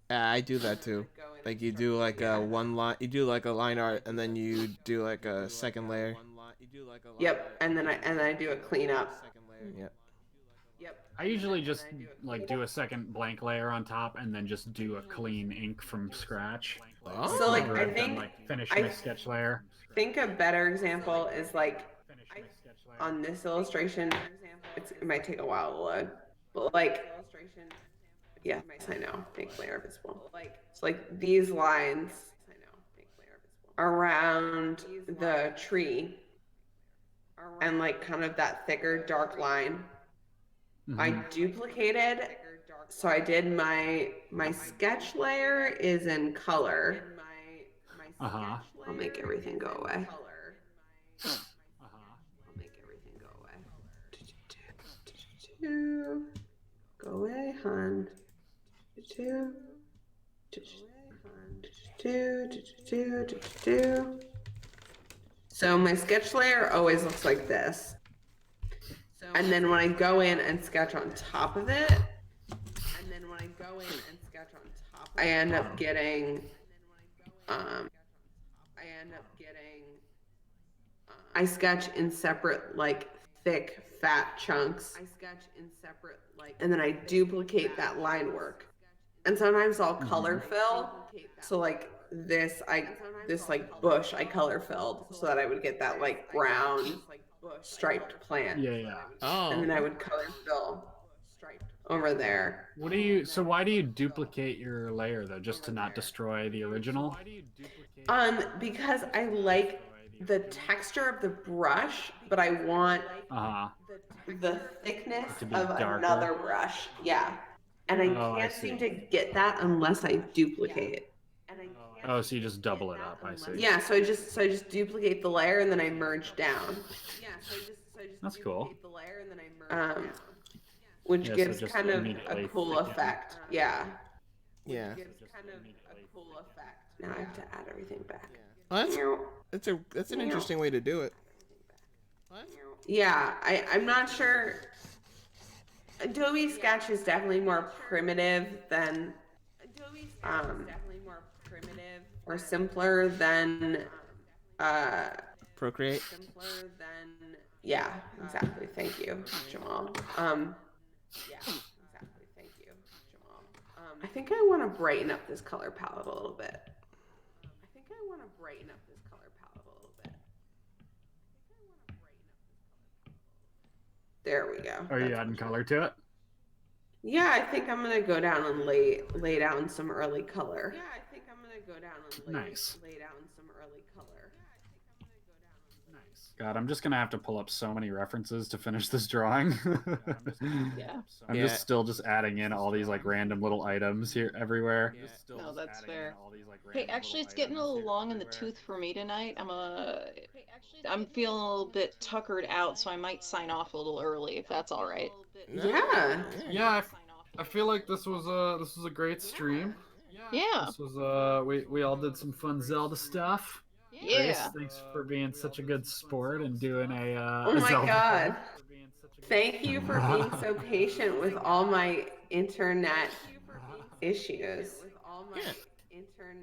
I do that too. Like you do like a one line, you do like a line art, and then you do like a second layer. Yep, and then I do a cleanup. Yep. I usually just like do a second blank layer on top and then just do a clean ink from scratch. Oh. So like Whenever I I've done, think like finish I my sketch layer. think a better example is like Finish my sketch layer. on this illustration. It might take a while to load, but like yeah, I know, make layer visible. So like these lines around the tree and like kind of that thicker dark line. I Mhm. duplicated, so I did my sketch layer is in color. Uh-huh. I'll make everything go away. Uh-huh. I'll make everything go away. Go away, hun. So my sketch layer always looks like this. And then when I go in and sketch on top of it, I end up getting I sketch in separate like thick fat chunks. And then I duplicate that line work. And sometimes I'll color fill. So like this like bush I color filled so that I would get that like brown striped plant. Yeah. And then Oh. I would color fill over there. So why do you duplicate your layer though? Just to not destroy the original? Because I like the texture of the brush, but I want Uh-huh. the thickness To be of darker. another brush. Yeah. And I Oh, I can't seem see. to get that unless I duplicate. Oh, so you just double it up, I see. Yeah, so I just duplicate the layer and then I merge down. That's cool. Which Yeah, so gives just kind of immediately a cool thicken. effect. Yeah. Yeah. Now I have to add everything back. Well, that's an interesting way to do it. Yeah, I'm not sure. Adobe Sketch is definitely more primitive than or simpler than Procreate. yeah, exactly. Thank you, Jamal. I think I want to brighten up this color palette a little bit. There we go. Are you That's adding much color to it? Yeah, I think I'm gonna go down and lay down some early color. Nice. God, I'm just gonna have to pull up so many references to finish this drawing. Yeah. I'm Yeah. just still just adding in all these like random little items here everywhere. No, that's fair. Hey, actually, it's getting a little long in the tooth for me tonight. I'm feeling a little bit tuckered out, so I might sign off a little early if that's all right. Yeah. Yeah, I feel like this was a great stream. Yeah. This was we all did some fun Zelda stuff. Grace, Yeah. thanks for being such a good sport and doing a Oh my Zelda. God. Thank you for being so patient with all my internet issues.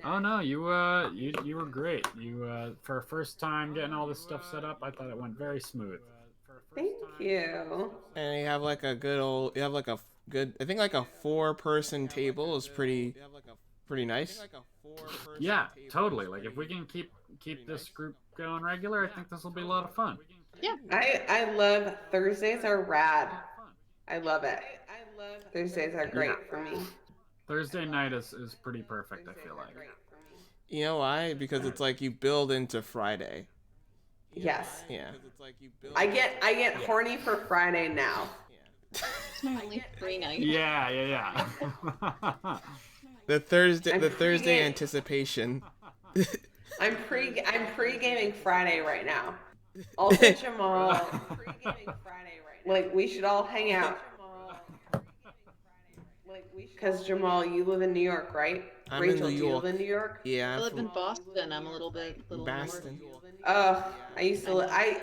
Oh no, you were great. You for a first time getting all this stuff set up, I thought it went very smooth. Thank you. And you have like a good old, you have like a good, I think like a 4-person table is pretty nice. Yeah, totally. Like if we can keep this group going regular, I think this will be a lot of fun. Yeah. I love Thursdays are rad. I love it. Thursdays are great for me. Thursday night is pretty perfect, I feel like. You know why? Because it's like you build into Friday. Yes. Yeah. I get horny for Friday now. It's my only free night. Yeah. The Thursday I'm Thursday pre- anticipation. I'm pre-gaming Friday right now. Also Jamal. Like we should all hang out. Because Jamal, you live in New York, right? I'm in Rachel, New do you York. live in New York? Yeah. I I'm live in from Boston. I'm a little north. Boston. Oh, I used to live. I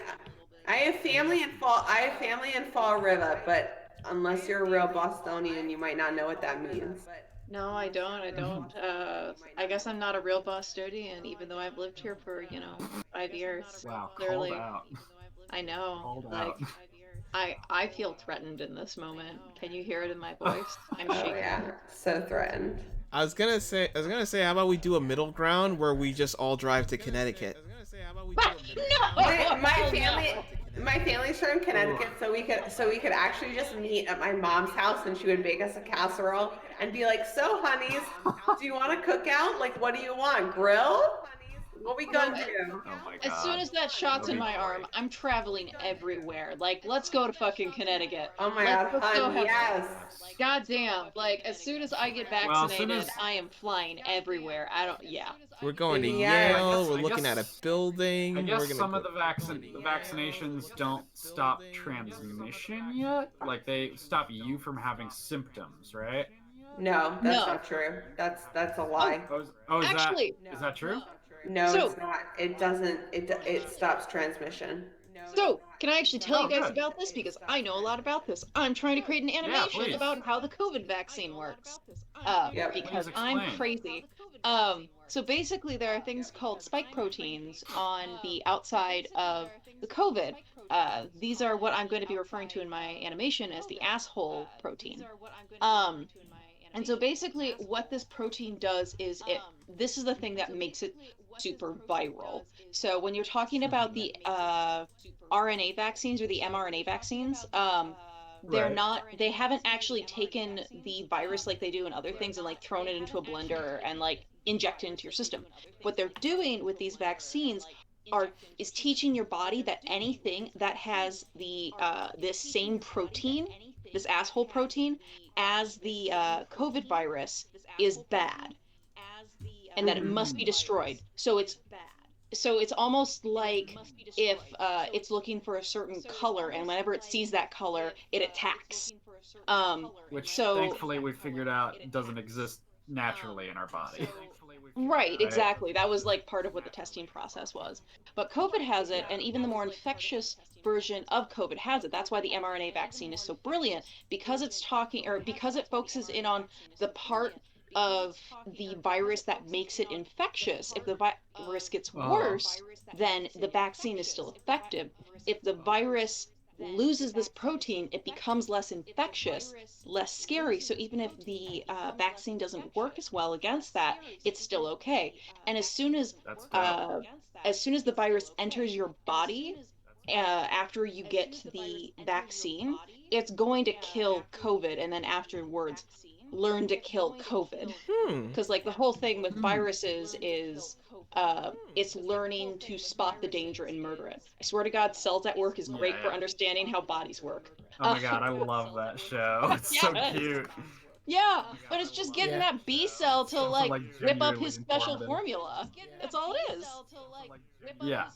have family in Fall River, but unless you're a real Bostonian, you might not know what that means. No, I don't. I guess I'm not a real Bostonian, even though I've lived here for 5 years. Wow, Clearly. called out. I know. Called Like out. I feel threatened in this moment. Can you hear it in my voice? I'm Oh shaking. yeah, so threatened. I was gonna say, how about we do a middle ground where we just all drive to Connecticut? No. My family's from Connecticut, so we could actually just meet at my mom's house, and she would make us a casserole and be like, "So, honeys, do you want a cookout? Like, what do you want? Grill? What we gonna do?" Oh my god. As soon as that shot's in my arm, I'm traveling everywhere. Like, let's go to fucking Connecticut. Oh my Let's god, go hon, have- yes. Goddamn. Like, as soon as I get Well, as soon vaccinated, as- I am flying everywhere. Yeah. We're going to Yeah, Yale. I We're looking at a guess- building. I guess we're gonna some go- of the vaccinations don't stop transmission yet. Like they stop you from having symptoms, right? No, that's No. not true. That's a lie. Is Actually- that true? No, So- it's not. It doesn't. It stops transmission. So, can I actually tell Oh, you guys good. about this? Because I know a lot about this. I'm trying to create an animation please. about how the COVID vaccine works. Yep. Because Please I'm explain. crazy. So basically, there are things called spike proteins on the outside of the COVID. These are what I'm going to be referring to in my animation as the asshole protein. And so basically, what this protein does is this is the thing that makes it super viral. So when you're talking about the RNA vaccines or the mRNA vaccines, they haven't actually taken the virus like they do in other things and like thrown it into a blender and like inject it into your system. What they're doing with these vaccines is teaching your body that anything that has the this same protein, this asshole protein, as the COVID virus is bad, and that it must be destroyed. So it's almost like if it's looking for a certain color, and whenever it sees that color, it attacks. Which So- thankfully we figured out doesn't exist naturally in our body. Right, exactly. That was like part of what the testing process was. But COVID has it, and even the more infectious version of COVID has it. That's why the mRNA vaccine is so brilliant, because because it focuses in on the part of the virus that makes it infectious. If the virus gets worse, then the vaccine is still effective. If the virus loses this protein, it becomes less infectious, less scary. So even if the vaccine doesn't work as well against that, it's still okay. And as soon as That's dope. the virus enters your body, after you get the vaccine, it's going to kill COVID, and then afterwards learn to kill COVID. Because like the whole thing with viruses is it's learning to spot the danger and murder it. I swear to God, Cells at Work is great for understanding how bodies work. Oh my god, I love that show. It's so Yes. cute. Yeah, but it's just getting Yeah. that B cell to Also, whip up his genuinely special informative. formula. That's all it is. Yeah.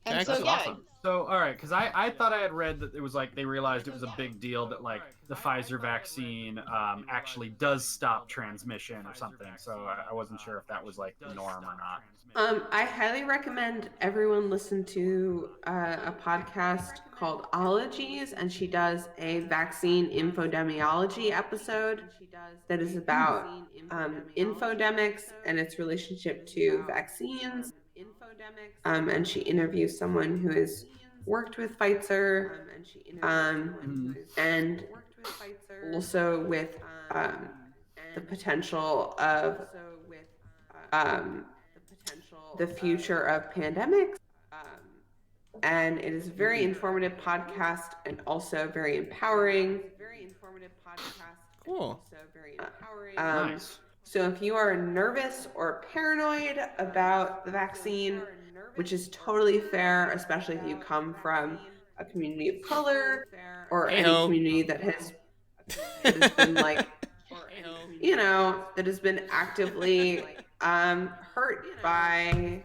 And That's so That's yeah, awesome. So, all right, because I thought I had read that it was like they realized it was a big deal that like the Pfizer vaccine actually does stop transmission or something. So I wasn't sure if that was like the norm or not. I highly recommend everyone listen to a podcast called Ologies, and she does a vaccine infodemiology episode that is about infodemics and its relationship to vaccines. And she interviews someone who has worked with Pfizer, and also with the potential of the future of pandemics. And it is a very informative podcast and also very empowering. Cool. Nice. So if you are nervous or paranoid about the vaccine, which is totally fair, especially if you come from a community of color or any Hey-ho. community that has been like, you know, that has been actively hurt by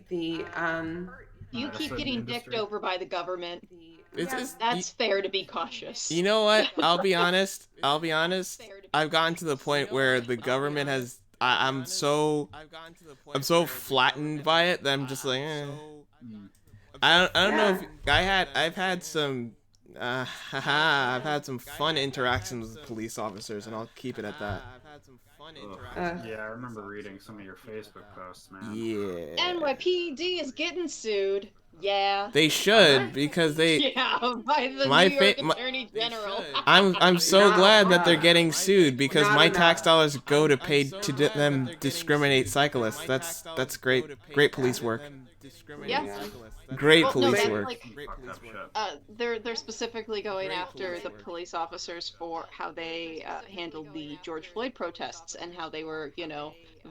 the you That's keep an getting industry. dicked over by the government. That's fair to be cautious. You know what? I'll be honest. I've gotten to the point where the government has. I'm so flattened by it that I'm just like, eh. I don't know if I've had some I've had some fun interactions with police officers, and I'll keep it at that. Yeah, I remember reading some of your Facebook posts, man. Yeah. NYPD is getting sued. Yeah. They should, because they. Yeah, by the My New York fa- my- Attorney General. I'm so glad that they're getting sued because Not my enough. tax dollars go to pay to them discriminate cyclists. That's great police work. Yeah. Great Well, no, police that's work. like Fucked up shit. they're specifically going after the police officers for how they handled the George Floyd protests and how they were,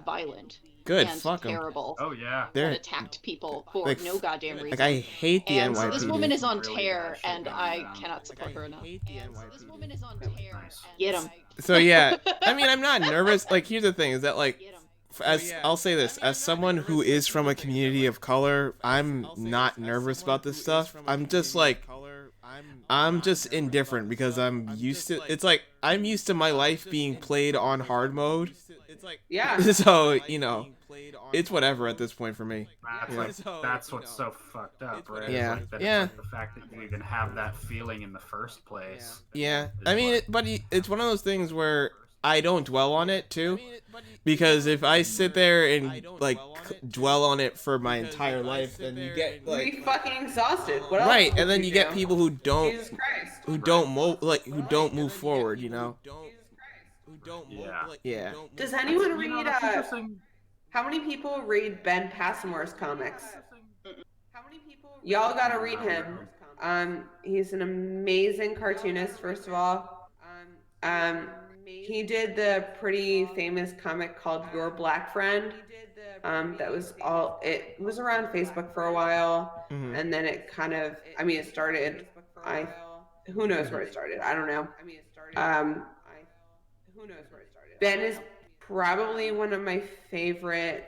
violent Good, and fuck 'em. terrible Oh yeah. and They're attacked people for like, no goddamn reason. like I hate the and so this NYPD. woman is on Really tear, bad shit and going I down. cannot support her enough. Nice. Get him. So yeah, I mean, I'm not nervous. Like, here's the thing: is that like, as I'll say this, as someone who is from a community of color, I'm not nervous about this stuff. I'm just like, I'm just indifferent because I'm used to. It's like I'm used to my life being played on hard mode. yeah. So it's whatever at this point for me. That's what's so fucked up, right? Yeah. It's like Yeah. It's like the fact that you even have that feeling in the first place. Yeah, I mean, it's one of those things where I don't dwell on it too, because if I sit there and like dwell on it for my entire life, then you get You'll be like fucking exhausted. What else right, would and then you get do? people who don't Jesus Christ. who don't move forward, you know. Yeah. Yeah. Does anyone You know, read that's interesting. how many people read Ben Passmore's comics? Y'all gotta read him. He's an amazing cartoonist, first of all. He did the pretty famous comic called Your Black Friend. That was it was around Facebook for a while, Mhm. and then it kind of, I mean, it started, who knows where it started? I don't know. Ben is probably one of my favorite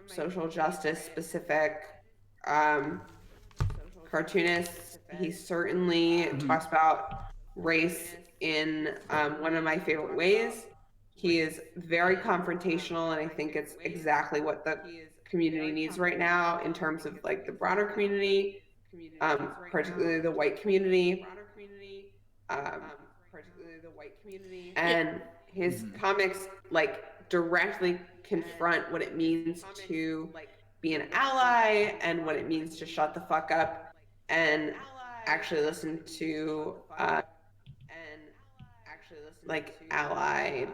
social justice specific cartoonists. He certainly talks about race in one of my favorite ways. He is very confrontational, and I think it's exactly what the community needs right now in terms of like the broader community, particularly the white community. And his comics like directly confront what it means to be an ally and what it means to shut the fuck up and actually listen to like ally,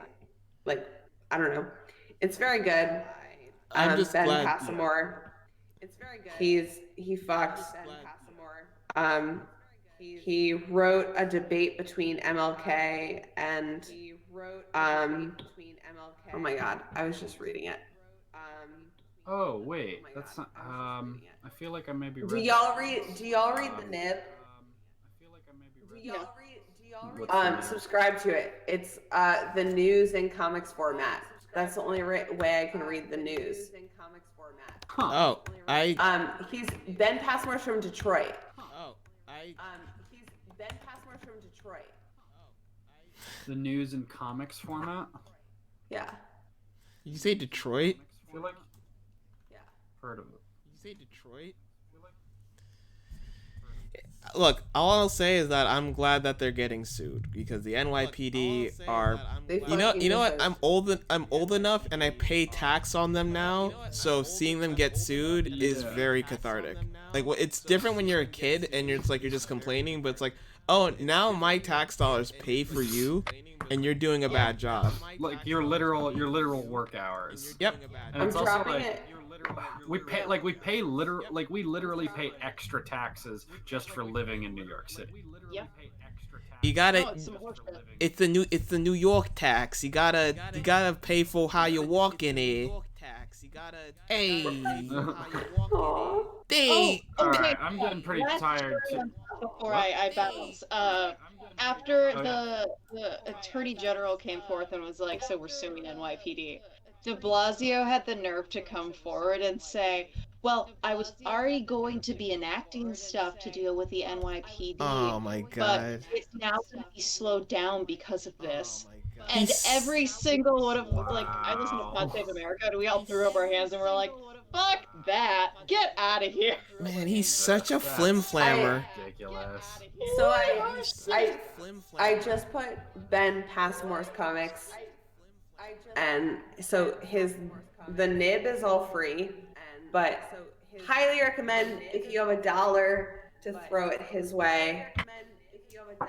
like, I don't know. It's very good. I'm just Ben glad. Passamore. It's very good. He fucks. He wrote a debate between MLK and Oh my god, I was just reading it. Oh wait, that's not. I feel like I maybe read. Do y'all read the Nib? I feel like I maybe read. Yeah. What's the name? Subscribe to it. It's the news in comics format. That's the only way I can read the news. Huh. Oh, He's Ben Passmore's from Detroit. He's Ben Passmore's from Detroit. The news in comics format. Yeah. you say Detroit? I feel like Yeah. heard of it. You say Detroit? Look, all I'll say is that I'm glad that they're getting sued because the NYPD are. They You know fucking what? deserve- I'm old enough, and I pay tax on them now. So seeing them get sued is Yeah. very cathartic. Like, it's different when you're a kid and you're just complaining, but it's like, oh, now my tax dollars pay for you, and you're doing a bad job. Like your literal work hours. Yep. And I'm it's also dropping like it. we literally pay extra taxes just for living in New York City. Yep. You gotta. No, it's some horseshit. It's the New York tax. You gotta pay for how you walk in it. Hey. Aw. Hey. All Okay, right, I'm getting pretty last tired. story Too. before I bounce. After the attorney general came forth and was like, "So we're suing NYPD." De Blasio had the nerve to come forward and say, "Well, I was already going to be enacting stuff to deal with the NYPD, Oh my but god. it's now going to be slowed down because of this." And He's- every single one of like, I listened to Wow. Pod Save America, and we all threw up our hands and we're like, "Fuck that! Get out of here!" Man, he's such a That's flim flammer. Ridiculous. So I I just put Ben Passmore's comics, and so the nib is all free, but highly recommend if you have $1 to throw it his way.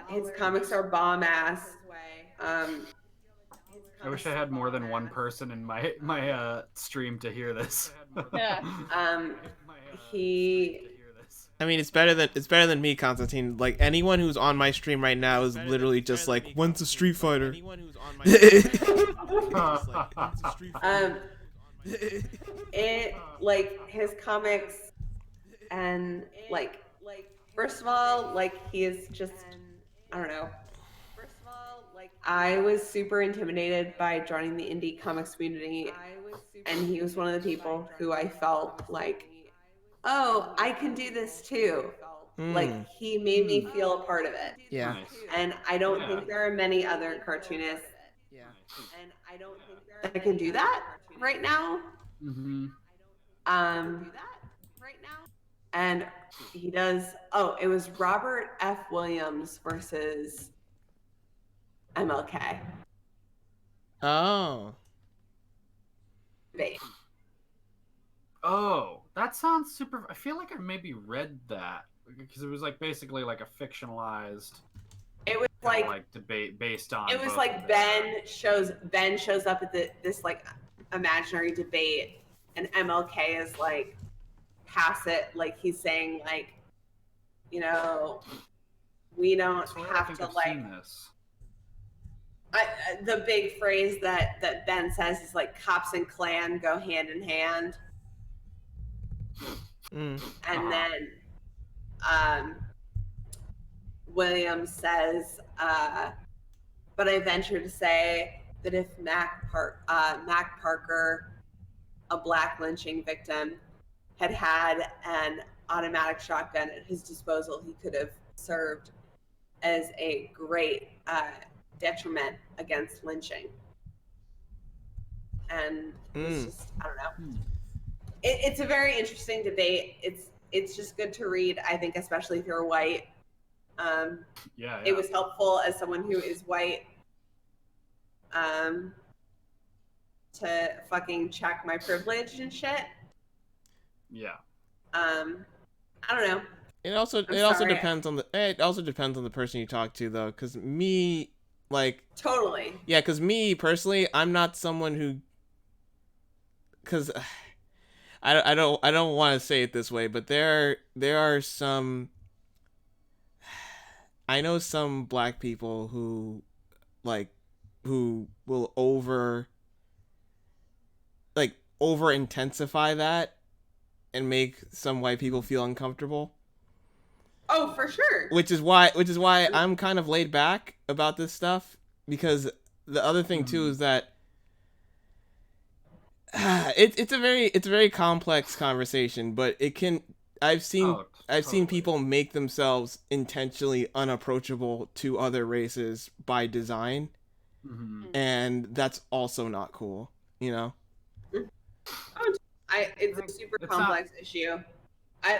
His comics are bomb ass. I wish I had more than one person in my stream to hear this. Yeah. He I mean, it's better than me, Constantine. Like anyone who's on my stream right now is literally just like, "When's the Street Fighter?" it like his comics and like first of all, like he is just I don't know. I was super intimidated by joining the indie comics community, and he was one of the people who I felt like, oh, I can do this too. Like he made me feel a part of it. Yeah. Nice. And I don't think there are many other cartoonists that can do that right now. Mm-hmm. And he does. Oh, it was Robert F. Williams versus MLK. Oh. Debate. Oh, that sounds super. I feel like I maybe read that because it was like basically like a fictionalized It was kinda, like debate based on. it was both like of them. Ben shows up at this like imaginary debate, and MLK is like pass it, like he's saying like, you know, we I don't swear I have think to I've like. seen this. The big phrase that Ben says is like cops and clan go hand in hand, and then Williams says, but I venture to say that if Mac Parker, a black lynching victim, had an automatic shotgun at his disposal, he could have served as a great detriment against lynching. And it's just, I don't know. It's a very interesting debate. It's just good to read, I think, especially if you're white. Yeah. It was helpful as someone who is white to fucking check my privilege and shit. Yeah. I don't know. It also sorry. depends on the person you talk to though, because me, like, Totally. yeah, because me personally, I'm not someone who, because I don't want to say it this way, but there are some, I know some black people who will like over intensify that and make some white people feel uncomfortable. Oh, for sure. Which is why I'm kind of laid back about this stuff, because the other thing too is that it's a very complex conversation, but it can I've seen people make themselves intentionally unapproachable to other races by design. And that's also not cool, you know? It's a super complex issue. And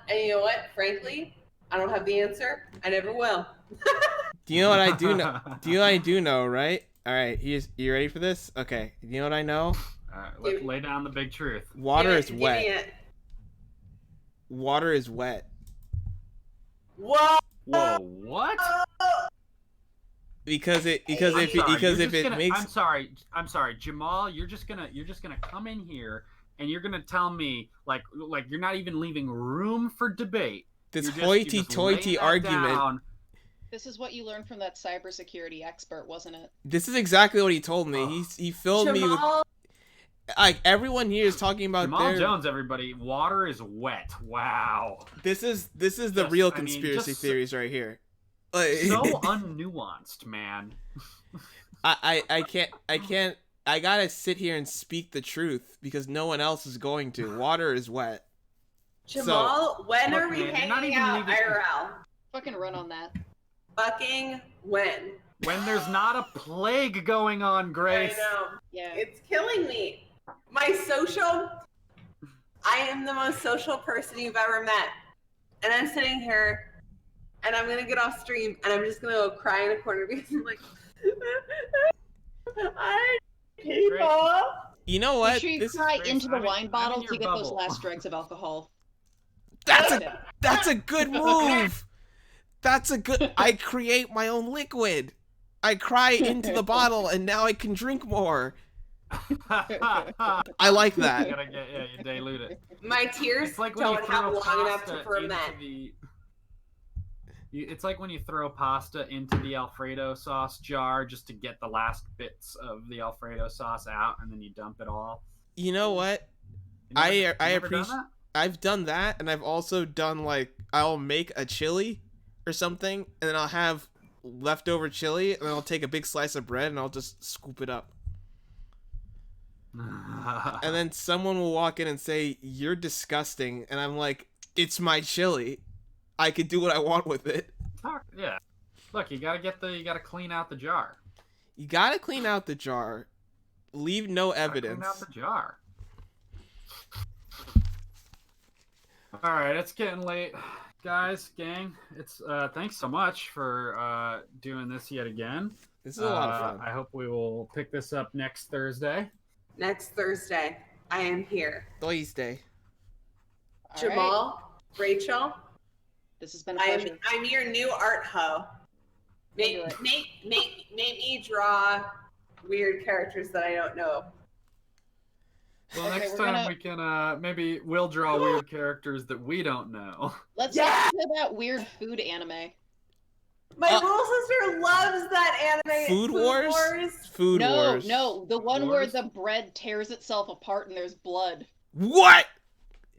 you know what? Frankly, I don't have the answer. I never will. Do you know what I do know? Do you know what I do know, right? All right, you ready for this? Okay. You know what I know? All right, let's lay down the big truth. Water is wet. Water is wet. Whoa! Whoa, what? Because if it makes I'm sorry, Jamal, you're just gonna come in here and you're gonna tell me like you're not even leaving room for debate. This hoity-toity argument. Down. This is what you learned from that cybersecurity expert, wasn't it? This is exactly what he told me. He filled me with like everyone here is talking about Jamal Jones. Everybody, water is wet. Wow. This is the real conspiracy theories right here. So unnuanced, man. I can't. I gotta sit here and speak the truth because no one else is going to. Water is wet. Jamal, when are we hanging out IRL? Fucking run on that. Fucking when? When there's not a plague going on, Grace. I know. Yeah. It's killing me. I am the most social person you've ever met. And I'm sitting here and I'm gonna get off stream and I'm just gonna go cry in a corner because I'm like, I people. You know what? Make sure you cry into the wine bottle to get those last dregs of alcohol. That's a good move. I create my own liquid. I cry into the bottle and now I can drink more. I like that. You dilute it. My tears don't have long enough to ferment. It's like when you throw pasta into the Alfredo sauce jar just to get the last bits of the Alfredo sauce out, and then you dump it all. You know what? I appreciate. I've done that, and I've also done I'll make a chili or something, and then I'll have leftover chili, and then I'll take a big slice of bread and I'll just scoop it up. And then someone will walk in and say, "You're disgusting," and I'm like, "It's my chili. I could do what I want with it." Yeah. Look, you gotta clean out the jar. You gotta clean out the jar. Leave no evidence. Clean out the jar. All right, it's getting late, guys, gang. It's thanks so much for doing this yet again. This is a lot of fun. I hope we will pick this up next Thursday. Next Thursday, I am here. Thursday. Jamal, Rachel. This has been a pleasure. I'm your new art hoe. Make me draw weird characters that I don't know. Well, next time we can maybe we'll draw weird characters that we don't know. Let's talk about weird food anime. My little sister loves that anime. Food Wars? Food Wars. No, the one where the bread tears itself apart and there's blood. What?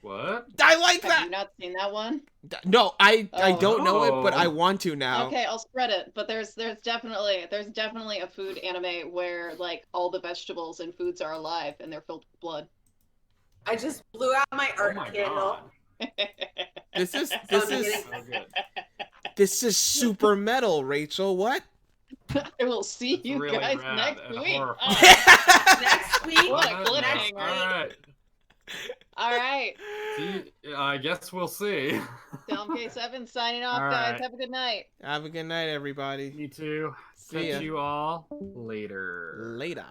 What? I like that. Have you not seen that one? No, I don't know it, but I want to now. Okay, I'll spread it. But there's definitely a food anime where all the vegetables and foods are alive and they're filled with blood. I just blew out my art candle. This is super metal, Rachel. What? I will see you really guys next week. Next week. What a cliffhanger. All right. See, I guess we'll see. K7 signing off, guys. Have a good night. Have a good night, everybody. You too. See you all later. Later.